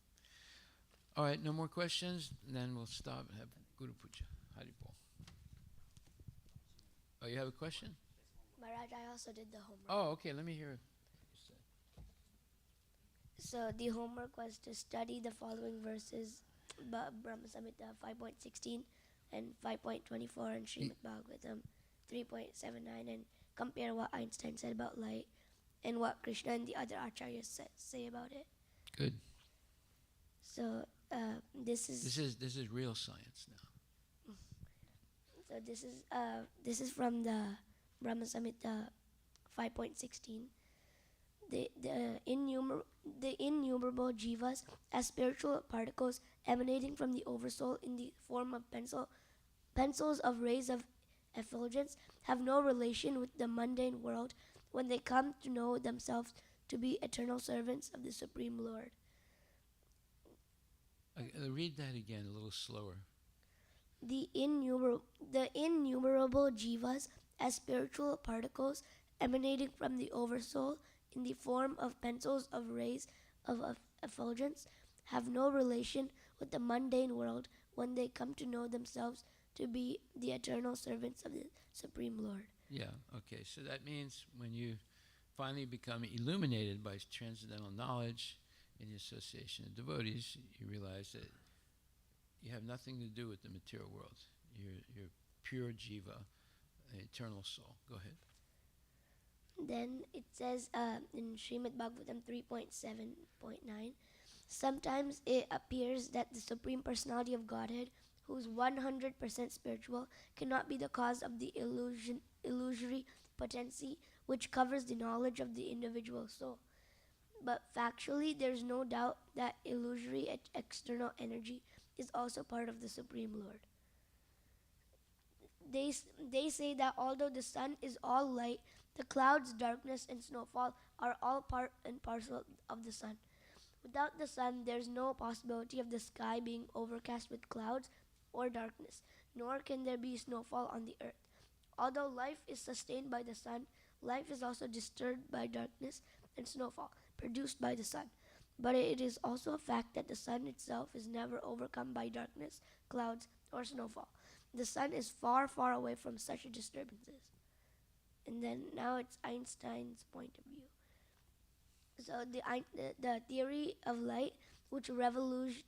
All right, no more questions? Then we'll stop and have Guru Puja. Hari Bol. Oh, you have a question? Maharaj, I also did the homework. Oh, okay, let me hear it. So the homework was to study the following verses, Brahma Samhita 5.16 and 5.24 and Srimad Bhagavatam 3.79, and compare what Einstein said about light and what Krishna and the other acharyas say about it. Good. So this is real science now. So this is from the Brahma Samhita 5.16. The innumerable jivas as spiritual particles emanating from the oversoul in the form of pencils of rays of effulgence have no relation with the mundane world when they come to know themselves to be eternal servants of the Supreme Lord. Read that again a little slower. The innumerable jivas as spiritual particles emanating from the oversoul in the form of pencils of rays of effulgence, have no relation with the mundane world when they come to know themselves to be the eternal servants of the Supreme Lord. Yeah, okay. So that means when you finally become illuminated by transcendental knowledge in the association of devotees, you realize that you have nothing to do with the material world. You're pure jiva, an eternal soul. Go ahead. Then it says in Srimad Bhagavatam 3.7.9, sometimes it appears that the Supreme Personality of Godhead, who is 100% spiritual, cannot be the cause of the illusory potency which covers the knowledge of the individual soul. But factually, there is no doubt that illusory external energy is also part of the Supreme Lord. They say that although the sun is all light, the clouds, darkness, and snowfall are all part and parcel of the sun. Without the sun, there is no possibility of the sky being overcast with clouds or darkness, nor can there be snowfall on the earth. Although life is sustained by the sun, life is also disturbed by darkness and snowfall produced by the sun. But it is also a fact that the sun itself is never overcome by darkness, clouds, or snowfall. The sun is far, far away from such disturbances. And then now it's Einstein's point of view. So the theory of light, which revolutionized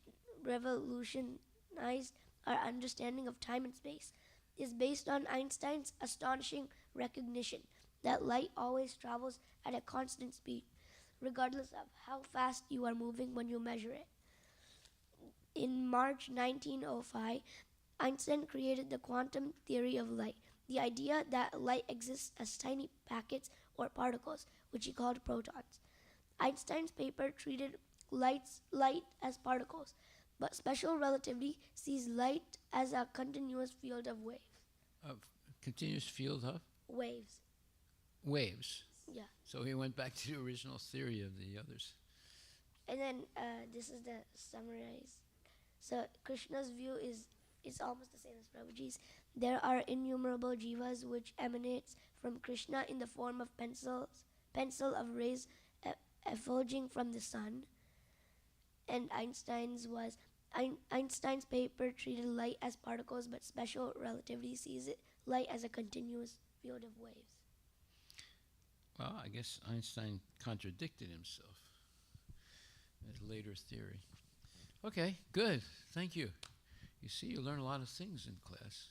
our understanding of time and space, is based on Einstein's astonishing recognition that light always travels at a constant speed, regardless of how fast you are moving when you measure it. In March 1905, Einstein created the quantum theory of light, the idea that light exists as tiny packets or particles, which he called protons. Einstein's paper treated light as particles, but special relativity sees light as a continuous field of waves. Continuous field of Waves. waves. Yeah. So he went back to the original theory of the others. And then this is the summarize. So Krishna's view is almost the same as Prabhuji's. There are innumerable jivas which emanates from Krishna in the form of pencil of rays effulging from the sun. And Einstein's paper treated light as particles, but special relativity sees light as a continuous field of waves. Well, I guess Einstein contradicted himself in his later theory. Okay, good. Thank you. You see, you learn a lot of things in class.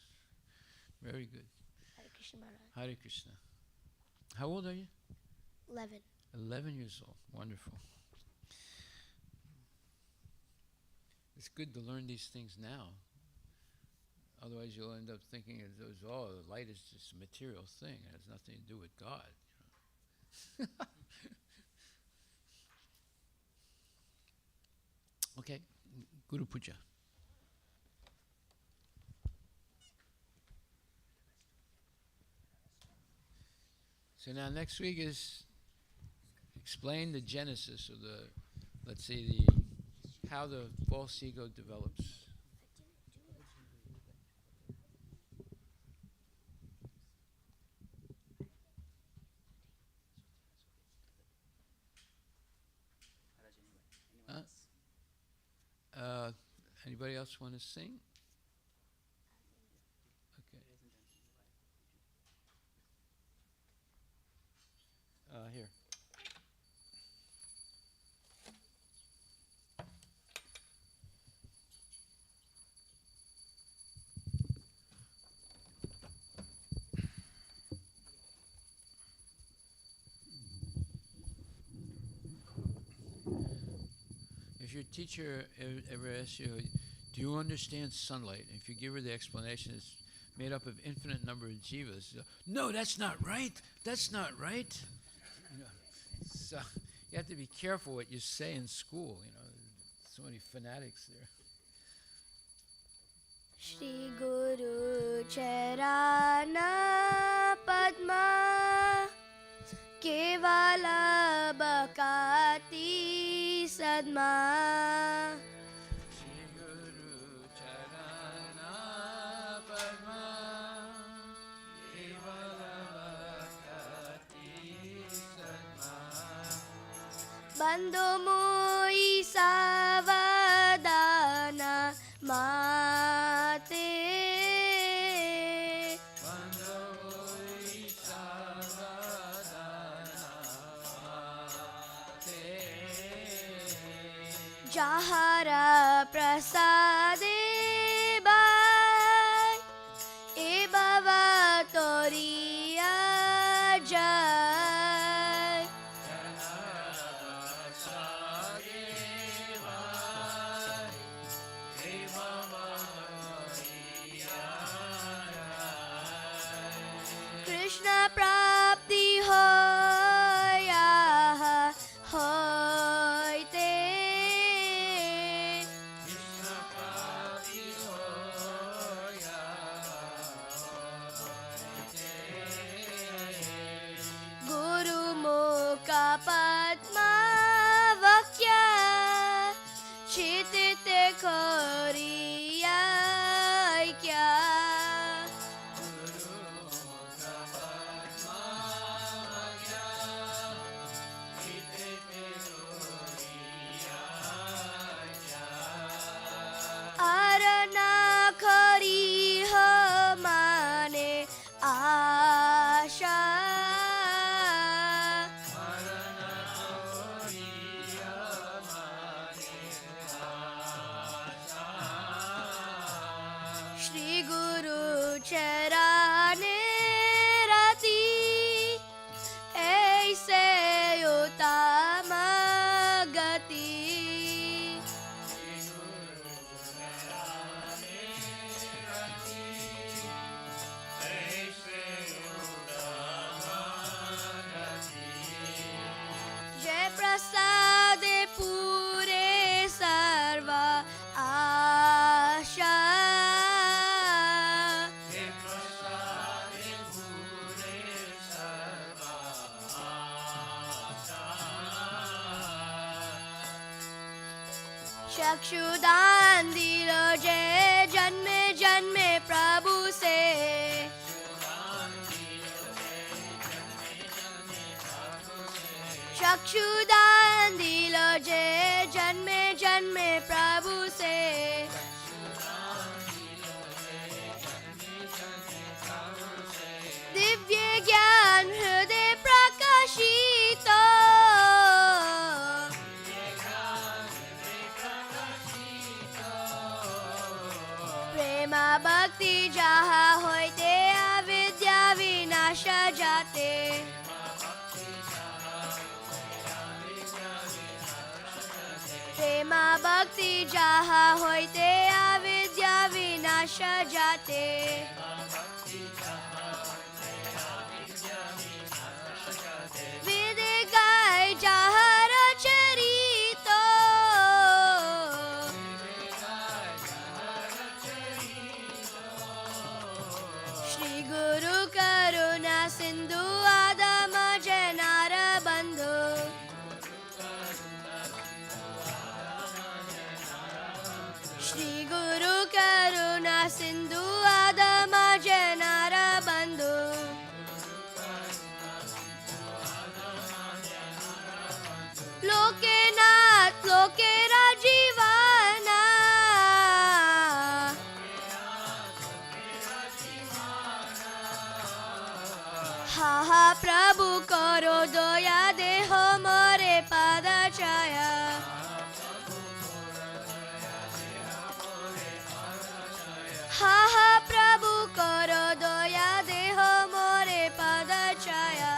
Very good. Hare Krishna Maharaj. Hare Krishna. How old are you? 11. 11 years old. Wonderful. It's good to learn these things now. Otherwise, you'll end up thinking, light is just a material thing. It has nothing to do with God. You know? Okay, Guru Puja. So now next week is explain the genesis of how the false ego develops. Anybody else want to sing? Okay. Here. If your teacher ever asks you, do you understand sunlight? If you give her the explanation, it's made up of infinite number of jivas. No, that's not right. That's not right. You know, so you have to be careful what you say in school. You know, so many fanatics there. Shri Guru Charana Padma Kevala Bhakati Sadma Shri Guru Charana Padma Kevala Bandho moi savadana mate. Jahara prasade bai e baba toriya jai. Krishna prapti hoya hoite. Guru mukha padma vakya chitite koriya kya. Arana khari ho mane asha. Shri Guru charane rati aise utama gati. Jai prasade pure sarva asha. चक्षुदान दिलो जे जन्मे जन्मे प्रभु से. चक्षुदान दिलो जे जन्मे जन्मे प्रभु से. दिव्य ज्ञान हृदय प्रकाशित. प्रेमा भक्ति जहा होते अविद्या विनाश जाते. प्रेमा भक्ति जहा होते अविद्या विनाश जाते. वेद गाय जहर चरित. श्री गुरु करुणा सिंधु आदम जनार बंधु. श्री गुरु करुणा सिंधु आदम जनार बंधु. लोके नाथ लोके राजीवाना. हा हा प्रभु करो दया देह मोरे पाद छाया. हा हा प्रभु करो दया देह मोरे पाद छाया.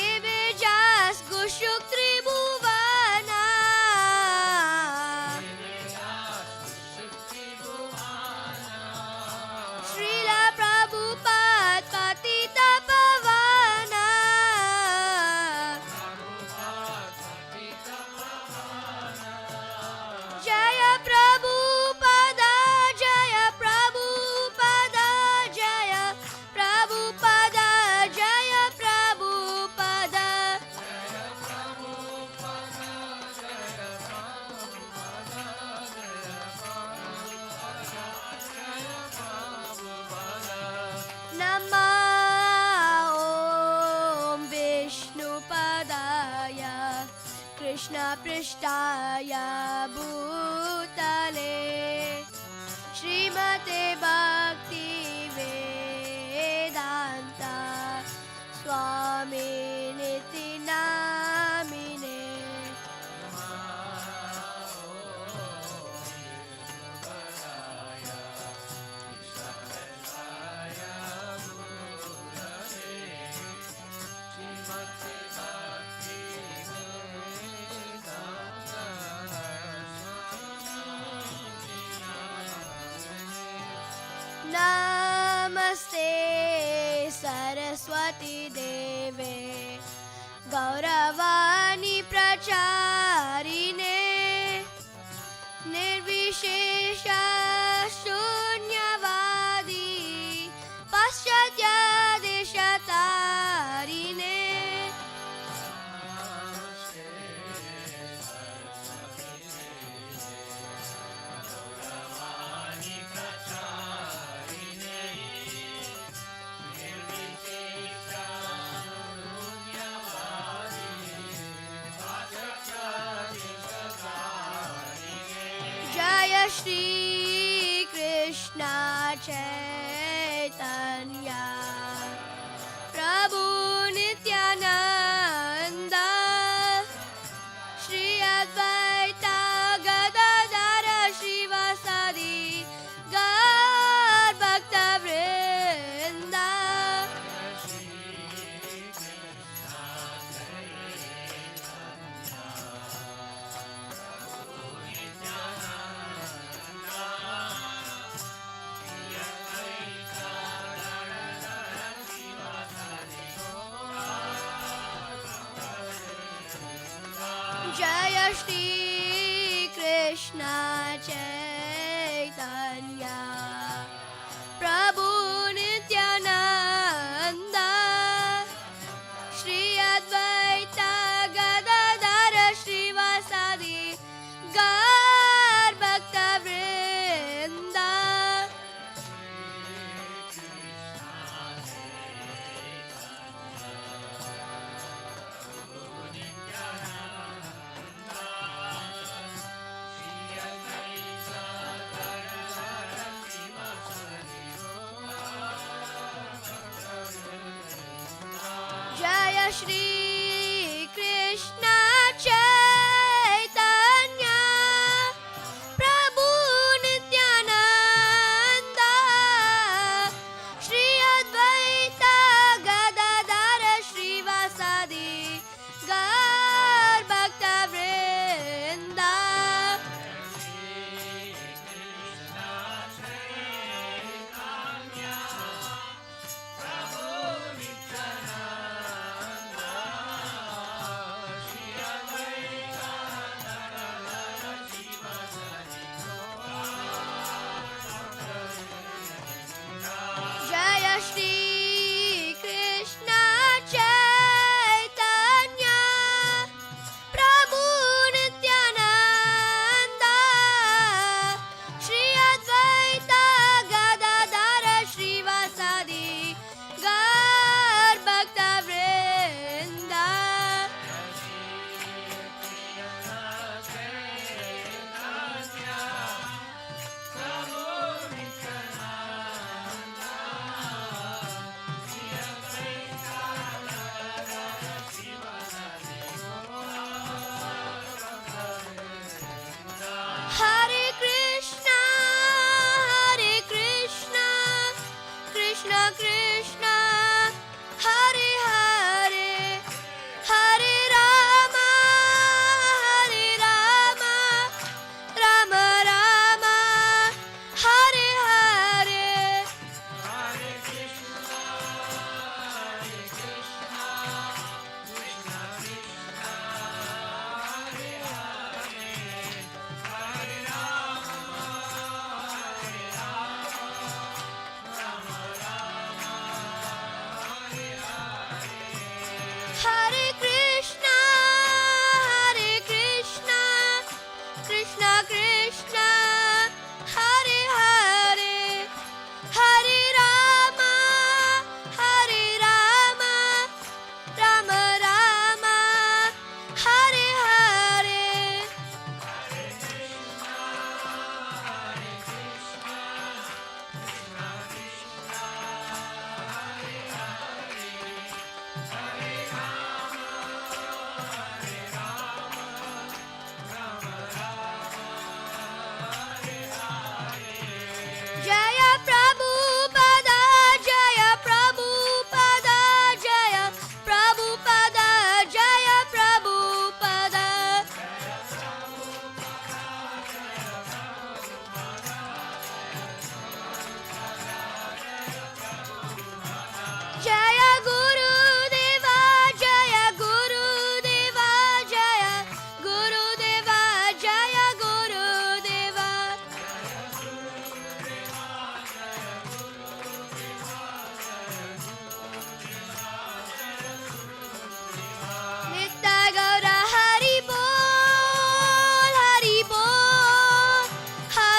एबे जास गुशुक त्रिभुवना. श्रीला प्रभु पृष्ठाय भूतले श्रीमते भक्ति वेदांता स्वामिनिति नामिने नमस्ते सरस्वती देवे गौरवाणी प्रचारिणे निर्विशेष शून्यवादी पाश्चात्य देशतारिणे जय श्री कृष्ण चैतन्य प्रभु नित्यानंद श्री अद्वैत गदाधर श्रीवासादि गौर भक्त वृंद जय श्री कृष्ण चैतन्य प्रभु नित्यानंद श्री अद्वैत गदाधर श्रीवासादि गौर भक्त वृंद जय श्री कृष्ण चैतन्य प्रभु नित्यानंद श्री अद्वैत गदाधर श्रीवासादि गौर भक्त वृंद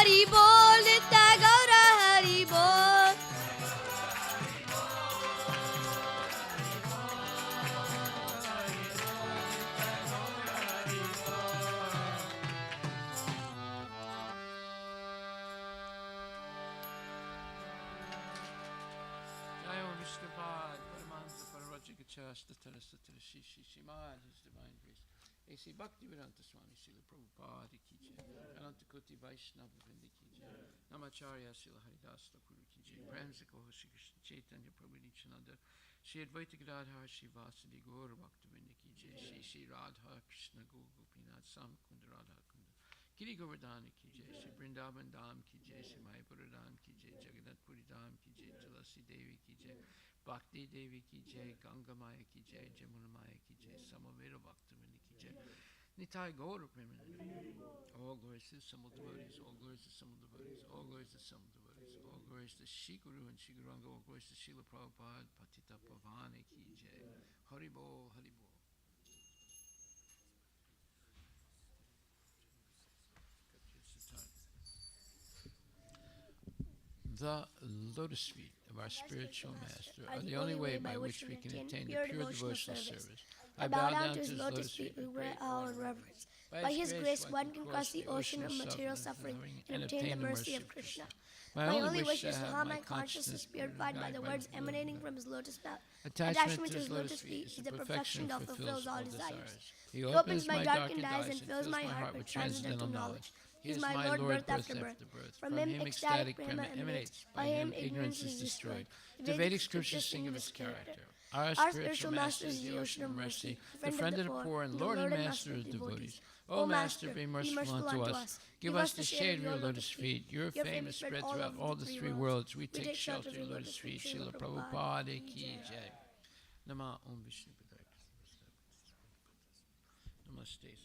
Hari Bol, Nitya Gaura Hari Bol. Jaya Vishnupad, Paramansa Parvajikachasta Tarasatara Shishi Shimad, His Divine Grace. A.C. Bhaktivedanta Swami Srila Prabhupada Ki Jai, Ananta Koti Vaishnava Vrinda Ki Jai, Namacharya Srila Haridas Thakur Ki Jai, Brahmsika Shri Krishna Chaitanya Prabhu Nityananda, Shri Advaita Gadadhar Shri Vasudeva Gaura Bhaktivinoda Ki Jai, Shri Radha Krishna Gopinath Sam Kunda Radha Kunda, Giri Govardhana Ki Jai, Shri Vrindavan Dham Ki Jai, Shri Mayapura Dham Ki Jai, Jagannath Puri Dham Ki Jai, Tulasi Devi Ki Jai, Bhakti Devi Ki Jai, Ganga Maya Ki Jai, Jamuna Maya Ki Jai, Samaveda Bhaktivinoda Ki Jai, Nitai Gaura Premanandi. All glories to the assembled devotees, all glories to the assembled devotees, all glories to the assembled devotees, all glories to Shri Guru and Shri Guranga, all glories to Srila Prabhupada, Patita Pavane Ki Jai. Hari Bol, Hari Bol. The lotus feet of our spiritual master are the only way by which we can attain the pure devotional service. I bow down to his lotus feet with great awe and reverence. By his grace, one can cross the ocean of material suffering and obtain the mercy of Krishna. My only wish is to have my consciousness purified by the words emanating from his lotus mouth. Attachment to his lotus feet is the perfection that fulfills all desires. He opens my darkened eyes and fills my heart with transcendental knowledge. He is my Lord, birth after birth. From him, ecstatic Prema emanates. By him, ignorance is destroyed. The Vedic scriptures sing of his character. Our spiritual master is the ocean of mercy, the friend of the poor, and Lord and master of devotees. O Master, be merciful unto us. Give us the shade of your lotus feet. Your fame is spread throughout all the three worlds. We take shelter of your lotus feet. Srila Prabhupada Ki Jai. Nama Om Vishnu Padaya. Namaste.